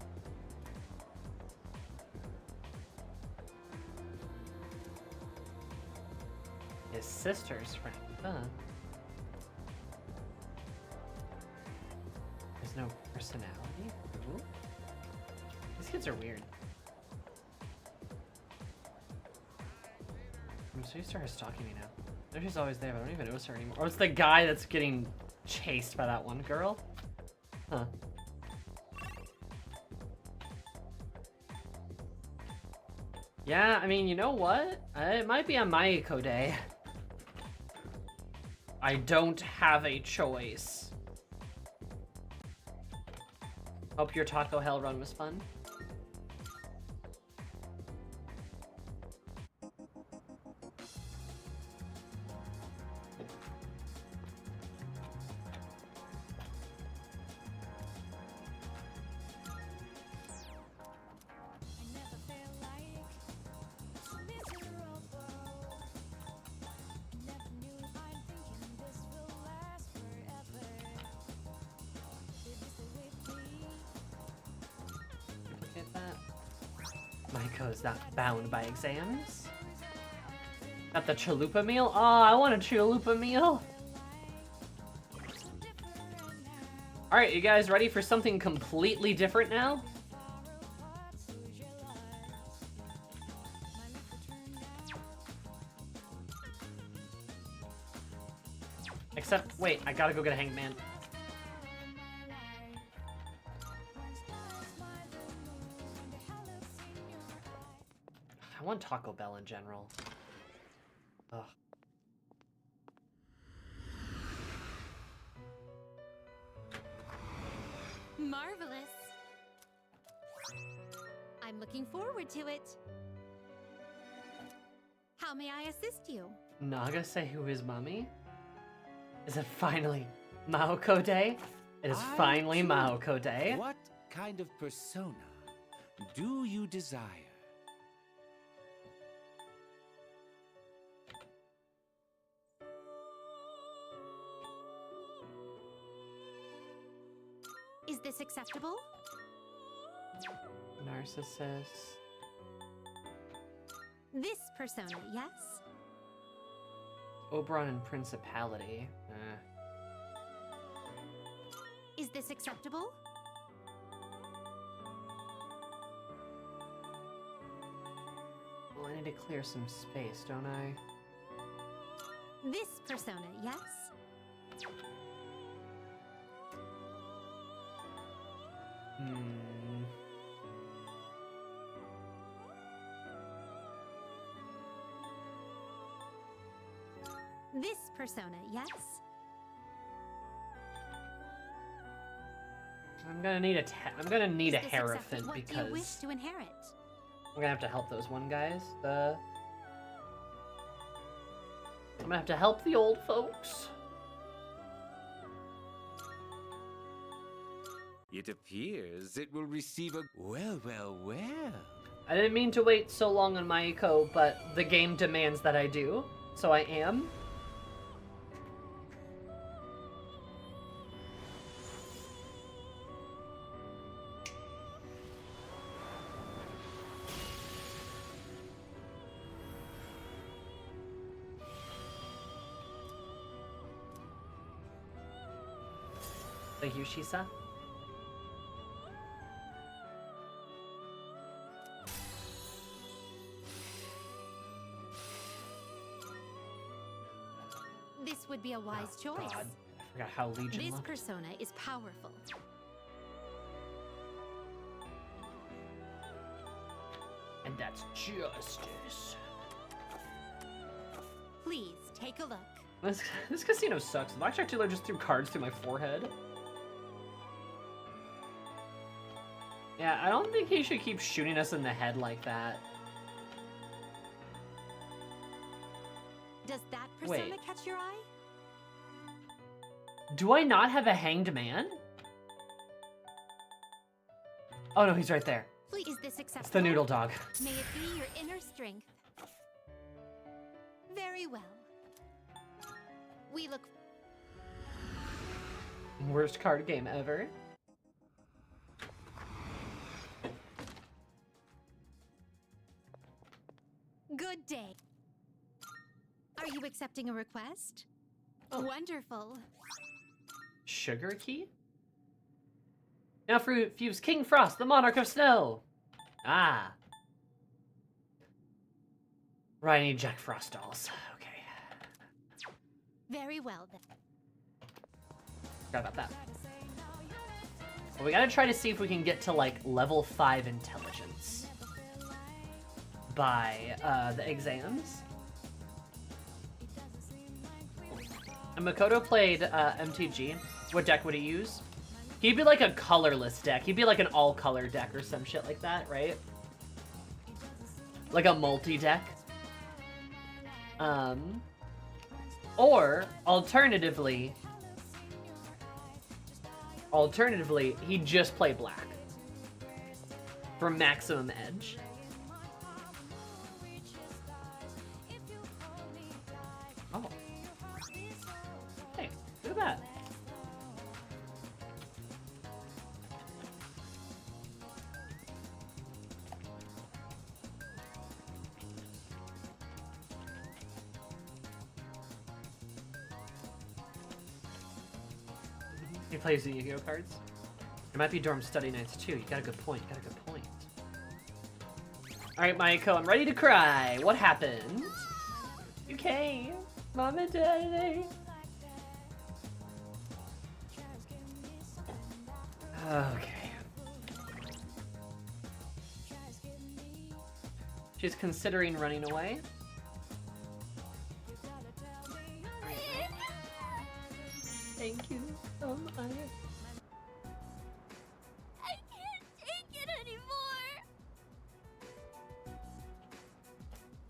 His sister's friend, huh? There's no personality? Ooh. These kids are weird. I'm so used to her stalking me now. I know she's always there, but I don't even notice her anymore. Oh, it's the guy that's getting chased by that one girl? Huh. Yeah, I mean, you know what? It might be a Mayuko day. I don't have a choice. Hope your Taco Hell run was fun. Maiko's not bound by exams. Got the chalupa meal? Oh, I want a chalupa meal. Alright, you guys ready for something completely different now? Except, wait, I gotta go get a hanged man. I want Taco Bell in general. Ugh. Marvelous. I'm looking forward to it. How may I assist you? Nagase, who is mommy? Is it finally Maoko Day? It is finally Maoko Day. What kind of persona do you desire? Is this acceptable? Narcissus. This persona, yes? Oberon and Principality. Is this acceptable? Well, I need to clear some space, don't I? This persona, yes? This persona, yes? I'm gonna need a Hierophant What because do you wish to inherit? I'm gonna have to help those one guys. I'm gonna have to help the old folks. It appears it will receive a... Well, well, well. I didn't mean to wait so long on Maiko, but the game demands that I do, so I am. Thank you, Shisa. This would be a wise choice. God. I forgot how Legion This looked. persona is powerful. And that's justice. Please take a look. This casino sucks. The Blackjack dealer just threw cards through my forehead. Yeah, I don't think he should keep shooting us in the head like that. Does that persona Wait. catch your eye? Do I not have a hanged man? Oh no, he's right there. Please, is this acceptable? It's the noodle dog. May it be your inner strength. Very well. We look... Worst card game ever. Good day. Are you accepting a request? Wonderful. Sugar key? Now fuse King Frost, the Monarch of Snow. Ah. Right, I need Jack Frost dolls. Okay. Very well then. Forgot about that. Well, we gotta try to see if we can get to like level 5 intelligence. by the exams. And Makoto played MTG. What deck would he use? He'd be like a colorless deck. He'd be like an all-color deck or some shit like that, right? Like a multi-deck. Or alternatively, he'd just play black for maximum edge. Oh. Hey, look at that. He plays the Yu-Gi-Oh cards. It might be dorm study nights too. You got a good point. You got a good point. All right, Mayako, I'm ready to cry. What happened? Okay, Mom and Daddy. Okay. She's considering running away. Thank you so much. I can't take it anymore.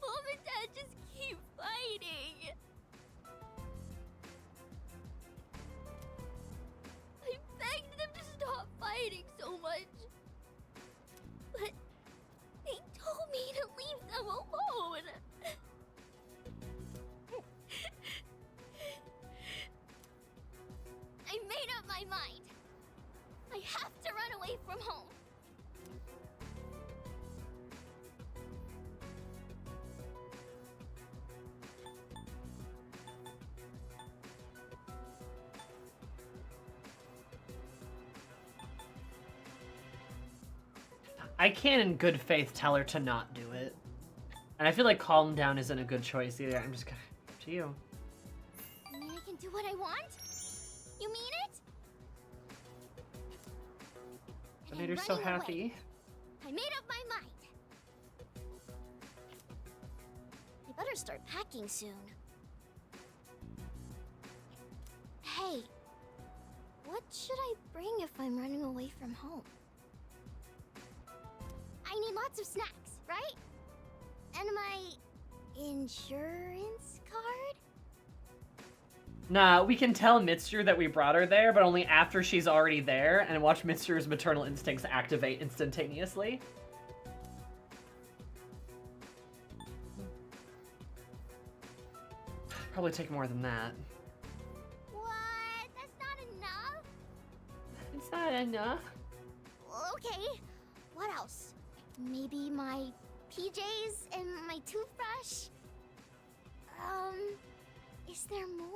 Mom and Dad just keep fighting. I begged them to stop fighting so much. But they told me to leave them alone. I made up my mind. I have to run away from home. I can't in good faith tell her to not do it. And I feel like calm down isn't a good choice either. I'm just gonna, up to you. You mean I can do what I want? You mean it? I made her so happy. I made up my mind. I better start packing soon. Hey, what should I bring if I'm running away from home? I need lots of snacks, right? And my insurance card? Nah, we can tell Mitsuru that we brought her there, but only after she's already there, and watch Mitsuru's maternal instincts activate instantaneously. Probably take more than that. What? That's not enough? It's not enough. Okay, what else? Maybe my PJs and my toothbrush? Is there more?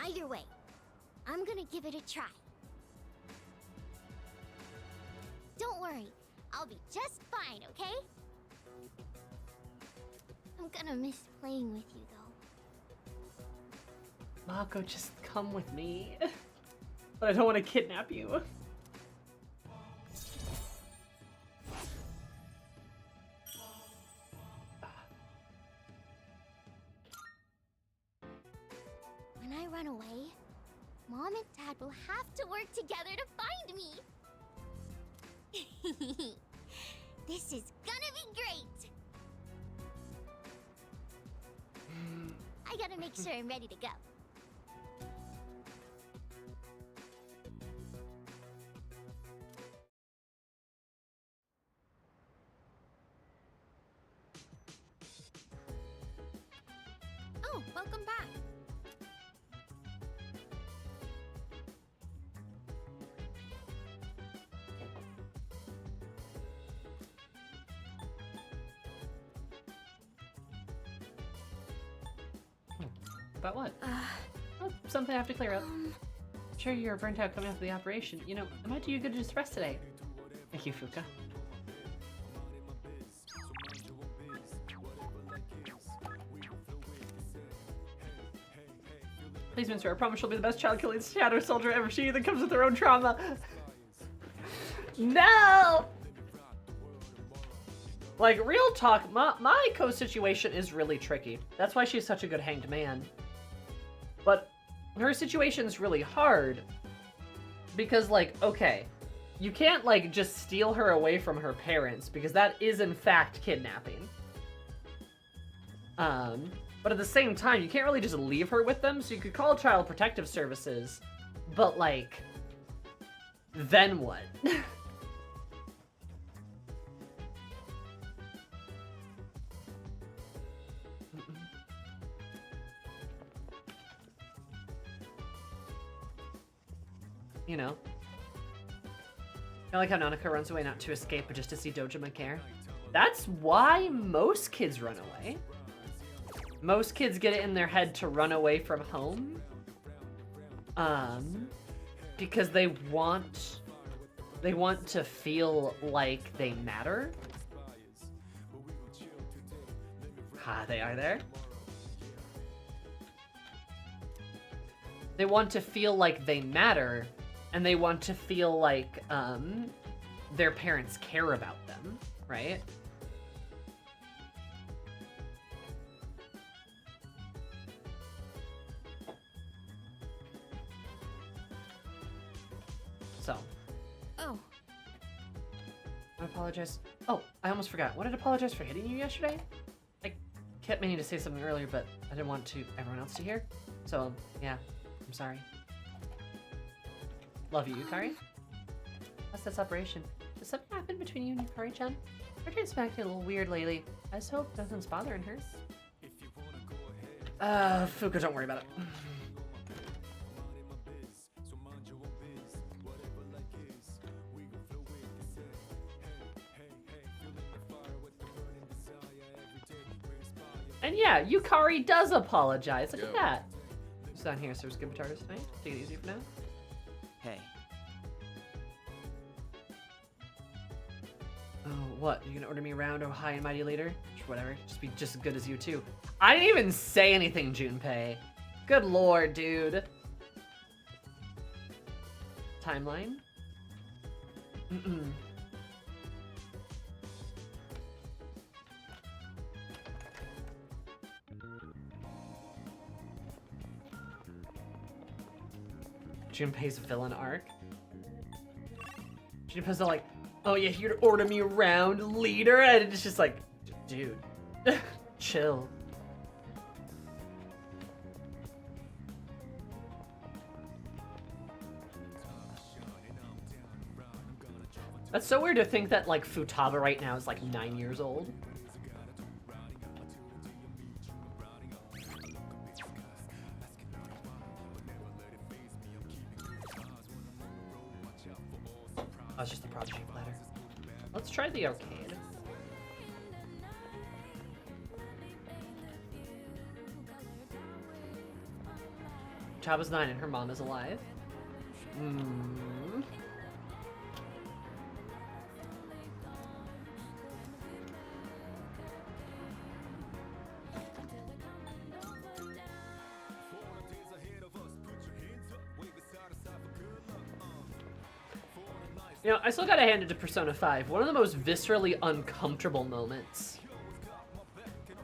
Either way, I'm gonna give it a try. Don't worry, I'll be just fine, okay? I'm gonna miss playing with you, though. Mako, just come with me. But I don't want to kidnap you. When I run away, Mom and Dad will have to work together to find me. This is gonna be great. I gotta make sure I'm ready to go. Oh, welcome back. About what? Oh, something I have to clear up. Sure, you're burnt out coming off the operation. You know, it might do you good to just rest today. Thank you, Fuka. Please, Mr. I promise she'll be the best child-killing shadow soldier ever. She either comes with her own trauma. No! Like, real talk, Maiko's situation is really tricky. That's why she's such a good hanged man. But her situation's really hard. Because, like, okay, you can't, like, just steal her away from her parents, because that is, in fact, kidnapping. But at the same time, you can't really just leave her with them, so you could call Child Protective Services, but, like, then what? You know? I like how Nanako runs away not to escape, but just to see Dojima care. That's why most kids run away. Most kids get it in their head to run away from home. Because they want to feel like they matter. Ah, they are there. They want to feel like they matter, and they want to feel like their parents care about them, right? So. Oh. I apologize. Oh, I almost forgot. What did I apologize for hitting you yesterday? I kept meaning to say something earlier, but I didn't want everyone else to hear. So, yeah, I'm sorry. Love you, Yukari. What's that separation? Did something happen between you and Yukari-chan? Her train's been acting a little weird lately. I just hope nothing's bothering her. Fuka, don't worry about it. And yeah, Yukari does apologize. Look at that. Who's down here? So there's good potatoes tonight. Take it easy for now. Hey. Oh, what? You gonna order me around, oh high and mighty later? Whatever. Just be just as good as you too. I didn't even say anything, Junpei. Good lord, dude. Timeline? Junpei's villain arc. Junpei's all like, oh yeah, here to order me around, leader? And it's just like, dude, chill. That's so weird to think that, like, Futaba right now is, like, 9 years old. Oh, it's just the Prodigy letter. Let's try the arcade. Chava's 9 and her mom is alive. You know, I still gotta hand it to Persona 5. One of the most viscerally uncomfortable moments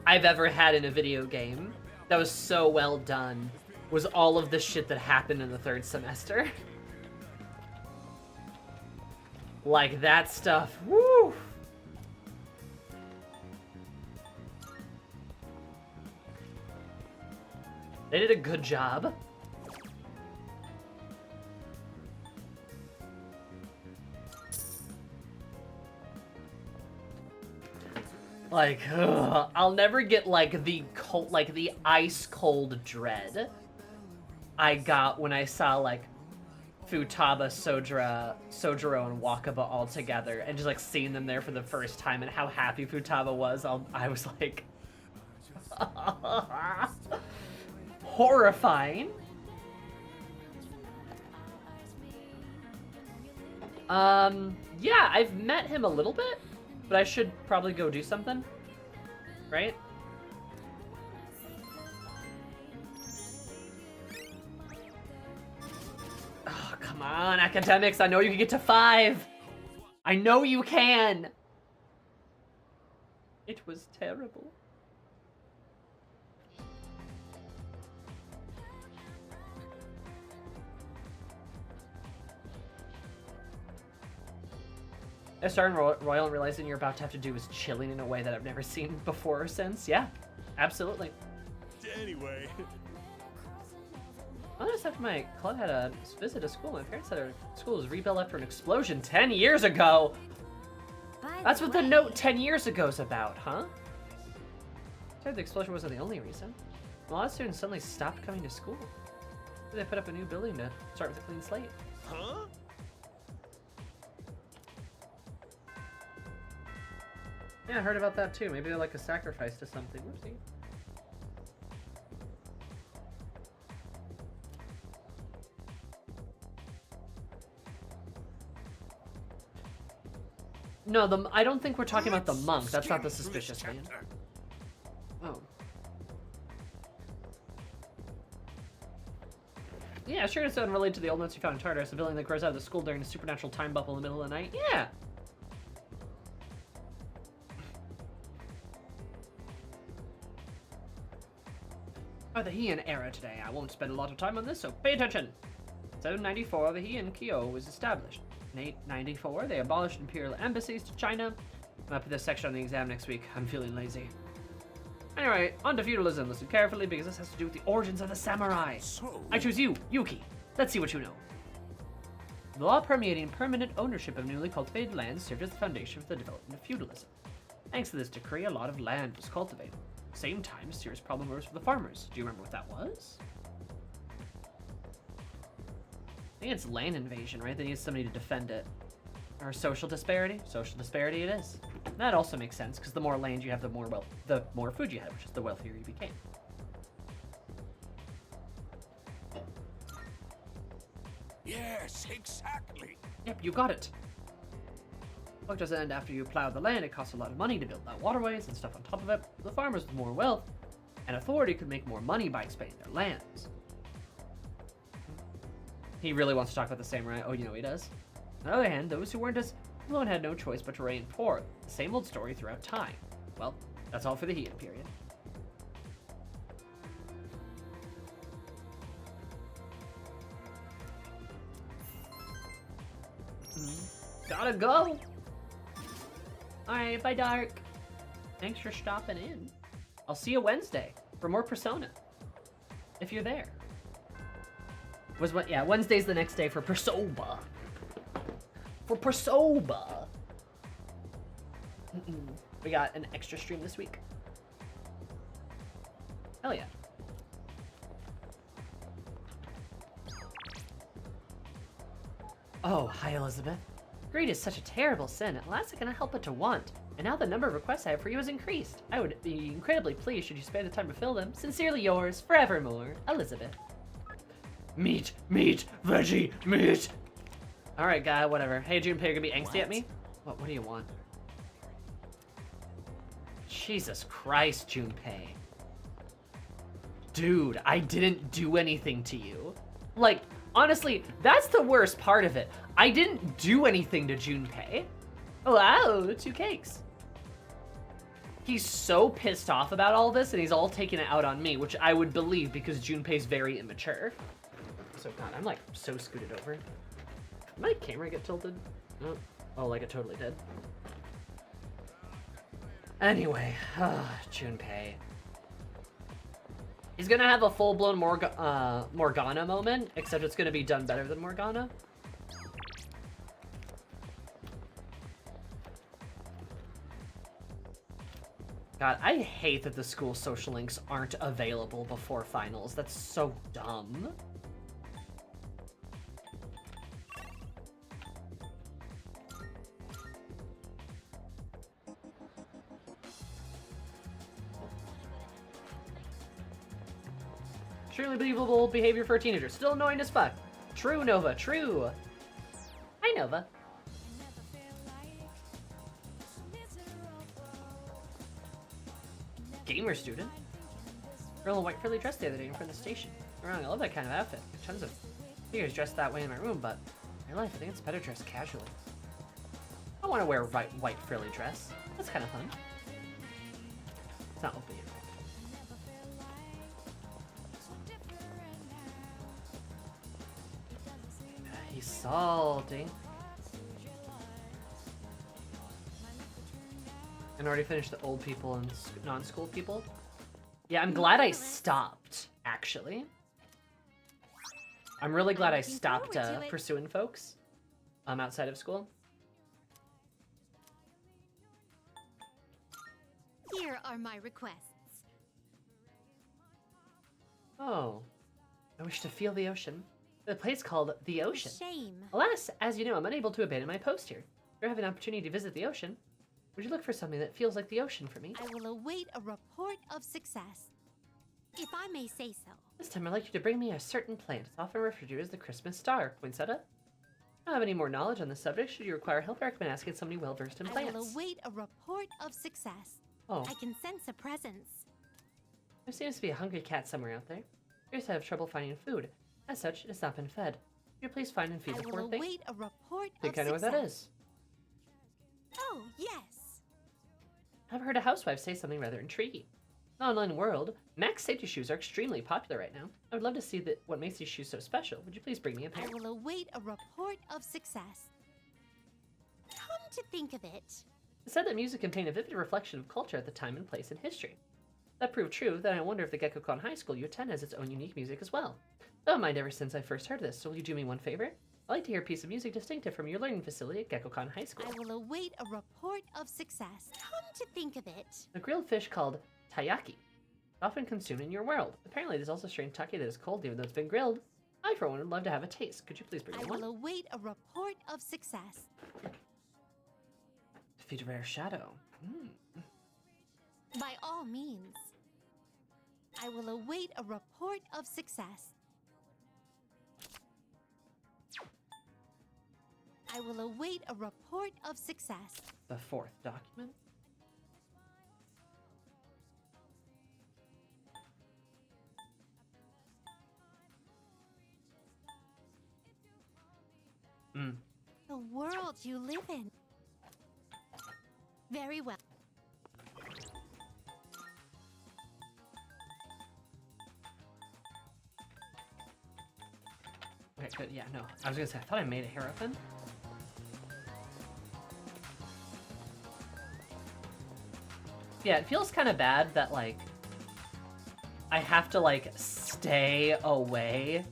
I've ever had in a video game that was so well done was all of the shit that happened in the third semester. Like, that stuff, woo! They did a good job. Like, ugh, I'll never get like the cold, like the ice cold dread I got when I saw like Futaba, Sojiro, and Wakaba all together, and just like seeing them there for the first time and how happy Futaba was. I was like, horrifying. Yeah, I've met him a little bit. But I should probably go do something, right? Oh, come on, academics. I know you can get to 5. I know you can! It was terrible. I started Royal and realizing you're about to have to do is chilling in a way that I've never seen before or since. Yeah, absolutely. Anyway. I noticed after my club had a visit to school, my parents said our school was rebuilt after an explosion 10 years ago. That's what the note 10 years ago is about, huh? I the explosion wasn't the only reason. A lot of students suddenly stopped coming to school. They put up a new building to start with a clean slate. Huh? Yeah, I heard about that too. Maybe they're like a sacrifice to something. Whoopsie. No, I don't think we're talking about the monk. That's not the suspicious man. Oh. Yeah, sure it's unrelated to the old notes you found in Tartarus, a building that grows out of the school during a supernatural time bubble in the middle of the night. Yeah. Oh, the Heian era today. I won't spend a lot of time on this, so pay attention. 794, the Heian Kyo was established. In 894, they abolished imperial embassies to China. I'm gonna put this section on the exam next week. I'm feeling lazy. Anyway, on to feudalism. Listen carefully because this has to do with the origins of the samurai. I choose you, Yuki. Let's see what you know. The law permeating permanent ownership of newly cultivated land served as the foundation for the development of feudalism. Thanks to this decree, a lot of land was cultivated. At the same time, a serious problem arose for the farmers. Do you remember what that was? I think it's land invasion, right? They need somebody to defend it. Or social disparity? Social disparity it is. That also makes sense, because the more land you have, the more food you have, which is the wealthier you became. Yes, exactly. Yep, you got it. Work doesn't end after you plow the land. It costs a lot of money to build out waterways and stuff on top of it. The farmers with more wealth and authority could make more money by expanding their lands. He really wants to talk about the samurai. Oh, you know he does. On the other hand, those who weren't as alone had no choice but to reign poor. The same old story throughout time. Well, that's all for the Heian period. Gotta go! Alright, bye Dark. Thanks for stopping in. I'll see you Wednesday for more Persona. If you're there. Yeah, Wednesday's the next day for Persoba. For Persoba. We got an extra stream this week. Hell yeah. Oh, hi Elizabeth. Greed is such a terrible sin. At last I cannot help but to want. And now the number of requests I have for you has increased. I would be incredibly pleased should you spare the time to fill them. Sincerely yours, forevermore, Elizabeth. Meat, meat, veggie, meat. All right, guy, whatever. Hey, Junpei, you're gonna be angsty at me? What do you want? Jesus Christ, Junpei. Dude, I didn't do anything to you. Like, honestly, that's the worst part of it. I didn't do anything to Junpei. Wow, 2 cakes. He's so pissed off about all this, and he's all taking it out on me, which I would believe because Junpei's very immature. So, God, I'm like so scooted over. Did my camera get tilted? No. Oh, like it totally did. Anyway, Junpei. He's gonna have a full-blown Morgana moment, except it's gonna be done better than Morgana. God, I hate that the school social links aren't available before finals. That's so dumb. Extremely believable behavior for a teenager. Still annoying as fuck. True, Nova. True. Hi, Nova. Gamer student. Girl in white frilly dress the other day in front of the station. Wrong, I love that kind of outfit. Tons of figures dressed that way in my room, but in real life, I think it's better dressed casually. Oh I want to wear a white frilly dress. That's kind of fun. It's not open yet. He's salty. And already finished the old people and non-school people. Yeah, I'm glad I stopped, actually. I'm really glad I stopped pursuing folks outside of school. Here are my requests. Oh, I wish to feel the ocean. The place called the Ocean. Shame. Alas, as you know, I'm unable to abandon my post here. If you have an opportunity to visit the ocean, would you look for something that feels like the ocean for me? I will await a report of success, if I may say so. This time I'd like you to bring me a certain plant. It's often referred to as the Christmas star. Poinsettia? I don't have any more knowledge on this subject. Should you require help, I recommend asking somebody well-versed in plants. I will await a report of success. Oh. I can sense a presence. There seems to be a hungry cat somewhere out there. Appears to have trouble finding food. As such, it has not been fed. Could you please find and feed the poor thing? I will await a report Think of I know what that is. Oh, yes. I've heard a housewife say something rather intriguing. In the online world, Max safety shoes are extremely popular right now. I would love to see what makes these shoes so special. Would you please bring me a pair? I will await a report of success. Come to think of it. It said that music can paint a vivid reflection of culture at the time and place in history. If that proved true, then I wonder if the GeckoCon High School you attend has its own unique music as well. I've had mind ever since I first heard this, so will you do me one favor? I'd like to hear a piece of music distinctive from your learning facility at GeckoCon High School. I will await a report of success. Come to think of it. A grilled fish called taiyaki, often consumed in your world. Apparently there's also strange taki that is cold even though it's been grilled. I, for one, would love to have a taste. Could you please bring me one? I will await a report of success. Defeat a rare shadow. By all means. I will await a report of success. I will await a report of success. The fourth document. The world you live in. Very well. Okay, good. Yeah, no. I was gonna say, I thought I made a Hierophant. Yeah, it feels kind of bad that, like, I have to, like, stay away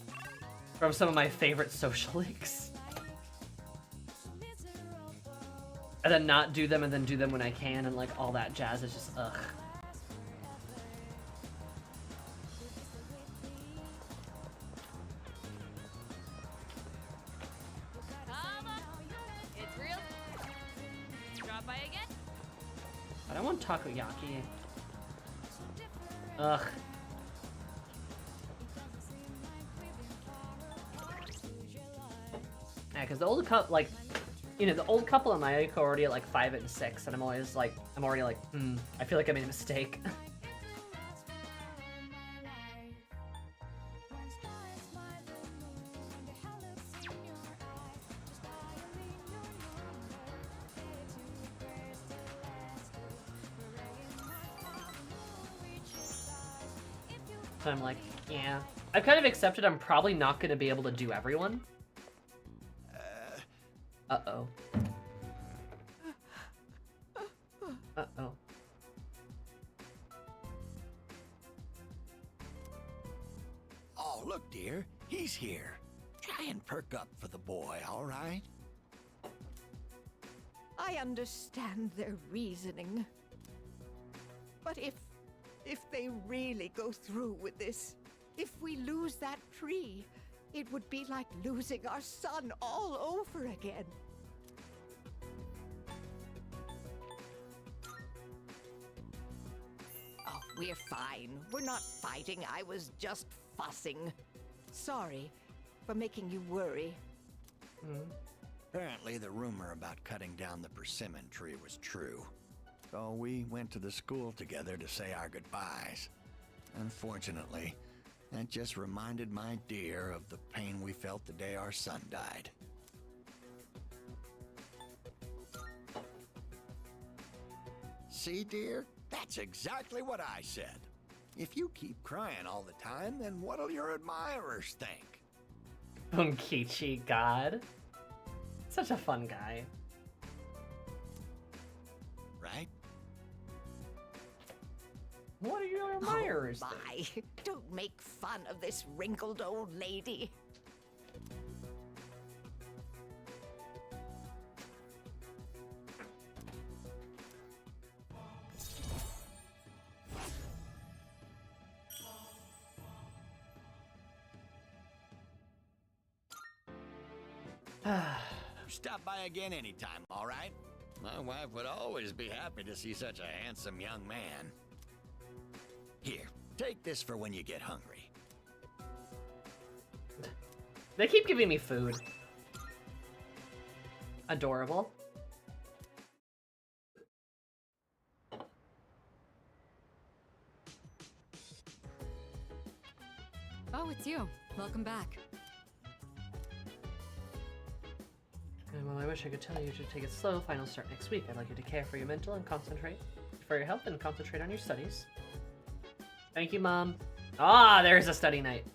from some of my favorite social links. And then not do them and then do them when I can and, like, all that jazz is just, ugh. It's real. Drop by again. I don't want takoyaki. Ugh. Yeah, because the old couple, like, you know, the old couple and Mayuko are already at like 5 and 6, and I'm already like, I feel like I made a mistake. So I'm like, yeah. I've kind of accepted I'm probably not going to be able to do everyone. Uh-oh. Uh-oh. Oh, look, dear. He's here. Try and perk up for the boy, all right? I understand their reasoning. But if they really go through with this, if we lose that tree, it would be like losing our son all over again. Oh, we're fine. We're not fighting. I was just fussing. Sorry for making you worry. Apparently the rumor about cutting down the persimmon tree was true. So we went to the school together to say our goodbyes. Unfortunately, that just reminded my dear of the pain we felt the day our son died. See, dear? That's exactly what I said. If you keep crying all the time, then what'll your admirers think? Bunkichi, God. Such a fun guy. Right? What are your admirers think? My, don't make fun of this wrinkled old lady. Stop by again anytime, all right? My wife would always be happy to see such a handsome young man. Here, take this for when you get hungry. They keep giving me food. Adorable. Oh, it's you. Welcome back. And while I wish I could tell you to take it slow, finals start next week. I'd like you to care for your mental and concentrate for your health and concentrate on your studies. Thank you, Mom. Ah, there's a study night.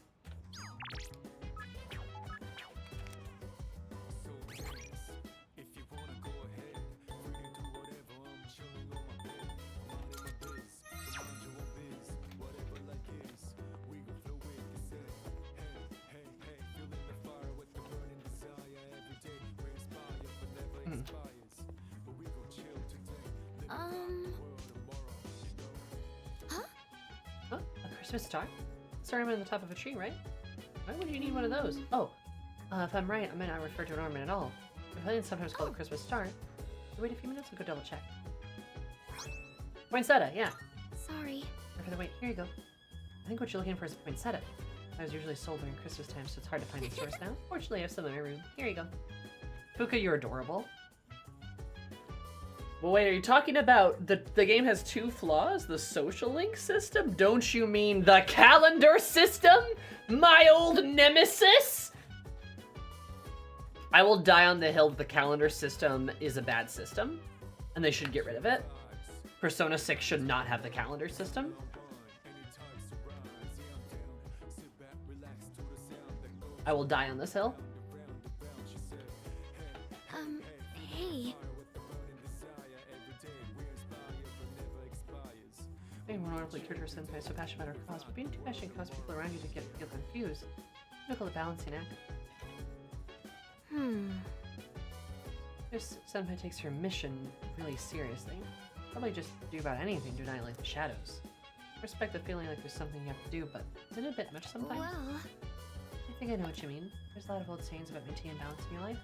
Huh? A Christmas star? Starting on the top of a tree, right? Why would you need one of those? Oh, if I'm right, I might not refer to an ornament at all. The pavilion is sometimes called a Christmas star. Wait a few minutes and go double check. Poinsettia, yeah. Sorry. For the wait, here you go. I think what you're looking for is a poinsettia. I was usually sold during Christmas time, so it's hard to find in stores now. Fortunately, I have some in my room. Here you go. Fuka, you're adorable. Well, wait, are you talking about the game has two flaws? The social link system? Don't you mean the calendar system? My old nemesis? I will die on the hill that the calendar system is a bad system, and they should get rid of it. Persona 6 should not have the calendar system. I will die on this hill. Hey. Anyone want to play Kirito Senpai so passionate about our cause, but being too passionate can cause people around you to feel confused. You call it balancing act. If Senpai takes her mission really seriously, probably just do about anything to annihilate the shadows. Respect the feeling like there's something you have to do, but isn't it a bit much sometimes? Well, I think I know what you mean. There's a lot of old sayings about maintaining balance in your life.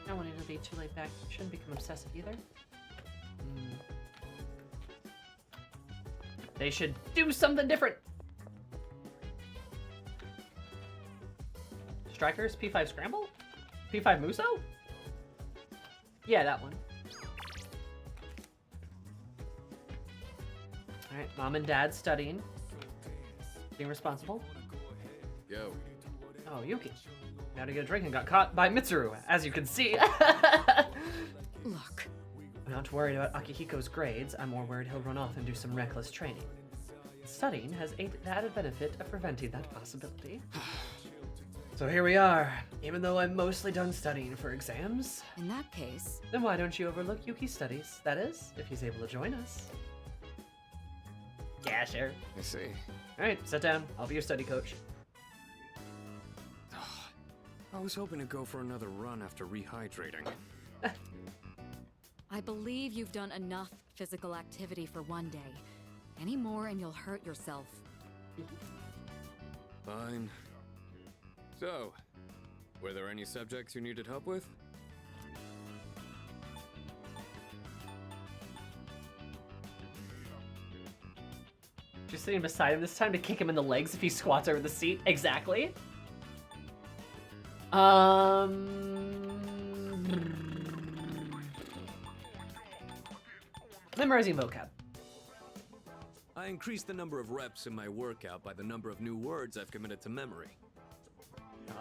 Not wanting to be too laid back, you shouldn't become obsessive either. They should do something different. Strikers, P5 Scramble? P5 Muso? Yeah, that one. Alright, Mom and Dad studying. Being responsible. Yo. Oh, Yuki. Now to get a drink and got caught by Mitsuru, as you can see. Look. I'm not worried about Akihiko's grades. I'm more worried he'll run off and do some reckless training. Studying has the added benefit of preventing that possibility. So here we are, even though I'm mostly done studying for exams. In that case... Then why don't you overlook Yuki's studies? That is, if he's able to join us. Yeah, sure. I see. Alright, sit down. I'll be your study coach. I was hoping to go for another run after rehydrating. I believe you've done enough physical activity for one day. Any more and you'll hurt yourself. Fine. So, were there any subjects you needed help with? Just sitting beside him this time to kick him in the legs if he squats over the seat. Exactly. Memorizing vocab. I increased the number of reps in my workout by the number of new words I've committed to memory.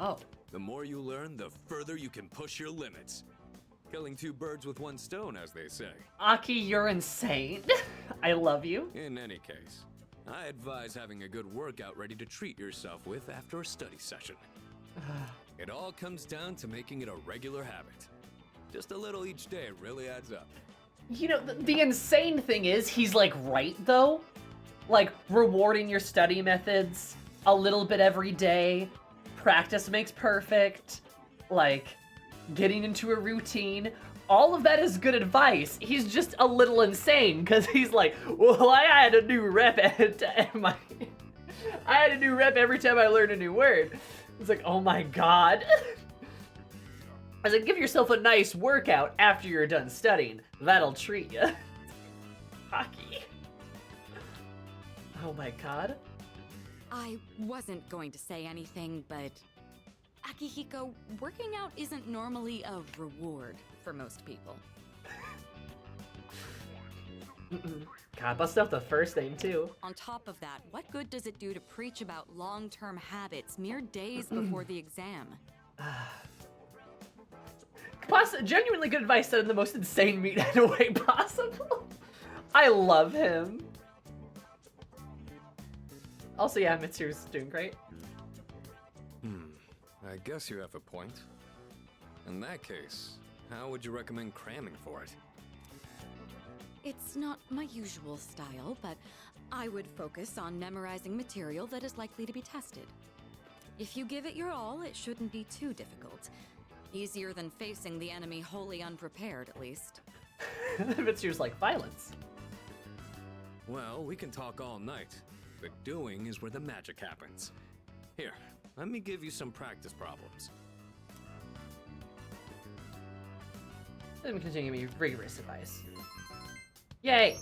Oh. The more you learn, the further you can push your limits. Killing two birds with one stone, as they say. Aki, you're insane. I love you. In any case, I advise having a good workout ready to treat yourself with after a study session. It all comes down to making it a regular habit. Just a little each day really adds up. You know, the insane thing is, he's like right though. Like, rewarding your study methods a little bit every day. Practice makes perfect. Like, getting into a routine. All of that is good advice. He's just a little insane because he's like, well, I had a new rep every time I learned a new word. It's like, oh my god. I was like, give yourself a nice workout after you're done studying. That'll treat you. Hockey. Oh my god. I wasn't going to say anything, but Akihiko, working out isn't normally a reward for most people. God, bust out the first name too. On top of that, what good does it do to preach about long-term habits mere days before the exam? Genuinely good advice said in the most insane meathead way possible. I love him. Also, yeah, Mitsu's doing great. I guess you have a point. In that case, how would you recommend cramming for it? It's not my usual style, but I would focus on memorizing material that is likely to be tested. If you give it your all, it shouldn't be too difficult. Easier than facing the enemy wholly unprepared, at least. Mitsu's like violence. Well, we can talk all night, but doing is where the magic happens. Here, let me give you some practice problems. Let me continue to give me rigorous advice. Yay!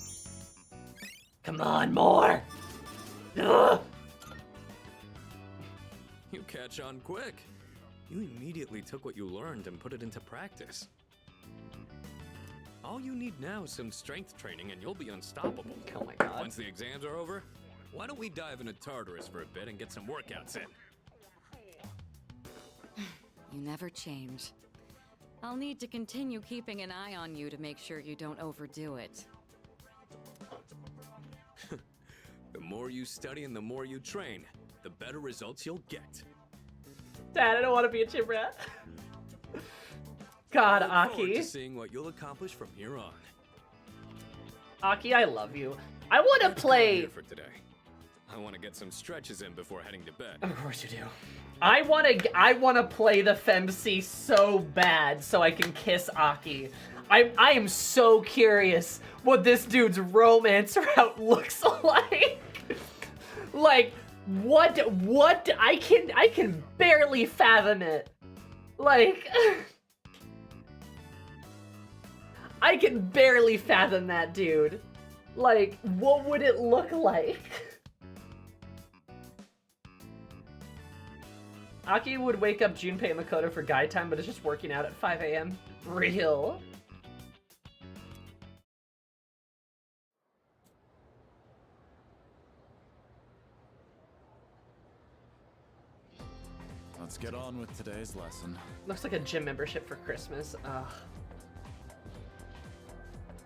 Come on, more! Ugh. You catch on quick. You immediately took what you learned and put it into practice. All you need now is some strength training and you'll be unstoppable. Oh my god. Once the exams are over, why don't we dive into Tartarus for a bit and get some workouts in? You never change. I'll need to continue keeping an eye on you to make sure you don't overdo it. The more you study and the more you train, the better results you'll get. Dad, I don't want to be a gym rat. God, I look forward Aki. to seeing what you'll accomplish from here on. Aki, I love you. I want to Let's go play. here for today. I want to get some stretches in before heading to bed. Of course you do. I want to play the Femc so bad so I can kiss Aki. I am so curious what this dude's romance route looks like. Like, what I can barely fathom it. Like, I can barely fathom that dude. Like, what would it look like? Aki would wake up Junpei and Makoto for guide time, but is just working out at 5 a.m. Real. Let's get on with today's lesson. Looks like a gym membership for Christmas. Ugh.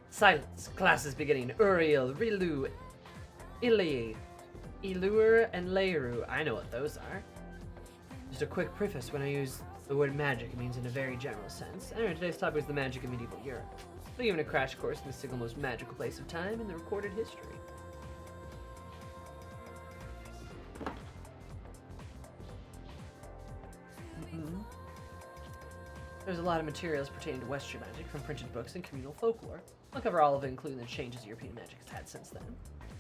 Silence. Class is beginning. Uriel, Rilu, Ili, Ilur, and Leiru. I know what those are. Just a quick preface, when I use the word magic, it means in a very general sense. Anyway, today's topic is the magic of medieval Europe. We're given a crash course in the single most magical place of time in the recorded history. There's a lot of materials pertaining to Western magic, from printed books and communal folklore. I'll cover all of it, including the changes European magic has had since then.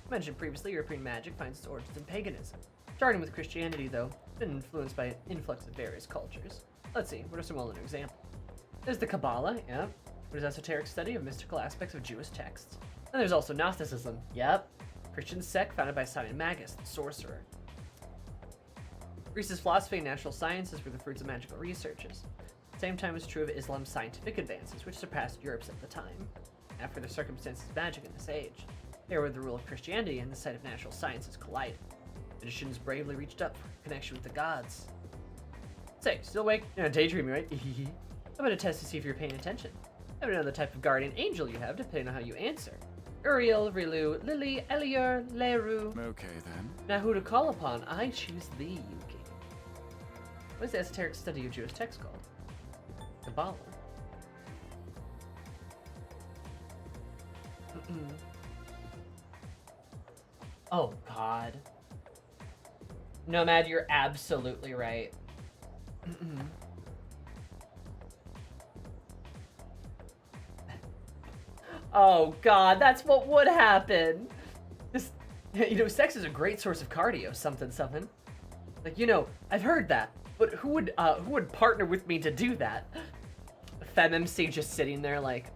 As mentioned previously, European magic finds its origins in paganism. Starting with Christianity, though, it's been influenced by an influx of various cultures. Let's see, what are some well-known examples? There's the Kabbalah, yeah, which is esoteric study of mystical aspects of Jewish texts. And there's also Gnosticism, yep, Christian sect founded by Simon Magus, the sorcerer. Greece's philosophy and natural sciences were the fruits of magical researches. The same time was true of Islam's scientific advances, which surpassed Europe's at the time. After the circumstances of magic in this age, they were the rule of Christianity and the site of natural sciences collided. Magicians bravely reached up for connection with the gods. Say, still awake? You're not daydreaming, right? I'm gonna test to see if you're paying attention. I don't know the type of guardian angel you have, depending on how you answer. Uriel, Rilu, Lily, Elior, Leru. Okay, then. Now who to call upon? I choose thee, Yuki. What is the esoteric study of Jewish text called? Kabbalah. Oh, God. Nomad, you're absolutely right. Oh, God, that's what would happen. This, you know, sex is a great source of cardio, something, something. Like, you know, I've heard that, but who would partner with me to do that? FemMC just sitting there like...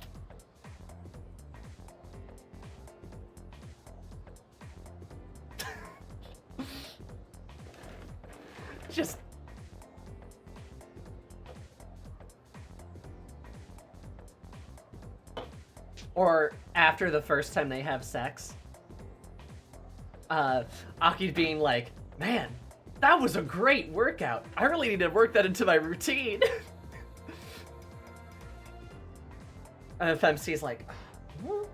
just... Or after the first time they have sex. Aki being like, man, that was a great workout. I really need to work that into my routine. And FMC's like, huh?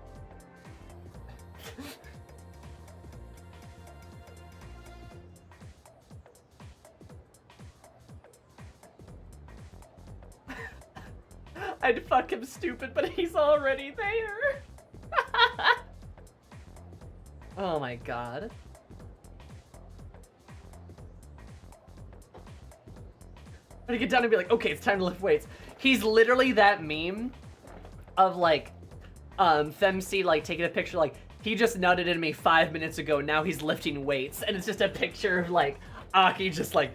I'd fuck him stupid, but he's already there. Oh my god. I'd get down and be like, okay, it's time to lift weights. He's literally that meme of like, FemC like taking a picture like, he just nutted in me 5 minutes ago, now he's lifting weights. And it's just a picture of like, Aki just like,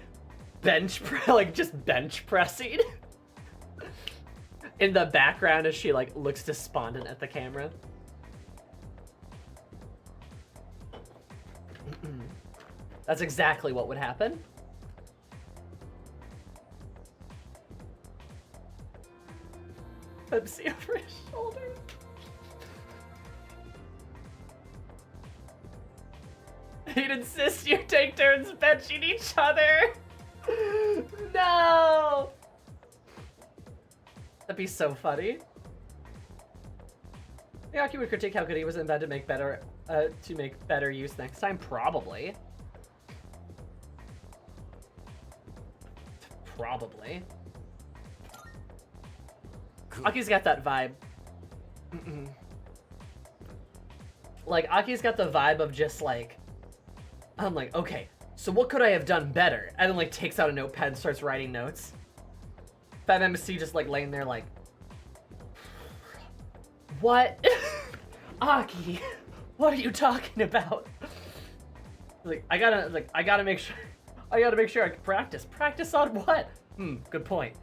bench pressing. In the background as she like looks despondent at the camera. That's exactly what would happen. FemC over his shoulder. He'd insist you take turns benching each other. No! That'd be so funny. Yaki would critique how good he was in bed to make better use next time. Probably. Probably. Aki's got that vibe. Like, Aki's got the vibe of just like, I'm like, okay, so what could I have done better? And then like takes out a notepad and starts writing notes. FemMC just like laying there like, what? Aki, what are you talking about? Like, I gotta make sure I can practice. Practice on what? Good point.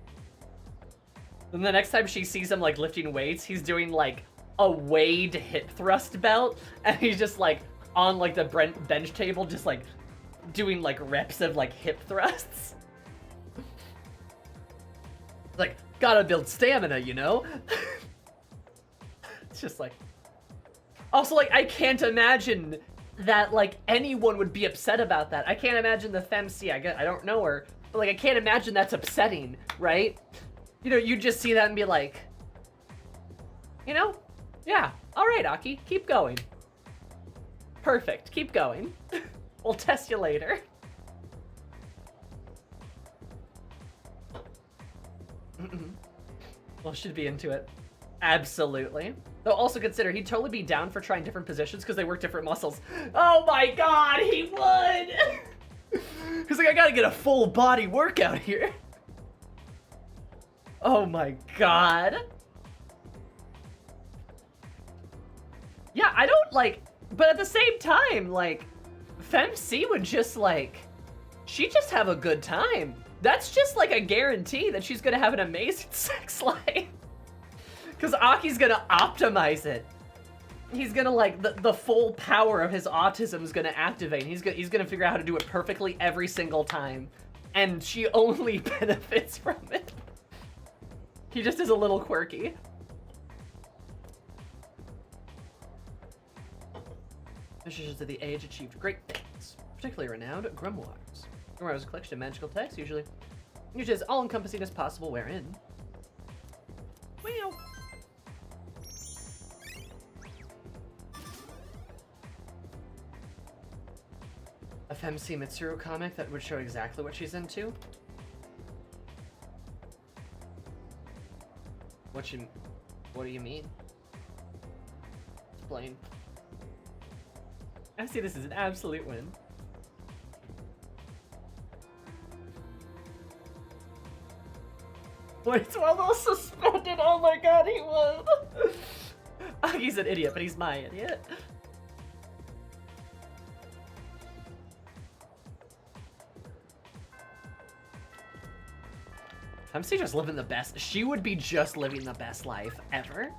And the next time she sees him like lifting weights, he's doing like a weighed hip thrust belt, and he's just like on like the bench table, just like doing like reps of like hip thrusts. Like, gotta build stamina, you know? It's just like... Also, like, I can't imagine that, like, anyone would be upset about that. I can't imagine the FemC, I don't know her, but, like, I can't imagine that's upsetting, right? You know, you just see that and be like... You know? Yeah, alright, Aki, keep going. Perfect, keep going. We'll test you later. Well, should be into it. Absolutely. Though also consider, he'd totally be down for trying different positions because they work different muscles. Oh my god, he would! He's like, I gotta get a full body workout here. Oh my god. Yeah, I don't like, but at the same time, like, FemC would just like, she'd just have a good time. That's just like a guarantee that she's gonna have an amazing sex life. Because Aki's gonna optimize it. He's gonna like, the full power of his autism is gonna activate. He's gonna figure out how to do it perfectly every single time. And she only benefits from it. He just is a little quirky. Musicians of the age achieved great things, particularly renowned grimoires. Grimoire is a collection of magical texts, usually as all-encompassing as possible, wherein... Well... FMC Mitsuru comic that would show exactly what she's into? What do you mean? Explain. I see this as an absolute win. Wait, Swallow suspended? Oh my god, he was! He's an idiot, but he's my idiot. MC just living the best. She would be just living the best life ever.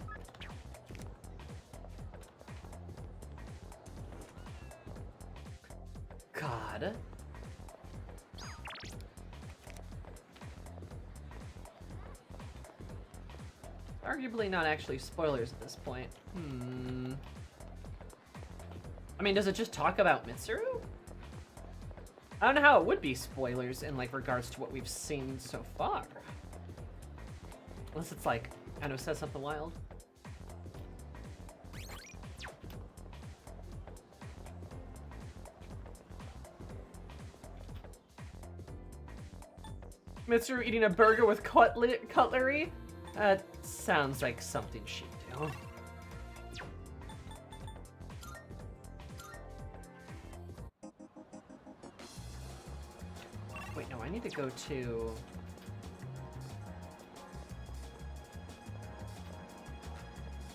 God. Arguably not actually spoilers at this point. I mean, does it just talk about Mitsuru? I don't know how it would be spoilers in like regards to what we've seen so far. Unless it's like, I know, says something wild. Mitsuru eating a burger with cutlery? That sounds like something she'd do. Wait, no, I need to go to...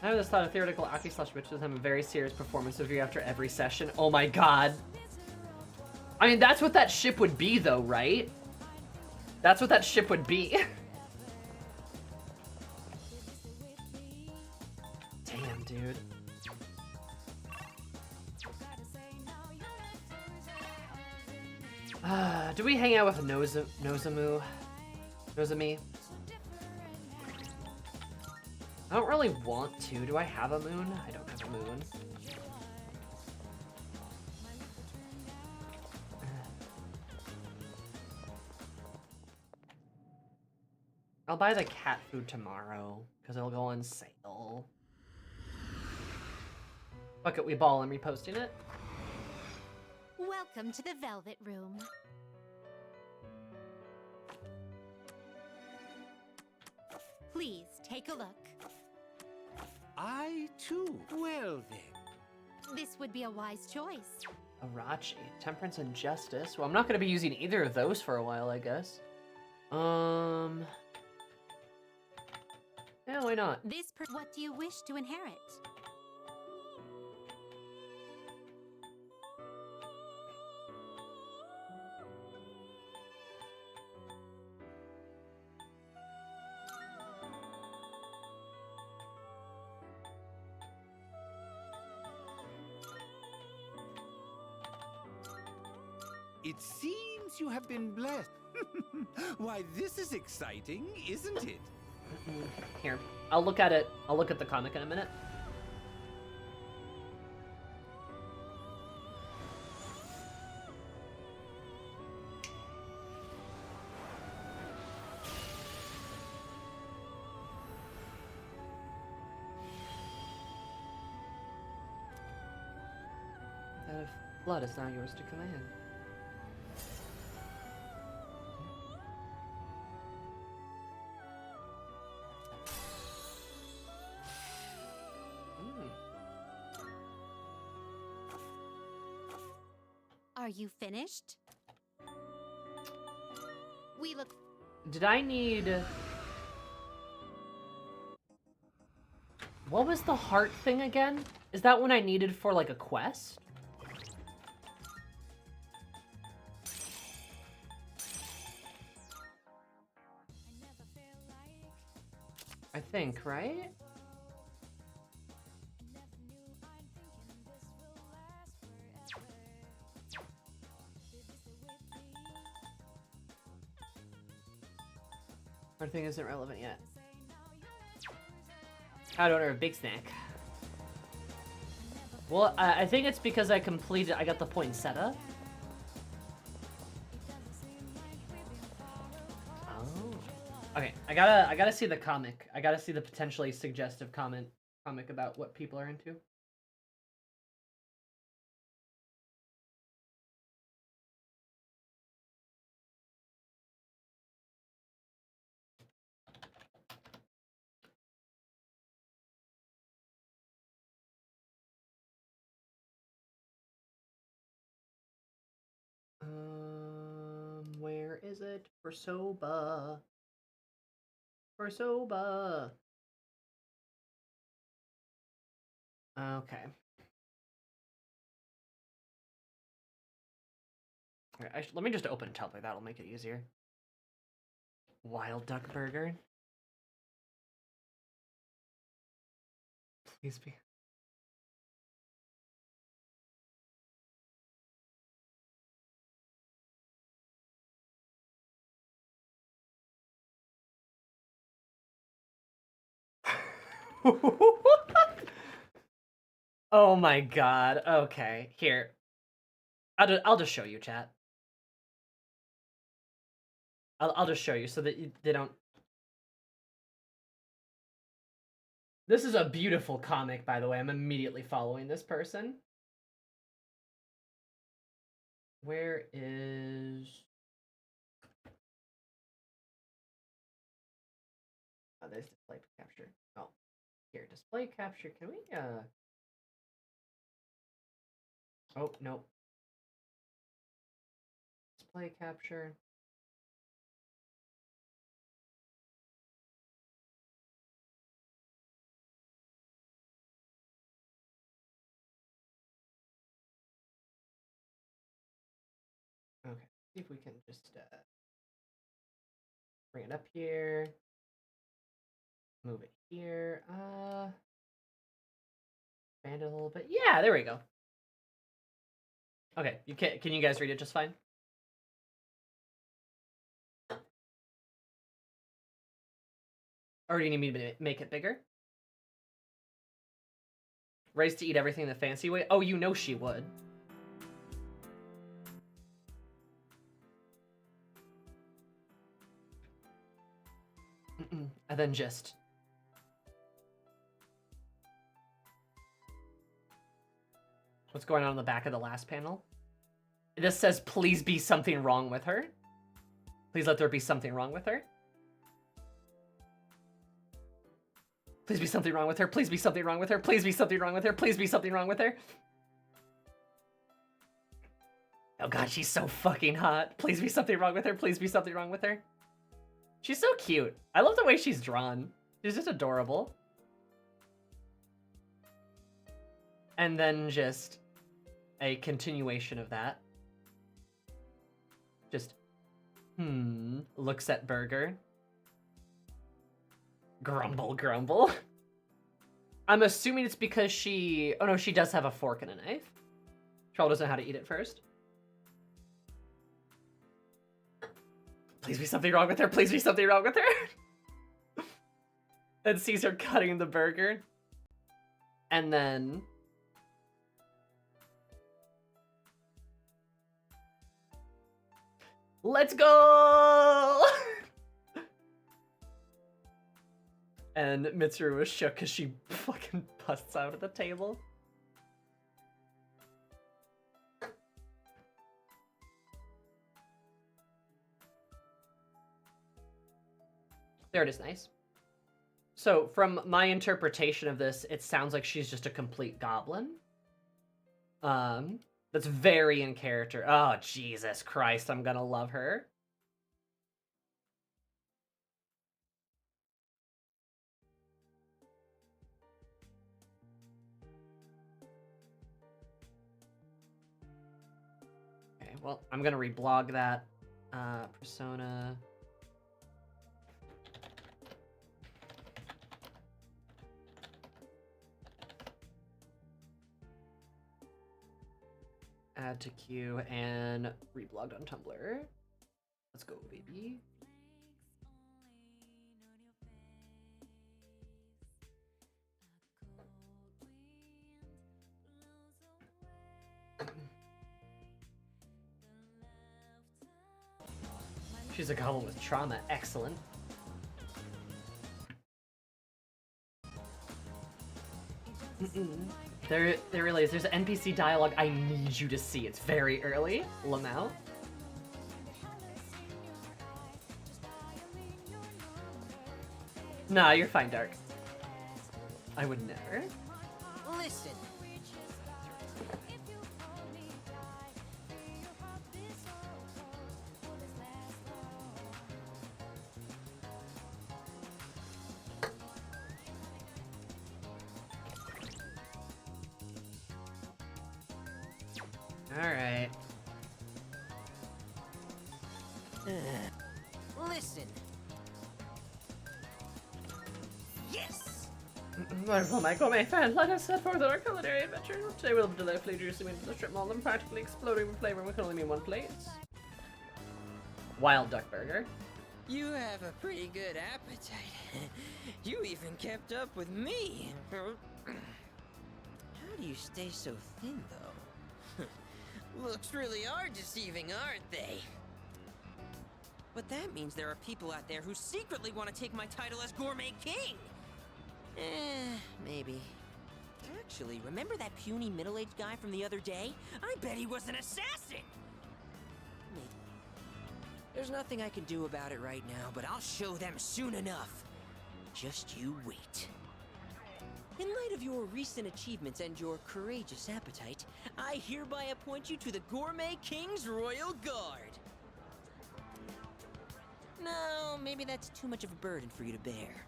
I have this thought of theoretical Aki slash bitch with him a very serious performance review after every session. Oh my god. I mean, that's what that ship would be though, right? That's what that ship would be. Damn, dude. Do we hang out with Nozomu? Nozomi? I don't really want to. Do I have a moon? I don't have a moon. I'll buy the cat food tomorrow, because it'll go on sale. Fuck it, we ball. I'm reposting it. Welcome to the Velvet Room. Please take a look. I too. Well then. This would be a wise choice. Arachi, Temperance and Justice. Well, I'm not going to be using either of those for a while, I guess. Yeah, why not? What do you wish to inherit? It seems you have been blessed. Why, this is exciting, isn't it? Here, I'll look at it. I'll look at the comic in a minute. That of blood is now yours to command. Are you finished? We look... Did I need... What was the heart thing again? Is that what I needed for, like, a quest? I think, right? Our thing isn't relevant yet. I'd order a big snack. Well, I think it's because I got the poinsettia. Oh. Okay, I gotta see the comic. I gotta see the potentially suggestive comic about what people are into. is it? For Soba. For Soba. Okay. Alright, let me just open Tumblr. That'll make it easier. Wild Duck Burger. Please be. Oh my god. Okay, here. I'll just show you, chat. I'll just show you so that they don't. This is a beautiful comic, by the way. I'm immediately following this person. Where is... Oh, there's display capture. Oh, here, display capture. Can we, Oh, no. Display capture. Okay, see if we can just bring it up here. Move it here. Expand it a little bit. Yeah, there we go. Okay, can you guys read it just fine? Or do you need me to make it bigger? Raised to eat everything the fancy way? Oh, you know she would. And then just... What's going on the back of the last panel? This says, please be something wrong with her. Please let there be something wrong with her. Please be something wrong with her. Please be something wrong with her. Please be something wrong with her. Please be something wrong with her. Oh god, she's so fucking hot. Please be something wrong with her. Please be something wrong with her. She's so cute. I love the way she's drawn. She's just adorable. And then just a continuation of that. Just, looks at Burger. Grumble, grumble. I'm assuming it's because she... Oh no, she does have a fork and a knife. Troll doesn't know how to eat it first. Please be something wrong with her. Please be something wrong with her. And sees her cutting the burger. And then... Let's go! And Mitsuru was shook because she fucking busts out of the table. There it is, nice. So, from my interpretation of this, it sounds like she's just a complete goblin. That's very in character. Oh, Jesus Christ, I'm gonna love her. Okay, well, I'm gonna reblog that. Persona... Add to queue and reblogged on Tumblr. Let's go, baby. She's a goblin with trauma. Excellent. There really is. There's an NPC dialogue I need you to see. It's very early. Lamau. Nah, you're fine, Dark. I would never. Listen. Alright. Listen. Yes! Wonderful, my gourmet friend. Let us set forth our culinary adventure. Today we'll delightfully juicy into the strip mall and practically exploding with flavor. We can only mean one plate. Wild duck burger. You have a pretty good appetite. You even kept up with me. How do you stay so thin, though? Looks really are deceiving, aren't they? But that means there are people out there who secretly want to take my title as Gourmet King. Maybe. Actually, remember that puny middle-aged guy from the other day? I bet he was an assassin! There's nothing I can do about it right now, but I'll show them soon enough. Just you wait. In light of your recent achievements and your courageous appetite, I hereby appoint you to the Gourmet King's Royal Guard. No, maybe that's too much of a burden for you to bear.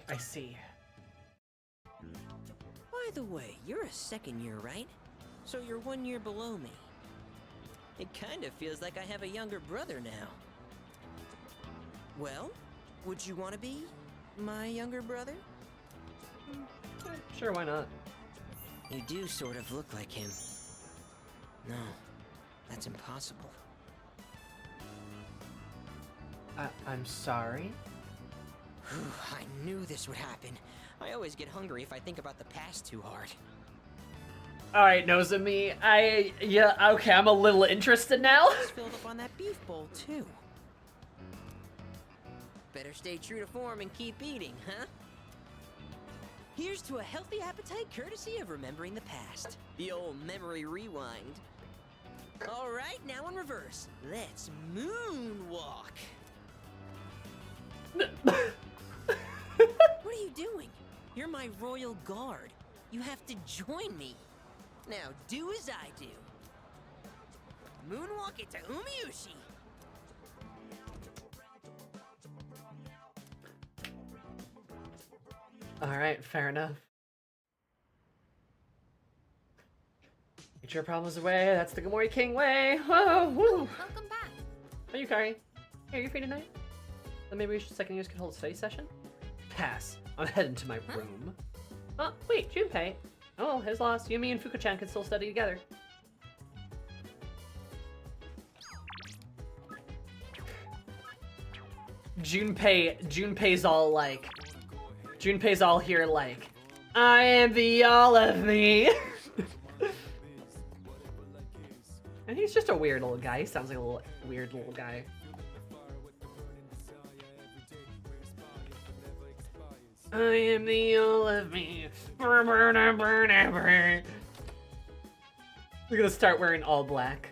I see. By the way, you're a second year, right? So you're 1 year below me. It kind of feels like I have a younger brother now. Well, would you want to be my younger brother? Sure, why not? You do sort of look like him. No, that's impossible. I'm sorry? I knew this would happen. I always get hungry if I think about the past too hard. Alright, Nozomi. Yeah, okay, I'm a little interested now. It's filled up on that beef bowl, too. Better stay true to form and keep eating, huh? Here's to a healthy appetite courtesy of remembering the past. The old memory rewind. Alright, now in reverse. Let's moonwalk. What are you doing? You're my royal guard. You have to join me. Now do as I do. Moonwalk it to Umiushi. Alright, fair enough. Get your problems away, that's the Gamori King way! Whoa, woo! Welcome back. Are you Kari? Hey, are you free tonight? Then maybe we should second years could hold a study session? Pass. I'm heading to my room. Oh, wait, Junpei. Oh, his loss. Yumi and Fuka-chan can still study together. Junpei's all like... Junpei's all here like, I am the all of me. And he's just a weird little guy. He sounds like a little weird little guy. I am the all of me. We're gonna start wearing all black.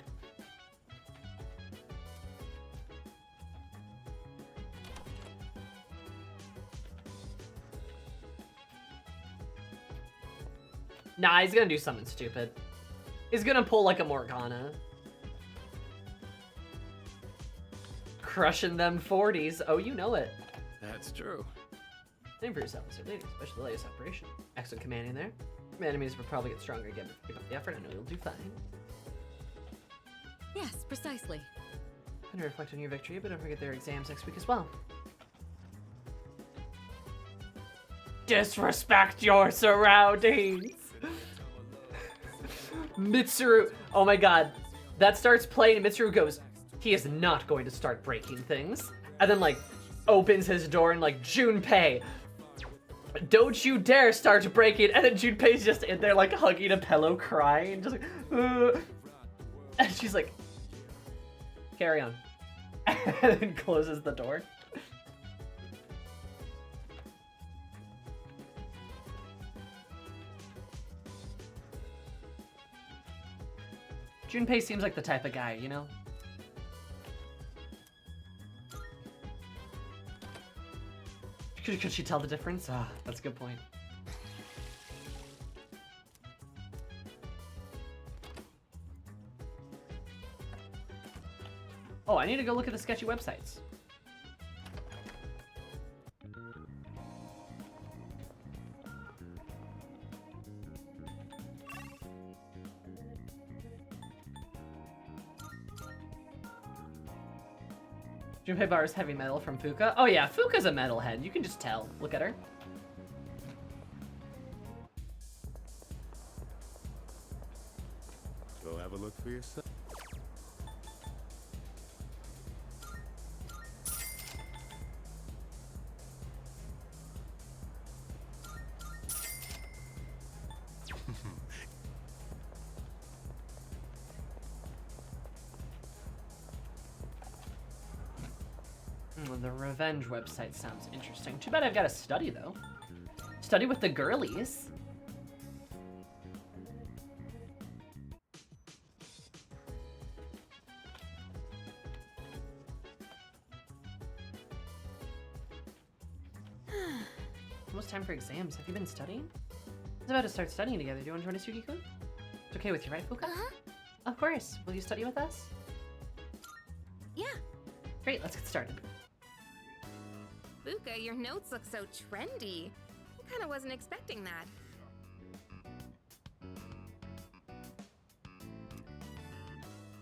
Nah, he's gonna do something stupid. He's gonna pull like a Morgana. Crushing them 40s. Oh, you know it. That's true. Name for yourself, Mr. Lady, especially the latest operation. Excellent commanding there. My enemies will probably get stronger again, but keep up the effort. I know you'll do fine. Yes, precisely. And reflect on your victory, but don't forget their exams next week as well. Disrespect your surroundings! Mitsuru, oh my god. That starts playing and Mitsuru goes, he is not going to start breaking things. And then like, opens his door and like, Junpei, don't you dare start breaking. And then Junpei's just in there like hugging a pillow crying, just like, and she's like, carry on. And then closes the door. Junpei seems like the type of guy, you know? Could she tell the difference? Ah, that's a good point. Oh, I need to go look at the sketchy websites. Junpei borrows heavy metal from Fuka. Oh yeah, Fuka's a metalhead. You can just tell. Look at her. Go have a look for yourself. The revenge website sounds interesting. Too bad I've got to study, though. Study with the girlies. Almost time for exams. Have you been studying? I was about to start studying together. Do you want to join us, Yuki-kun? It's okay with you, right, Fuka? Uh-huh. Of course. Will you study with us? Yeah. Great, let's get started. Fuka, your notes look so trendy. I kinda wasn't expecting that.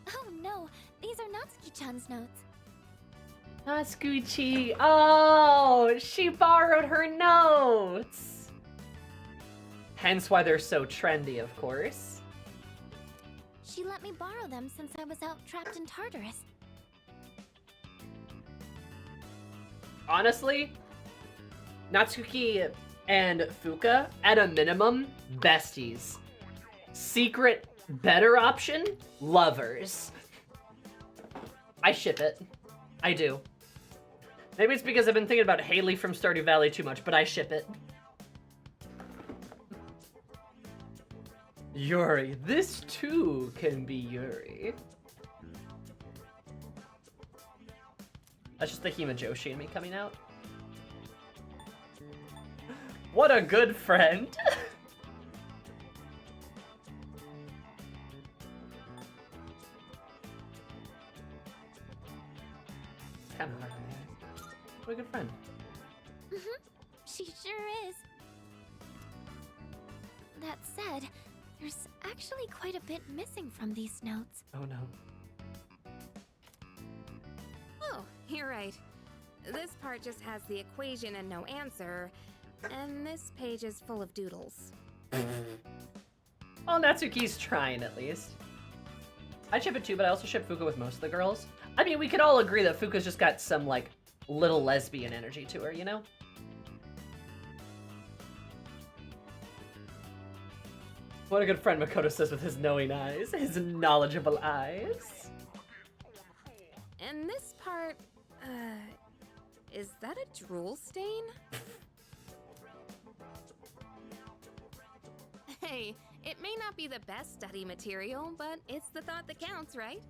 Oh no, these are Natsuki-chan's notes. Natsuki! Oh, she borrowed her notes! Hence why they're so trendy, of course. She let me borrow them since I was out trapped in Tartarus. Honestly, Natsuki and Fuka, at a minimum, besties. Secret, better option, lovers. I ship it. I do. Maybe it's because I've been thinking about Haley from Stardew Valley too much, but I ship it. Yuri. This too can be Yuri. That's just the Himajoshi in me coming out. What a good friend. Kind of hard. What a good friend. She sure is. That said, there's actually quite a bit missing from these notes. Oh no. Oh, you're right. This part just has the equation and no answer, and this page is full of doodles. Well, Natsuki's trying at least. I ship it too, but I also ship Fuka with most of the girls. I mean, we could all agree that Fuka's just got some, like, little lesbian energy to her, you know? What a good friend, Makoto says with his knowing eyes. His knowledgeable eyes. And this part, is that a drool stain? Hey, it may not be the best study material, but it's the thought that counts, right?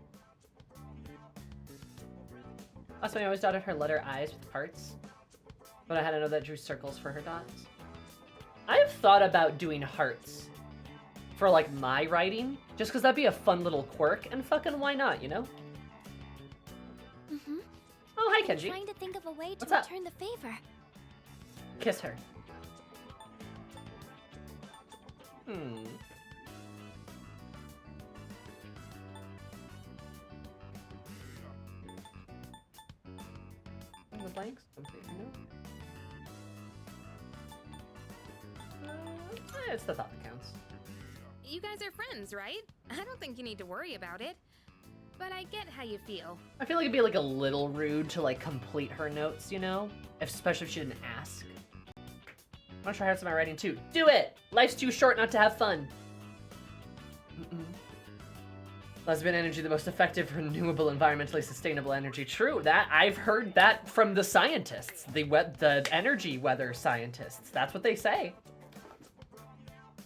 Also, I always dotted her letter I's with hearts, but I had to know that drew circles for her dots. I've thought about doing hearts for, like, my writing, just because that'd be a fun little quirk, and fucking why not, you know? Mm-hmm. Oh, hi, Kenji. I'm trying to think of a way to What's up? return the favor. Kiss her. The blanks? Complete no. It's the thought that counts. You guys are friends, right? I don't think you need to worry about it. But I get how you feel. I feel like it'd be like a little rude to like complete her notes, you know? Especially if she didn't ask. I want to try hearts in my writing too. Do it! Life's too short not to have fun. Lesbian energy, the most effective, renewable, environmentally sustainable energy. True, that I've heard that from the scientists, the energy weather scientists. That's what they say.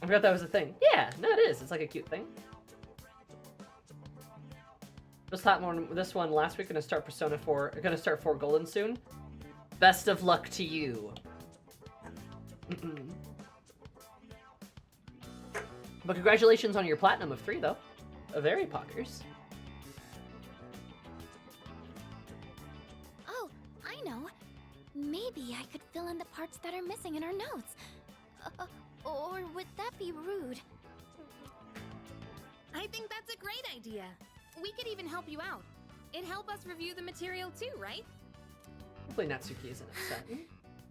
I forgot that was a thing. Yeah, no, it is. It's like a cute thing. Just thought more this one last week. Gonna start Persona 4. Gonna start 4 Golden soon. Best of luck to you. But congratulations on your platinum of 3, though. Very poggers. Oh, I know. Maybe I could fill in the parts that are missing in our notes. Or would that be rude? I think that's a great idea. We could even help you out. It'd help us review the material too, right? Hopefully Natsuki isn't upset.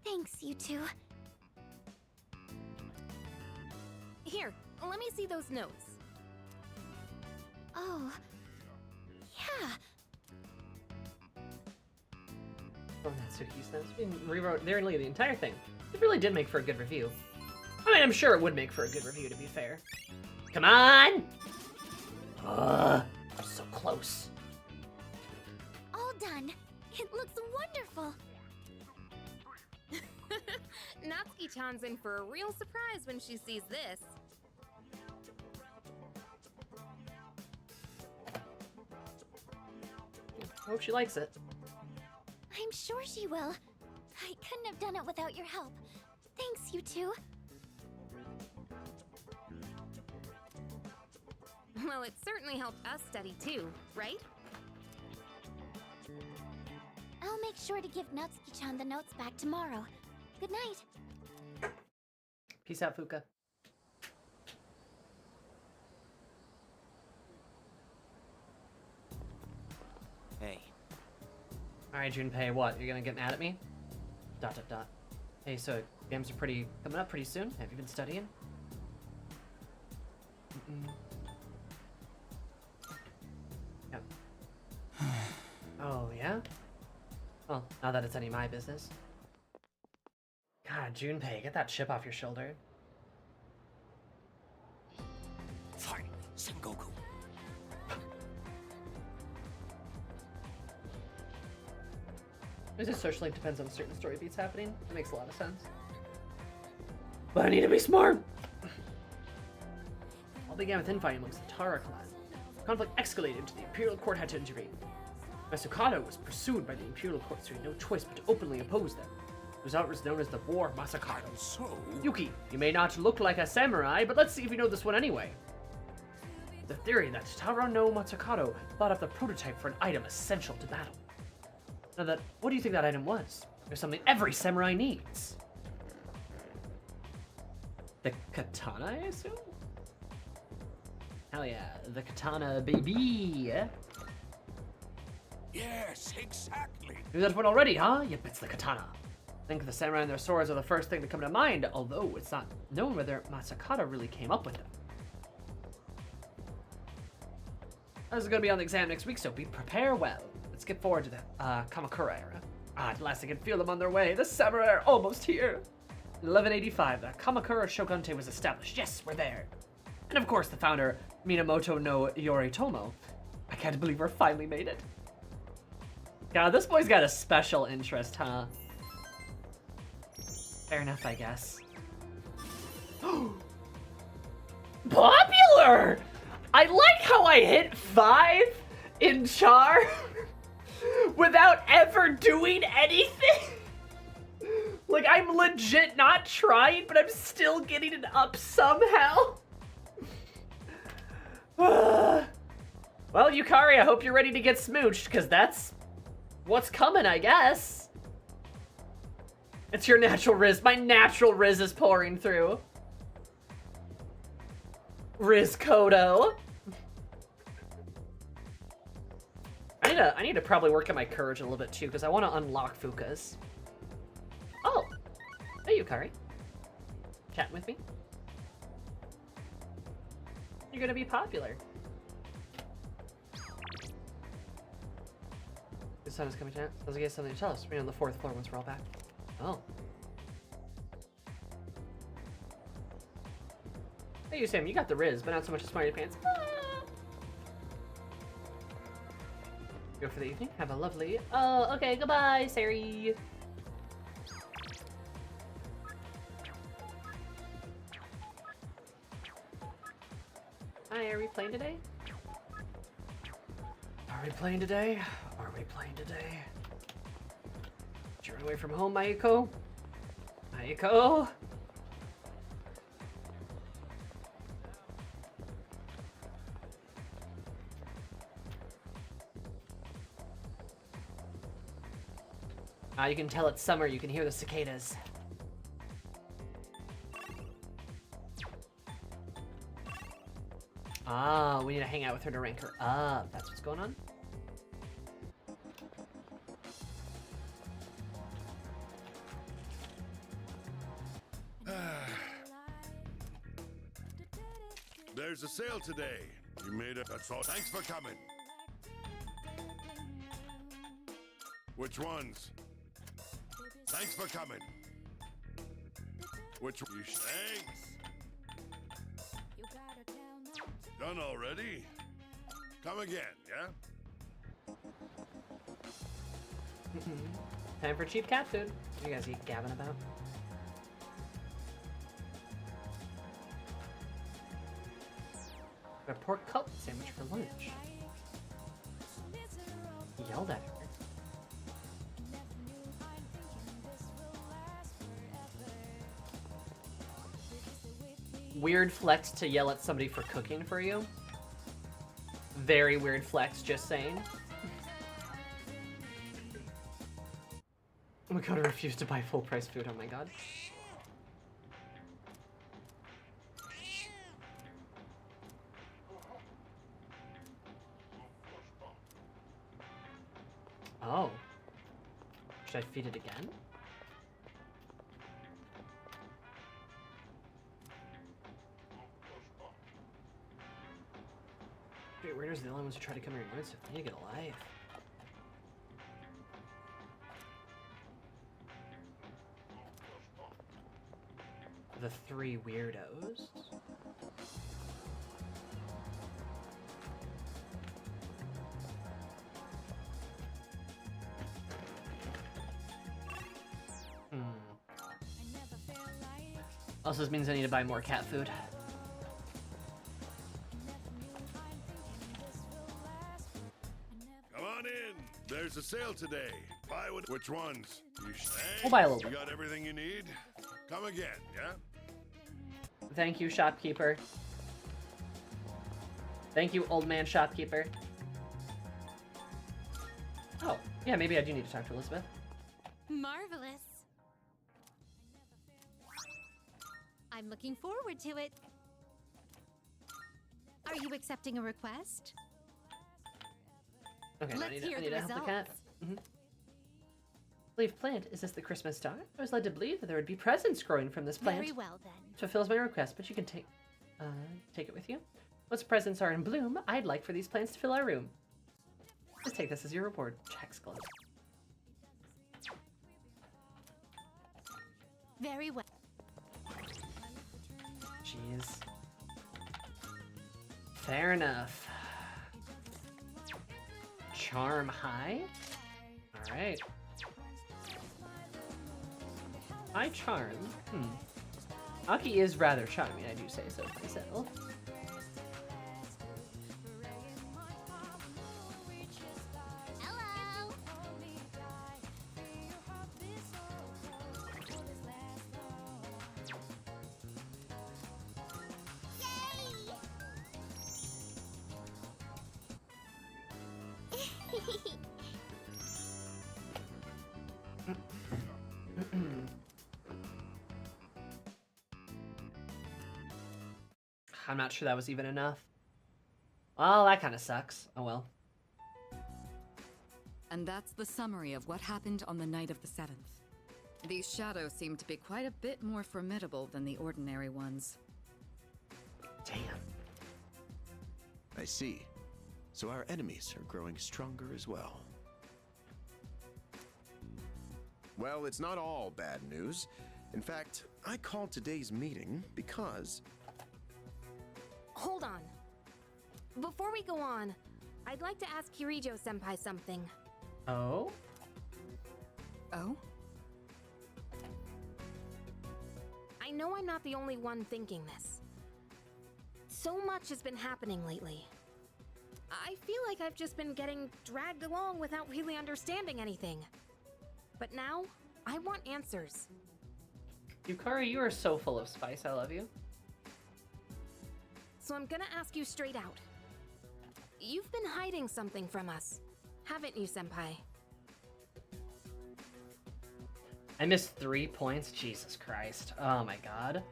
Thanks, you two. Here, let me see those notes. Oh, yeah. Oh, Natsuki's notes. We rewrote nearly the entire thing. It really did make for a good review. I mean, I'm sure it would make for a good review, to be fair. Come on! I'm so close. All done. It looks wonderful. Natsuki-chan's in for a real surprise when she sees this. I hope she likes it. I'm sure she will. I couldn't have done it without your help. Thanks, you two. Well, it certainly helped us study too, right? I'll make sure to give Natsuki-chan the notes back tomorrow. Good night. Peace out, Fuka. Hey. Alright, Junpei, what? You're gonna get mad at me? ... Hey, so games are coming up pretty soon. Have you been studying? Yep. Oh, yeah? Well, not that it's any of my business. God, Junpei, get that chip off your shoulder. Fine, Sengoku. Is it socially depends on certain story beats happening? It makes a lot of sense. But I need to be smart! All began with infighting amongst the Tara clan. Conflict escalated until the Imperial Court had to intervene. Masakado was pursued by the Imperial Court, so he had no choice but to openly oppose them. The result was known as the War of Masakado. So... Yuki, you may not look like a samurai, but let's see if you know this one anyway. The theory that Taro no Masakado thought up the prototype for an item essential to battle. Now what do you think that item was? There's something every samurai needs. The katana, I assume? Hell yeah, the katana, baby! Yes, exactly. Knew that one already, huh? Yep, it's the katana. I think the samurai and their swords are the first thing to come to mind, although it's not known whether Masakado really came up with them. This is going to be on the exam next week, so prepare well. Let's get forward to the Kamakura era. At last I can feel them on their way. The samurai are almost here. In 1185, the Kamakura Shogunate was established. Yes, we're there. And of course, the founder, Minamoto no Yoritomo. I can't believe we're finally made it. God, this boy's got a special interest, huh? Fair enough, I guess. Popular! I like how I hit 5 in Char without ever doing anything. Like, I'm legit not trying, but I'm still getting it up somehow. Well, Yukari, I hope you're ready to get smooched, because that's what's coming, I guess. It's your natural Riz. My natural Riz is pouring through. Riz Kodo. I need to probably work on my courage a little bit too, because I want to unlock Fuka's. Oh, hey Yukari. Chatting with me? You're gonna be popular. The sun is coming down. Sounds like he has something to tell us. We're on the 4th floor once we're all back. Oh. Hey, you Sam, you got the Riz, but not so much as Smarty Pants. Go for the evening. Have a lovely... Oh, okay. Goodbye, Sari. Hi, are we playing today? Are we playing today? Are we playing today? Did you run away from home, Mayuko? Mayuko? You can tell it's summer, you can hear the cicadas. Ah, we need to hang out with her to rank her up. That's what's going on? there's a sale today. You made it. That's all. Thanks for coming. Which ones? Thanks for coming. Which one? Thanks. Done already? Come again, yeah? Time for cheap cat food. What are you guys gabbing about? A pork cutlet sandwich for lunch. He yelled at her. Weird flex to yell at somebody for cooking for you. Very weird flex, just saying. Oh my god, I refuse to buy full price food, oh my god. Oh. Should I feed it again? Wait, where's the only ones who try to come here and notice if they need to get a life? The three weirdos? Also, this means I need to buy more cat food. Come on in. There's a sale today. Buy one. Which ones? We'll buy a little You bit. got everything you need? Come again, yeah? Thank you, shopkeeper. Thank you, old man shopkeeper. Oh, yeah, maybe I do need to talk to Elizabeth. Marvelous. I'm looking forward to it. Are you accepting a request? Okay, Let's hear I the need to help the cat. results. Leaf plant, is this the Christmas star? I was led to believe that there would be presents growing from this plant. Very well then. Fulfills my request, but you can take it with you. Once presents are in bloom, I'd like for these plants to fill our room. Just take this as your reward. Jack's glove. Very well. Jeez. Fair enough. Charm high? Alright. High charm? Aki is rather charming, I do say so myself. I'm not sure that was even enough. Well, that kind of sucks. Oh well. And that's the summary of what happened on the night of the 7th. These shadows seem to be quite a bit more formidable than the ordinary ones. Damn. I see. So our enemies are growing stronger as well. Well, it's not all bad news. In fact, I called today's meeting because... Hold on. Before we go on, I'd like to ask Kirijo-senpai something. Oh? Oh? I know I'm not the only one thinking this. So much has been happening lately. I feel like I've just been getting dragged along without really understanding anything. But now, I want answers. Yukari, you are so full of spice. I love you. So I'm gonna ask you straight out. You've been hiding something from us, haven't you, Senpai? I missed 3 points? Jesus Christ. Oh my god.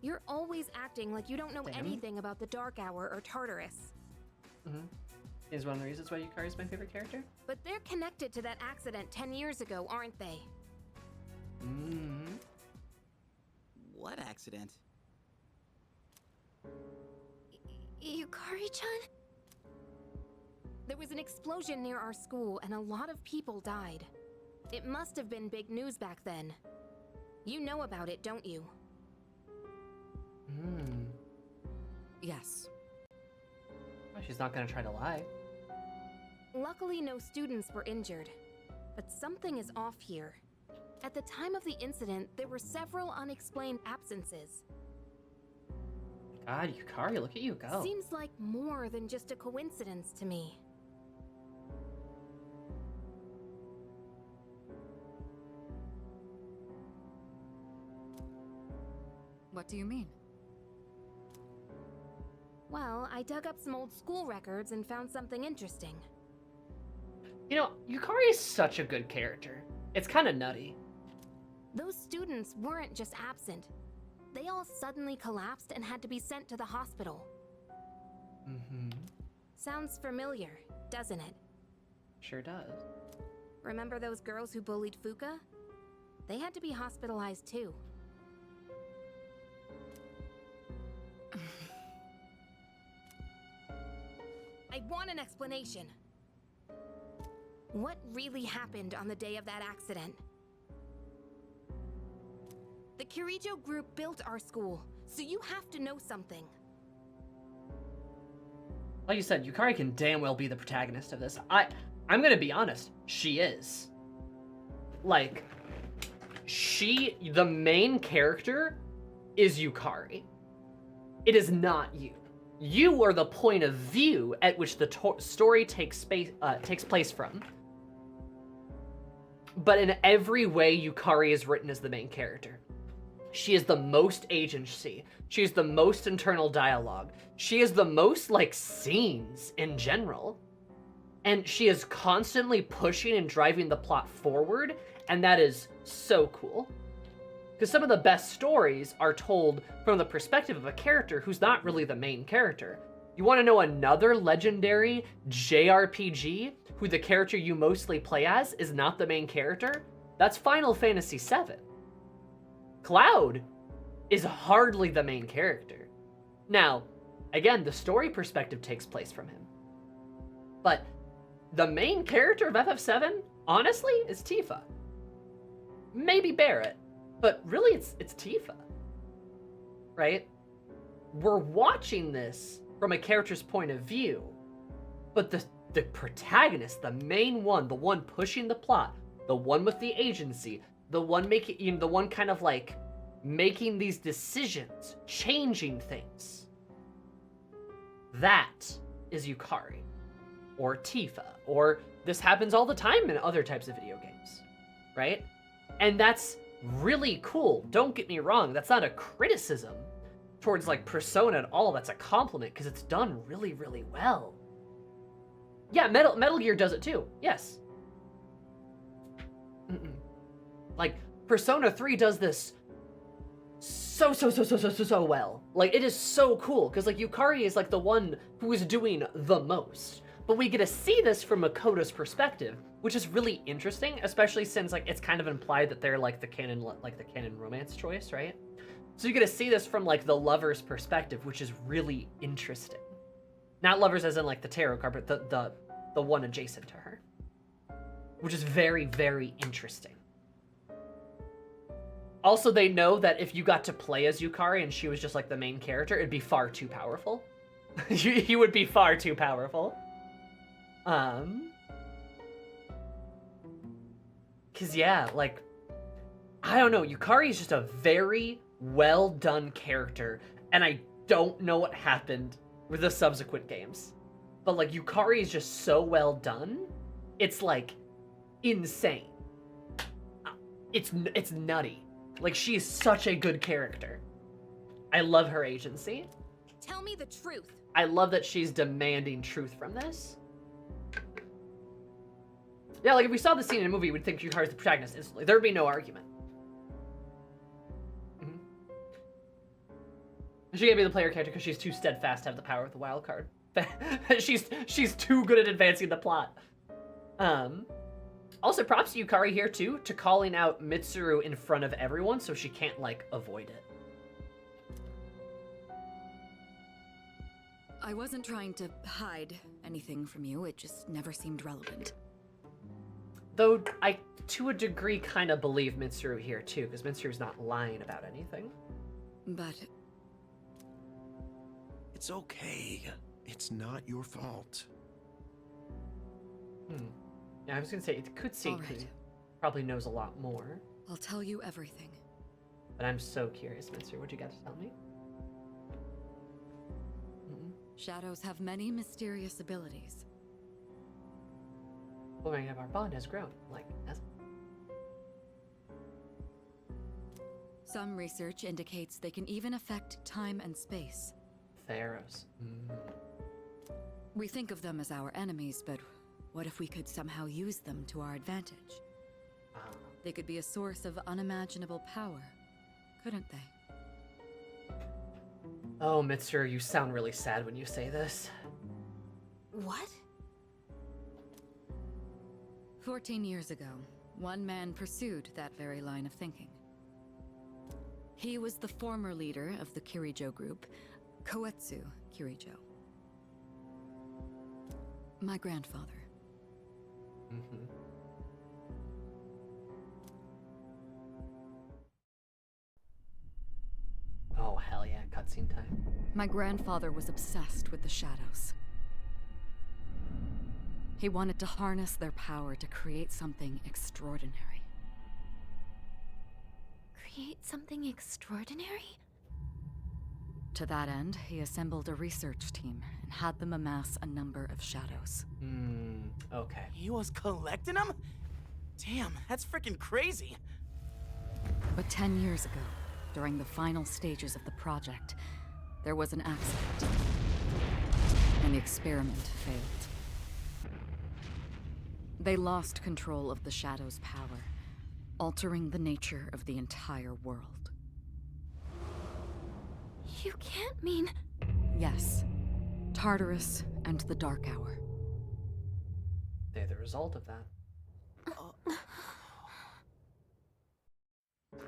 You're always acting like you don't know Damn. anything about the Dark Hour or Tartarus. Is one of the reasons why Yukari is my favorite character? But they're connected to that accident 10 years ago, aren't they? What accident? Yukari-chan? There was an explosion near our school, and a lot of people died. It must have been big news back then. You know about it, don't you? Yes. Well, she's not gonna try to lie. Luckily, no students were injured. But something is off here. At the time of the incident, there were several unexplained absences. God, Yukari, look at you go. Seems like more than just a coincidence to me. What do you mean? Well, I dug up some old school records and found something interesting. You know, Yukari is such a good character. It's kind of nutty. Those students weren't just absent. They all suddenly collapsed and had to be sent to the hospital. Sounds familiar, doesn't it? Sure does. Remember those girls who bullied Fuka? They had to be hospitalized too. I want an explanation. What really happened on the day of that accident? The Kirijo group built our school, so you have to know something. Like you said, Yukari can damn well be the protagonist of this. I'm gonna be honest, she is. Like, the main character is Yukari. It is not you. You are the point of view at which the story takes place from. But in every way, Yukari is written as the main character. She is the most agency. She is the most internal dialogue. She is the most, like, scenes in general. And she is constantly pushing and driving the plot forward, and that is so cool. Because some of the best stories are told from the perspective of a character who's not really the main character. You want to know another legendary JRPG who the character you mostly play as is not the main character? That's Final Fantasy VII. Cloud is hardly the main character. Now, again, the story perspective takes place from him. But the main character of FF7, honestly, is Tifa. Maybe Barrett. But really, it's Tifa, right? We're watching this from a character's point of view, but the protagonist, the main one, the one pushing the plot, the one with the agency, the one making, the one kind of like making these decisions, changing things, that is Yukari, or Tifa, or this happens all the time in other types of video games, right? And that's really cool. Don't get me wrong, that's not a criticism towards like Persona at all. That's a compliment because it's done really, really well. Yeah, Metal Gear does it too. Yes. Like Persona 3 does this so well. Like it is so cool because like Yukari is like the one who is doing the most. But we get to see this from Makoto's perspective, which is really interesting, especially since like it's kind of implied that they're like the canon romance choice, right? So you get to see this from like the lover's perspective, which is really interesting. Not lovers as in like the tarot card, but the one adjacent to her, which is very, very interesting. Also, they know that if you got to play as Yukari and she was just like the main character, it'd be far too powerful. You would be far too powerful. Cause yeah, like, I don't know, Yukari is just a very well done character, and I don't know what happened with the subsequent games. But like, Yukari is just so well done, it's like, insane. It's nutty. Like, she is such a good character. I love her agency. Tell me the truth. I love that she's demanding truth from this. Yeah, like if we saw the scene in a movie, we'd think Yukari's the protagonist instantly. There'd be no argument. She can't be the player character because she's too steadfast to have the power of the wild card. she's too good at advancing the plot. Also, props to Yukari here too, to calling out Mitsuru in front of everyone so she can't like avoid it. I wasn't trying to hide anything from you, it just never seemed relevant. Though I, to a degree, kind of believe Mitsuru here too, because Mitsuru's not lying about anything. But... It's okay. It's not your fault. Yeah, I was gonna say, it could seem he probably knows a lot more. I'll tell you everything. But I'm so curious, Mitsuru, what you got to tell me? Shadows have many mysterious abilities. Well, our bond has grown, like, has Some research indicates they can even affect time and space. Theros. We think of them as our enemies, but what if we could somehow use them to our advantage? They could be a source of unimaginable power, couldn't they? Oh, Mitsuru, you sound really sad when you say this. What? 14 years ago, one man pursued that very line of thinking. He was the former leader of the Kirijo group, Koetsu Kirijo. My grandfather. Oh, hell yeah, cutscene time. My grandfather was obsessed with the shadows. He wanted to harness their power to create something extraordinary. Create something extraordinary? To that end, he assembled a research team and had them amass a number of shadows. Okay. He was collecting them? Damn, that's freaking crazy. But 10 years ago, during the final stages of the project, there was an accident. And the experiment failed. They lost control of the Shadow's power, altering the nature of the entire world. You can't mean... Yes. Tartarus and the Dark Hour. They're the result of that.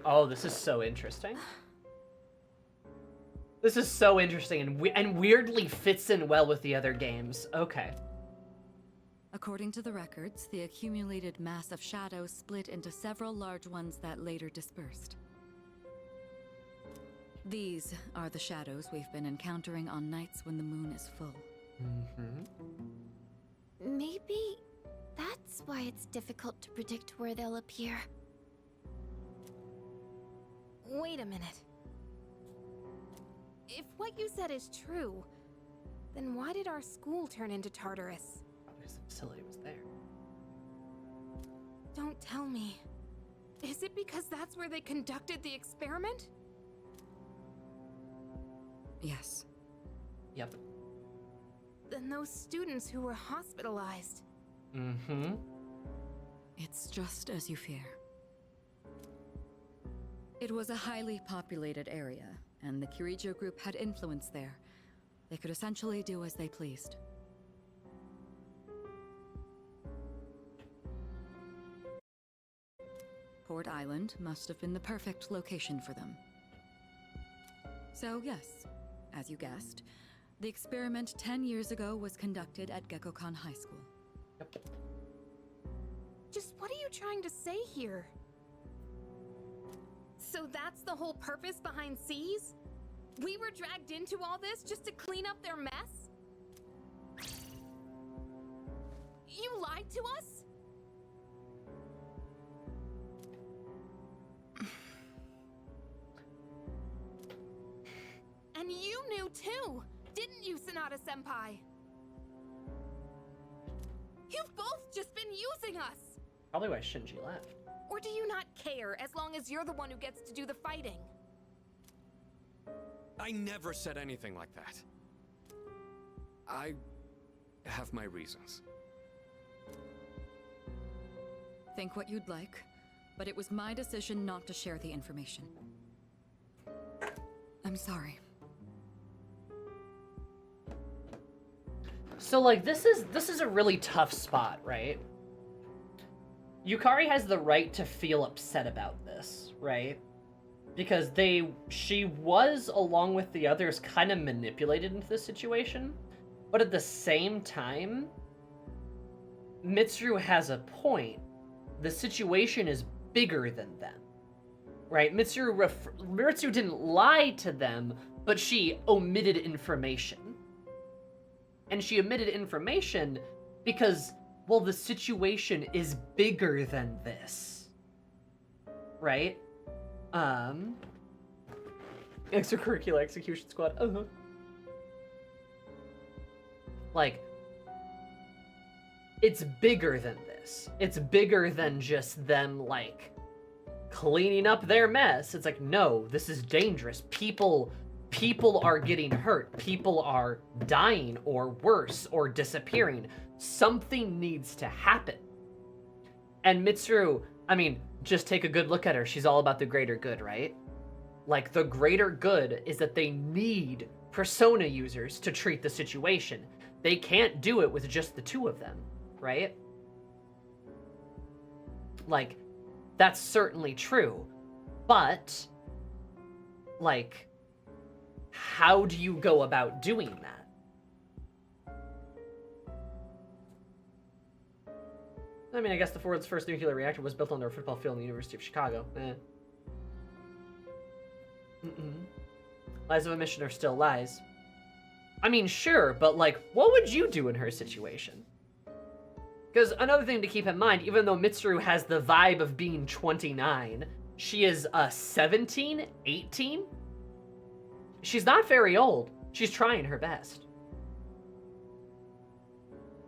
Oh, this is so interesting. This is so interesting and weirdly fits in well with the other games. Okay. According to the records, the accumulated mass of shadows split into several large ones that later dispersed. These are the shadows we've been encountering on nights when the moon is full. Maybe that's why it's difficult to predict where they'll appear. Wait a minute. If what you said is true, then why did our school turn into Tartarus? Because the facility was there. Don't tell me. Is it because that's where they conducted the experiment? Yes. Yep. Then those students who were hospitalized. It's just as you fear. It was a highly populated area, and the Kirijo group had influence there. They could essentially do as they pleased. Port Island must have been the perfect location for them. So yes, as you guessed, the experiment 10 years ago was conducted at Gekkoukan High School. Just what are you trying to say here? So that's the whole purpose behind Seas? We were dragged into all this just to clean up their mess? You lied to us? And you knew too, didn't you, Sanada-senpai? You've both just been using us! Probably why Shinji left. Or do you not care as long as you're the one who gets to do the fighting? I never said anything like that. I have my reasons. Think what you'd like, but it was my decision not to share the information. I'm sorry. So like this is a really tough spot, right? Yukari has the right to feel upset about this, right? because she was, along with the others, kind of manipulated into this situation, but at the same time, Mitsuru has a point. The situation is bigger than them, right? Mitsuru didn't lie to them, but she omitted information. And she omitted information because, well, the situation is bigger than this, right? Extracurricular execution squad. Like, it's bigger than this. It's bigger than just them, like, cleaning up their mess. It's like, no, this is dangerous. People are getting hurt. People are dying, or worse, or disappearing. Something needs to happen. And Mitsuru, I mean, just take a good look at her. She's all about the greater good, right? Like, the greater good is that they need Persona users to treat the situation. They can't do it with just the two of them, right? Like, that's certainly true. But, like, how do you go about doing that? I mean, I guess the world's first nuclear reactor was built on their football field in the University of Chicago. Lies of omission are still lies. I mean, sure, but, like, what would you do in her situation? Because another thing to keep in mind, even though Mitsuru has the vibe of being 29, she is 17, 18? She's not very old. She's trying her best.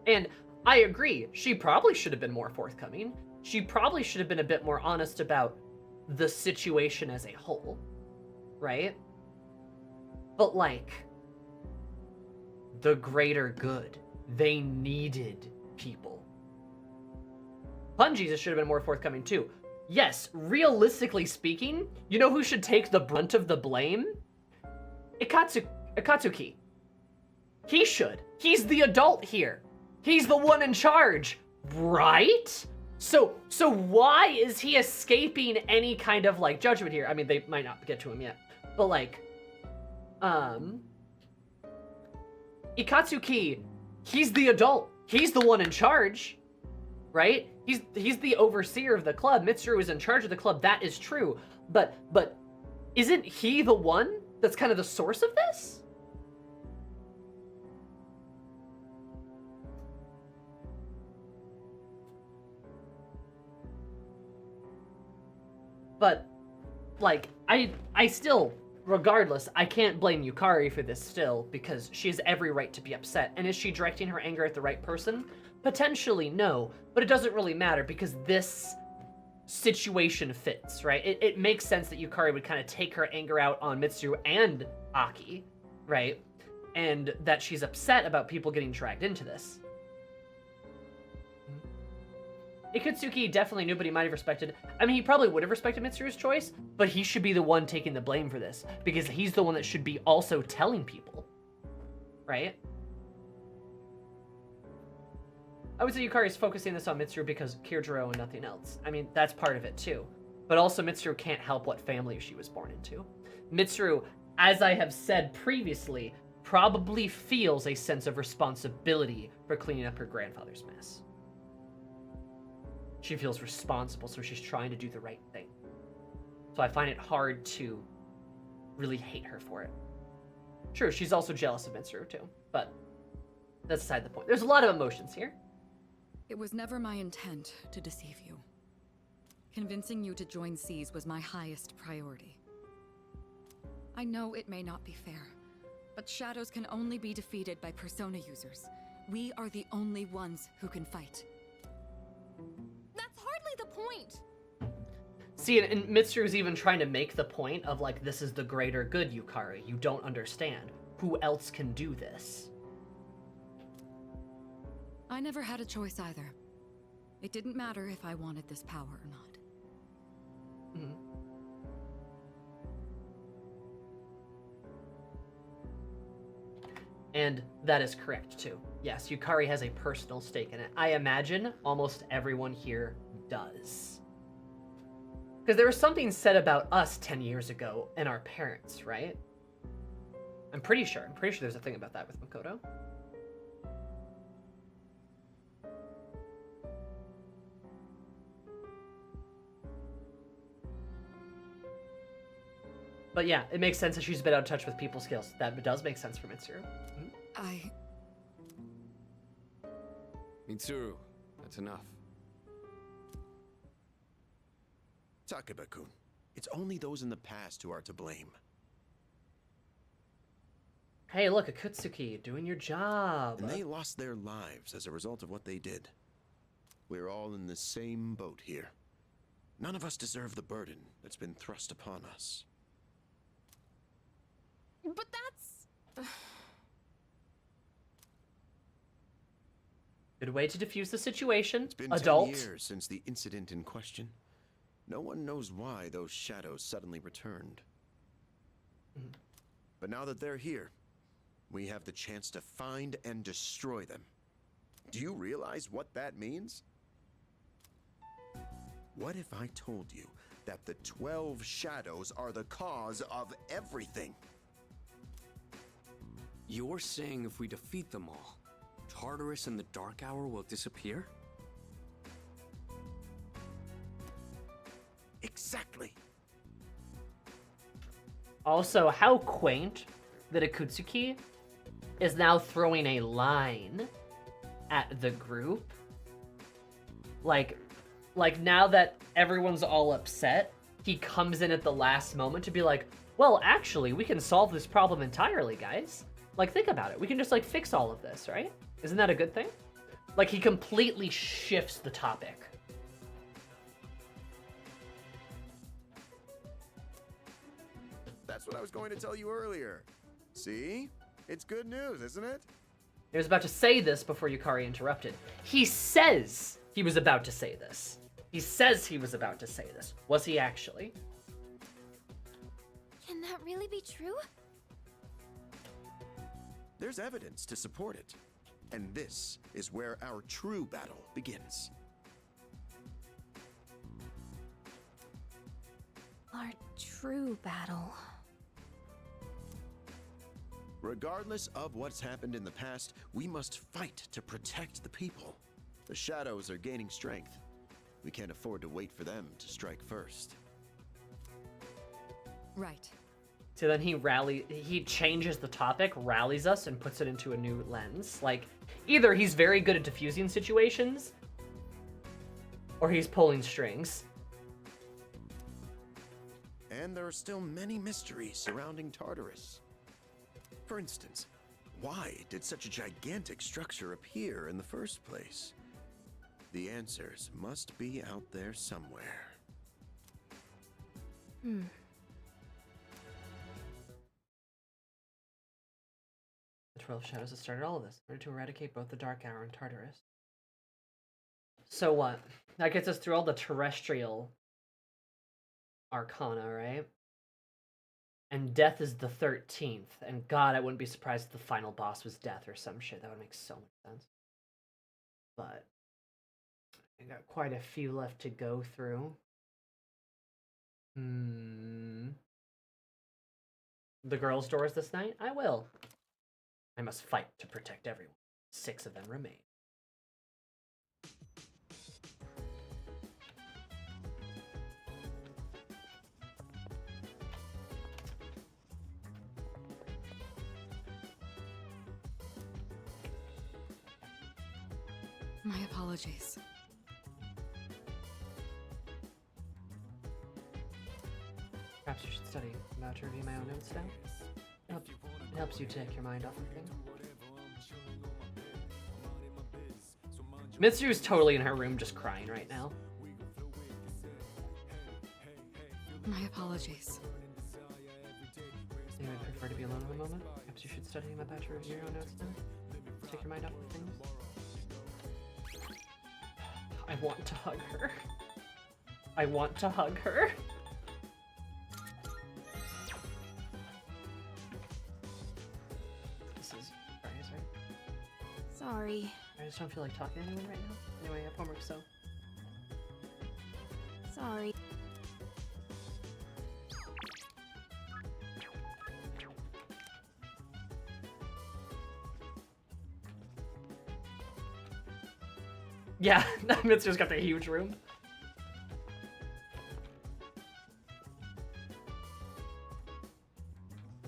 And I agree, she probably should have been more forthcoming. She probably should have been a bit more honest about the situation as a whole, right? But, like, the greater good. They needed people. PunJesus should have been more forthcoming too. Yes, realistically speaking, you know who should take the brunt of the blame? Akatsuki. He should. He's the adult here. He's the one in charge, right? So why is he escaping any kind of, like, judgment here? I mean, they might not get to him yet, but, like, Akatsuki, he's the adult. He's the one in charge, right? He's the overseer of the club. Mitsuru is in charge of the club. That is true. But isn't he the one that's kind of the source of this? But, like, I still, regardless, I can't blame Yukari for this still, because she has every right to be upset. And is she directing her anger at the right person? Potentially, no. But it doesn't really matter, because this situation fits, right? It makes sense that Yukari would kind of take her anger out on Mitsuru and Aki, right? And that she's upset about people getting dragged into this. Ikatsuki definitely knew, but he might have respected. I mean, he probably would have respected Mitsuru's choice, but he should be the one taking the blame for this, because he's the one that should be also telling people, right? I would say Yukari is focusing this on Mitsuru because Kirjiro and nothing else. I mean, that's part of it too. But also Mitsuru can't help what family she was born into. Mitsuru, as I have said previously, probably feels a sense of responsibility for cleaning up her grandfather's mess. She feels responsible, so she's trying to do the right thing. So I find it hard to really hate her for it. True, she's also jealous of Mitsuru too, but that's beside the point. There's a lot of emotions here. It was never my intent to deceive you. Convincing you to join SEAS was my highest priority. I know it may not be fair, but shadows can only be defeated by Persona users. We are the only ones who can fight. That's hardly the point! See, and Mitsuru's even trying to make the point of, like, this is the greater good, Yukari. You don't understand. Who else can do this? I never had a choice either. It didn't matter if I wanted this power or not. And that is correct, too. Yes, Yukari has a personal stake in it. I imagine almost everyone here does. Because there was something said about us 10 years ago and our parents, right? I'm pretty sure there's a thing about that with Makoto. But yeah, it makes sense that she's a bit out of touch with people's skills. That does make sense for Mitsuru. Mhm. Mitsuru, that's enough. Takeba-kun, it's only those in the past who are to blame. Hey, look, Akutsuki, doing your job. And they lost their lives as a result of what they did. We're all in the same boat here. None of us deserve the burden that's been thrust upon us. But that's... Good way to diffuse the situation. It's been Adult. 10 years since the incident in question. No one knows why those shadows suddenly returned. But now that they're here, we have the chance to find and destroy them. Do you realize what that means? What if I told you that the 12 shadows are the cause of everything? You're saying if we defeat them all, Tartarus and the Dark Hour will disappear? Exactly. Also, how quaint that Akutsuki is now throwing a line at the group. Like now that everyone's all upset, he comes in at the last moment to be like, well, actually, we can solve this problem entirely, guys. Like, think about it. We can just, like, fix all of this, right? Isn't that a good thing? Like, he completely shifts the topic. That's what I was going to tell you earlier. See? It's good news, isn't it? He was about to say this before Yukari interrupted. He says he was about to say this. He says he was about to say this. Was he actually? Can that really be true? There's evidence to support it. And this is where our true battle begins. Our true battle. Regardless of what's happened in the past, we must fight to protect the people. The shadows are gaining strength. We can't afford to wait for them to strike first. Right. So then he changes the topic, rallies us, and puts it into a new lens. Like, either he's very good at diffusing situations, or he's pulling strings. And there are still many mysteries surrounding Tartarus. For instance, why did such a gigantic structure appear in the first place? The answers must be out there somewhere. The 12 shadows that started all of this, in order to eradicate both the Dark Hour and Tartarus. So what? That gets us through all the terrestrial arcana, right? And Death is the 13th. And God, I wouldn't be surprised if the final boss was Death or some shit. That would make so much sense. But I got quite a few left to go through. The girls' doors this night? I will. I must fight to protect everyone. 6 of them remain. My apologies. Perhaps you should study. I'm about to review my own notes now. It helps you take your mind off of things. Mitsuru's totally in her room just crying right now. My apologies. You would prefer to be alone in the moment? Perhaps you should study. I'm about to review your own notes now. Take your mind off of things. I want to hug her. I want to hug her. This is Fridays, right? Sorry. I just don't feel like talking to anyone right now. Anyway, I have homework, so. Sorry. Yeah, Mitsuru's got the huge room.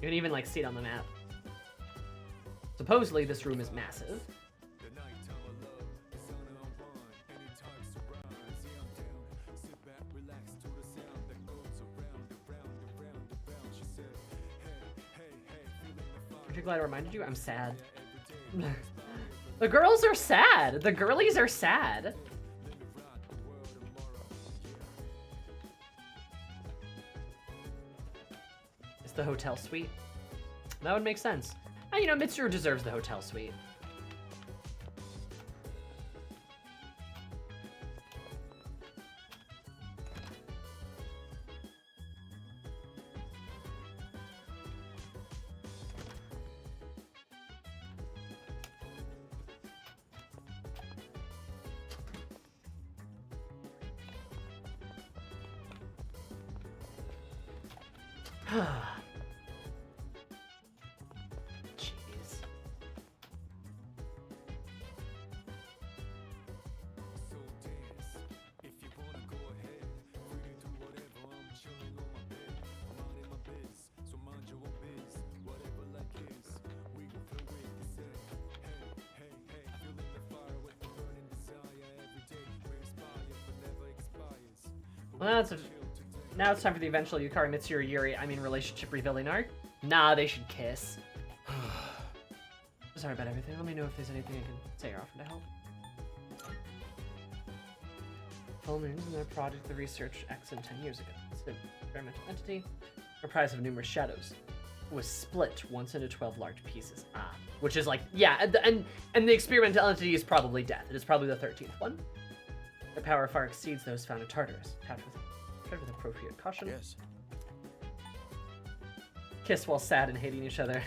You can even like see it on the map. Supposedly this room is massive. Aren't you glad I reminded you? I'm sad. The girls are sad. The girlies are sad. It's the hotel suite. That would make sense. And, you know, Mitsuru deserves the hotel suite. Jeez. Well, now it's time for the eventual Yukari Mitsuru Yuri, relationship revealing arc. Nah, they should kiss. Sorry about everything. Let me know if there's anything I can say or offer to help. Full Moons and their project, the Research Exon 10 years ago. It's an experimental entity, comprised of numerous shadows. It was split once into 12 large pieces. Which is like, yeah, and the experimental entity is probably death. It is probably the 13th one. Their power far exceeds those found in Tartarus. Tread with appropriate caution. Yes. Kiss while sad and hating each other.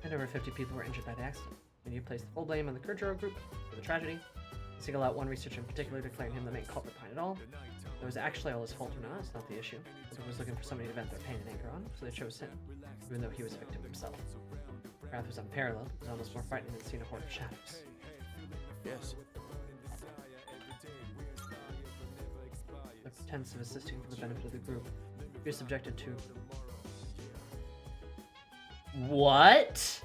And over 50 people were injured by the accident. When you place the full blame on the Kujiro group for the tragedy, single out one researcher in particular, declaring him the main culprit behind it all. It was actually all his fault or not, it's not the issue. Everyone was looking for somebody to vent their pain and anger on, so they chose him, even though he was a victim himself. Wrath was unparalleled. It was almost more frightening than seeing a horde of shadows. Yes. The pretense of assisting for the benefit of the group. He was subjected to... What?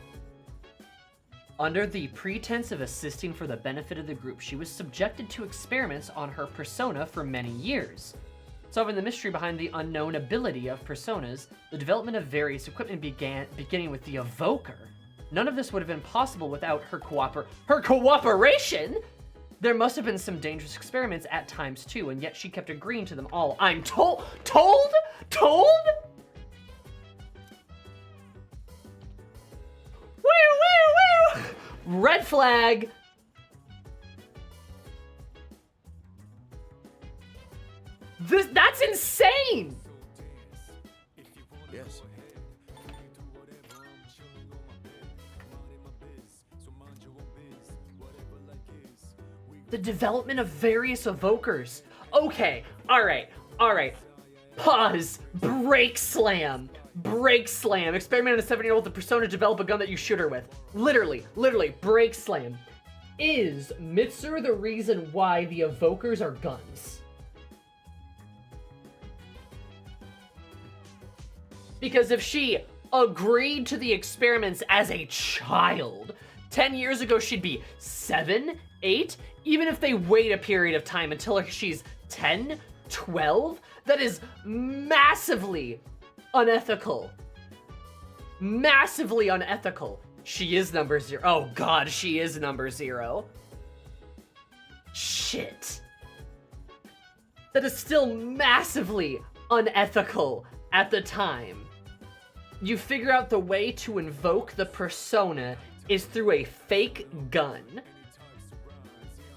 Under the pretense of assisting for the benefit of the group, she was subjected to experiments on her persona for many years. Solving the mystery behind the unknown ability of personas, the development of various equipment beginning with the Evoker. None of this would have been possible without her cooperation! There must have been some dangerous experiments at times too, and yet she kept agreeing to them all. I'm told? Woo, woo, woo! Red flag! That's insane! Yes. The development of various evokers. Okay, alright. Pause. Break slam. Experiment on a 7-year-old with a persona, develop a gun that you shoot her with. Literally, break slam. Is Mitsuru the reason why the evokers are guns? Because if she agreed to the experiments as a child, 10 years ago she'd be 7, 8, even if they wait a period of time until she's 10, 12, that is massively unethical. She is number 0. Oh god, she is number 0. Shit. That is still massively unethical at the time. You figure out the way to invoke the persona is through a fake gun.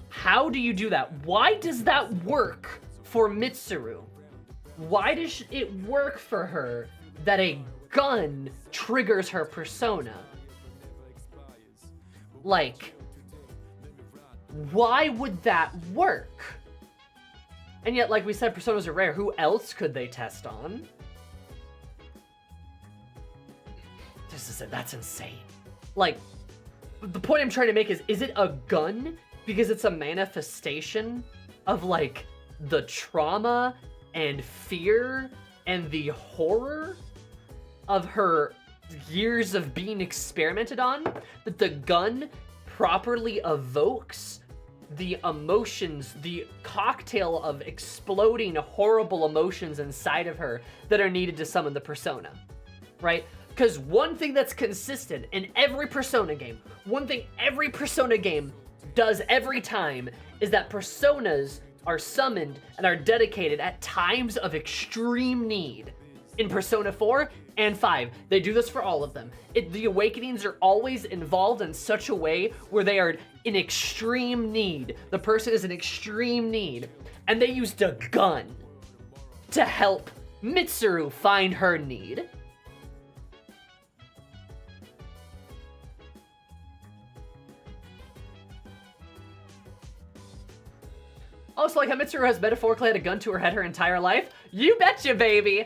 How do you do that? Why does that work for Mitsuru? Why does it work for her that a gun triggers her persona? Like, why would that work? And yet, like we said, personas are rare. Who else could they test on? That's insane. Like, the point I'm trying to make is it a gun because it's a manifestation of like the trauma and fear and the horror of her years of being experimented on, that the gun properly evokes the emotions, the cocktail of exploding horrible emotions inside of her that are needed to summon the persona, right? Because one thing that's consistent in every Persona game, one thing every Persona game does every time is that personas are summoned and are dedicated at times of extreme need. In Persona 4 and 5, they do this for all of them. The awakenings are always involved in such a way where they are in extreme need. The person is in extreme need, and they used a gun to help Mitsuru find her need. Also, like how Mitsuru has metaphorically had a gun to her head her entire life. You betcha, baby!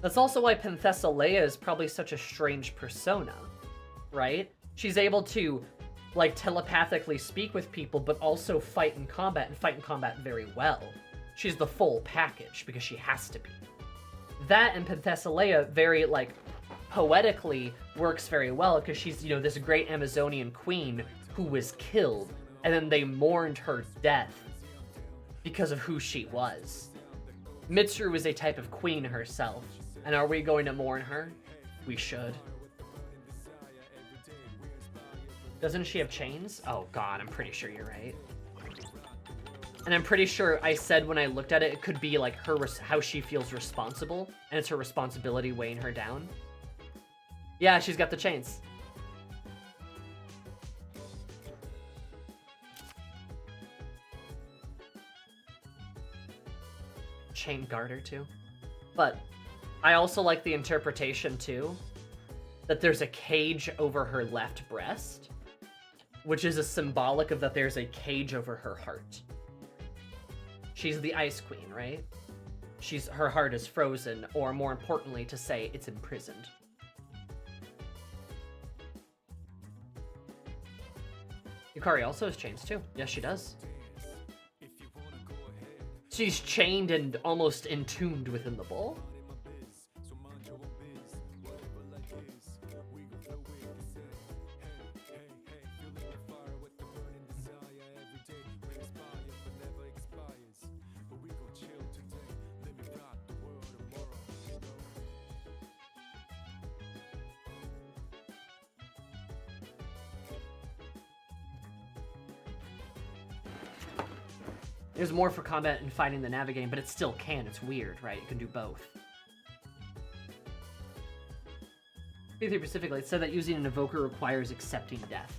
That's also why Princess Leia is probably such a strange persona, right? She's able to, like, telepathically speak with people, but also fight in combat, and fight in combat very well. She's the full package, because she has to be. That and Princess Leia very, like, poetically works very well, because she's, you know, this great Amazonian queen who was killed, and then they mourned her death because of who she was. Mitsuru is a type of queen herself. And are we going to mourn her? We should. Doesn't she have chains? Oh god, I'm pretty sure you're right. And I'm pretty sure I said when I looked at it, it could be like her how she feels responsible, and it's her responsibility weighing her down. Yeah, she's got the chains. Chain garter too. But I also like the interpretation, too, that there's a cage over her left breast, which is a symbolic of that there's a cage over her heart. She's the Ice Queen, right? Her heart is frozen, or more importantly to say, it's imprisoned. Yukari also has chains, too. Yes, she does. She's chained and almost entombed within the bowl. There's more for combat and fighting than navigating, but it still can. It's weird, right? It can do both. P3 specifically, it said that using an evoker requires accepting death.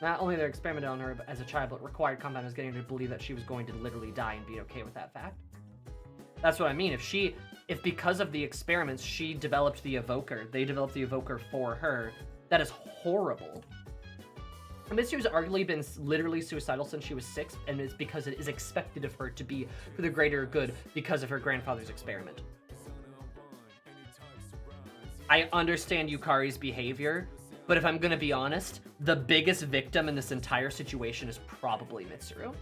Not only they experimented on her as a child, but required combat was getting her to believe that she was going to literally die and be okay with that fact. That's what I mean. If because of the experiments she developed the evoker, they developed the evoker for her, that is horrible. Mitsuru's arguably been literally suicidal since she was 6, and it's because it is expected of her to be for the greater good because of her grandfather's experiment. I understand Yukari's behavior, but if I'm gonna be honest, the biggest victim in this entire situation is probably Mitsuru.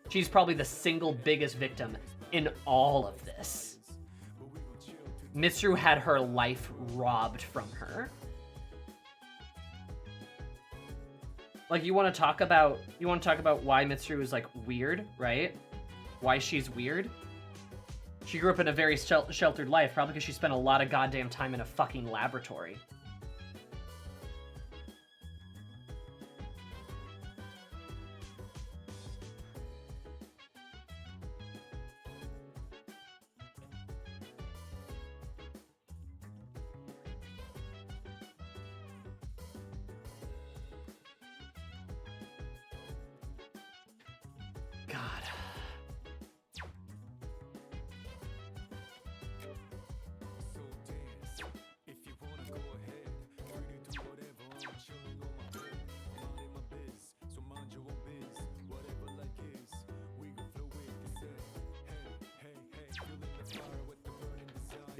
She's probably the single biggest victim in all of this. Mitsuru had her life robbed from her. Like, you want to talk about why Mitsuru is, like, weird, right? Why she's weird? She grew up in a very sheltered life, probably because she spent a lot of goddamn time in a fucking laboratory.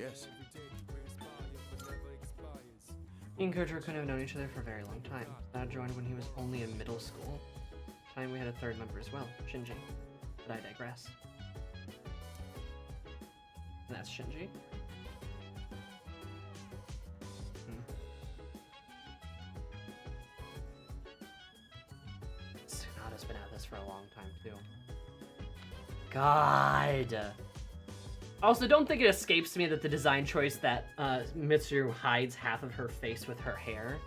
Yes. Me and Kotaro couldn't have known each other for a very long time. Dad joined when he was only in middle school. Time we had a third member as well, Shinji. But I digress. And that's Shinji. Tsunada's been at this for a long time too. God. Also, don't think it escapes me that the design choice that Mitsuru hides half of her face with her hair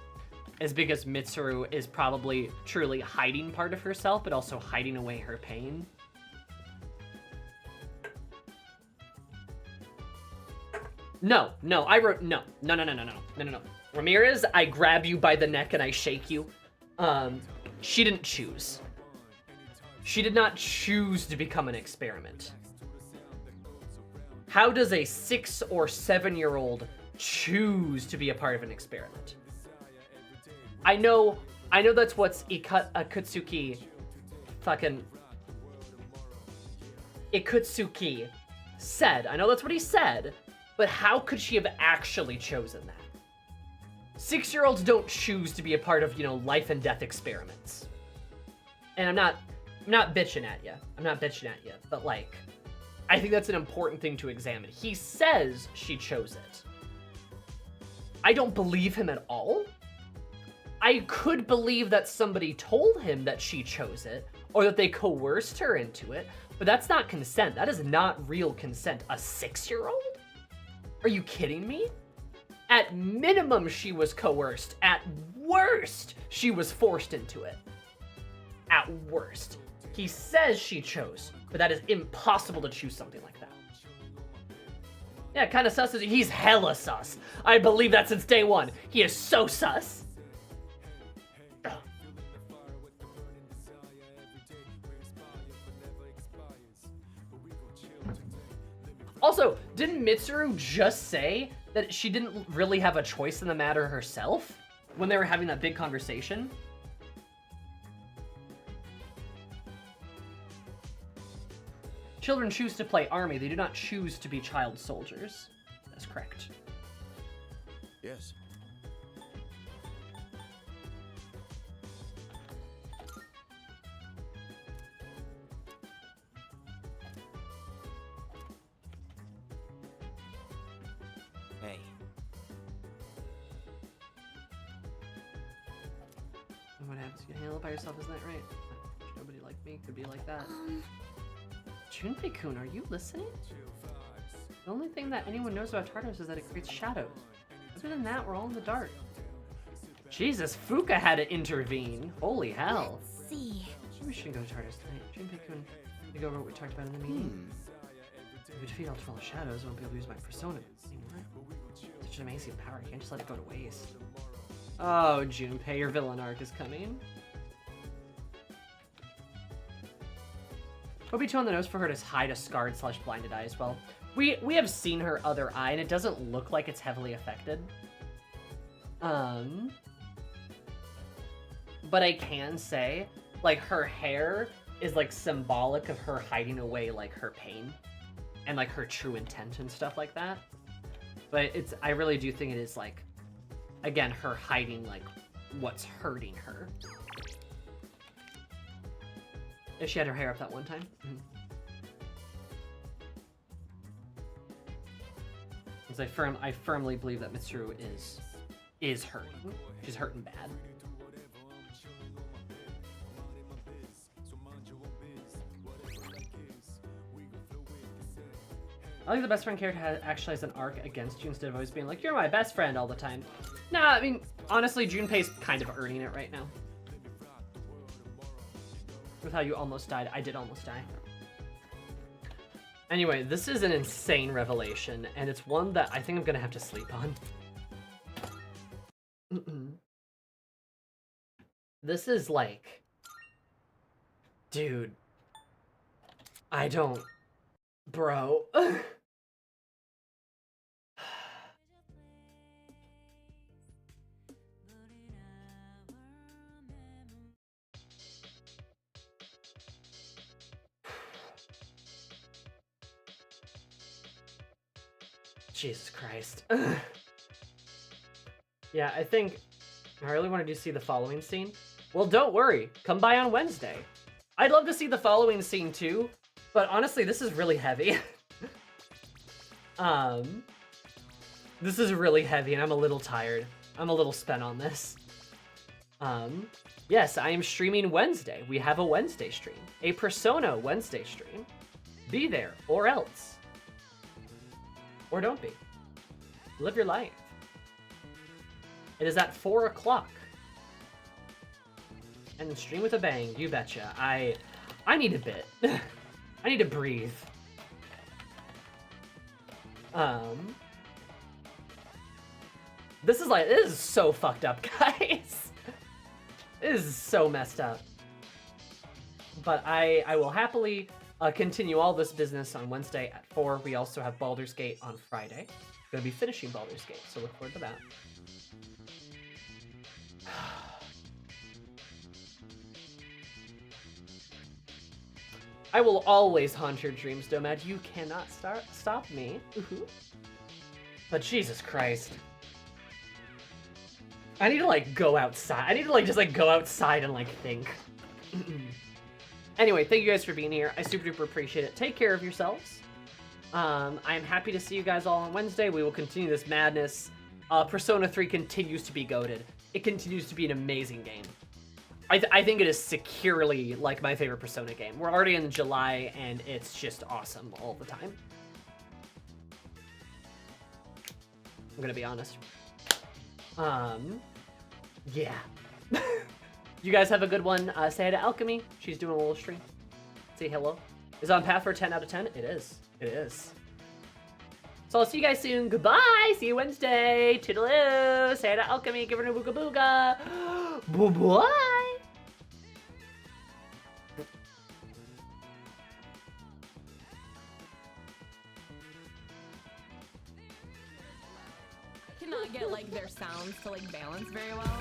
is because Mitsuru is probably truly hiding part of herself, but also hiding away her pain. No, I wrote no. Ramirez, I grab you by the neck and I shake you. She didn't choose. She did not choose to become an experiment. How does a 6 or 7-year-old choose to be a part of an experiment? I know that's what's Ikutsuki said. I know that's what he said, but how could she have actually chosen that? 6-year-olds don't choose to be a part of, life and death experiments. And I'm not bitching at you. But like, I think that's an important thing to examine. He says she chose it. I don't believe him at all. I could believe that somebody told him that she chose it, or that they coerced her into it, but that's not consent. That is not real consent. A 6-year-old? Are you kidding me? At minimum, she was coerced. At worst, she was forced into it. At worst. He says she chose, but that is impossible to choose something like that. Yeah, kind of sus. He's hella sus. I believe that since day one. He is so sus. Ugh. Also, didn't Mitsuru just say that she didn't really have a choice in the matter herself when they were having that big conversation? Children choose to play army. They do not choose to be child soldiers. That's correct. Yes. Hey. What happens? You can handle it by yourself, isn't that right? Nobody like me could be like that. Junpei-kun, are you listening? The only thing that anyone knows about Tartarus is that it creates shadows. Other than that, we're all in the dark. Jesus, Fuka had to intervene. Holy hell. Let's see. Maybe we shouldn't go to Tartarus tonight. Junpei-kun, we go over what we talked about in the meeting. If we defeat all 12 shadows, I won't be able to use my persona anymore. Such an amazing power, I can't just let it go to waste. Oh, Junpei, your villain arc is coming. Obito on the nose for her to hide a scarred / blinded eye as well. We have seen her other eye, and it doesn't look like it's heavily affected. But I can say, like, her hair is, like, symbolic of her hiding away, like, her pain. And, like, her true intent and stuff like that. But I really do think it is, like, again, her hiding, like, what's hurting her. If she had her hair up that one time. Because I firmly believe that Mitsuru is hurting. She's hurting bad. I think the best friend character actually has an arc against you instead of always being like, you're my best friend all the time. Nah, I mean, honestly, Junpei's kind of earning it right now. With how you almost died. I did almost die. Anyway, this is an insane revelation, and it's one that I think I'm gonna have to sleep on. This is like... Dude. I don't... Bro. Jesus Christ. Yeah, I think I really wanted to see the following scene. Well, don't worry. Come by on Wednesday. I'd love to see the following scene too, but honestly, this is really heavy. This is really heavy and I'm a little tired. I'm a little spent on this. Yes, I am streaming Wednesday. We have a Wednesday stream. A Persona Wednesday stream. Be there or else. Or don't be. Live your life. It is at 4 o'clock. And stream with a bang, you betcha. I need a bit. I need to breathe. This is so fucked up, guys. This is so messed up. But I will happily continue all this business on Wednesday at 4. We also have Baldur's Gate on Friday. Gonna be finishing Baldur's Gate, so look forward to that. I will always haunt your dreams, Domad. You cannot stop me. But Jesus Christ. I need to like go outside. I need to like just like go outside and like think. Anyway, thank you guys for being here. I super duper appreciate it. Take care of yourselves. I am happy to see you guys all on Wednesday. We will continue this madness. Persona 3 continues to be goated. It continues to be an amazing game. I think it is securely like my favorite Persona game. We're already in July and it's just awesome all the time. I'm gonna be honest. Yeah. You guys have a good one. Say hi to Alchemy. She's doing a little stream. Say hello. Is it on path for 10 out of 10? It is. It is. So I'll see you guys soon. Goodbye. See you Wednesday. Toodaloo. Say hi to Alchemy. Give her a booga booga. Bye-bye. Cannot get like their sounds to like balance very well.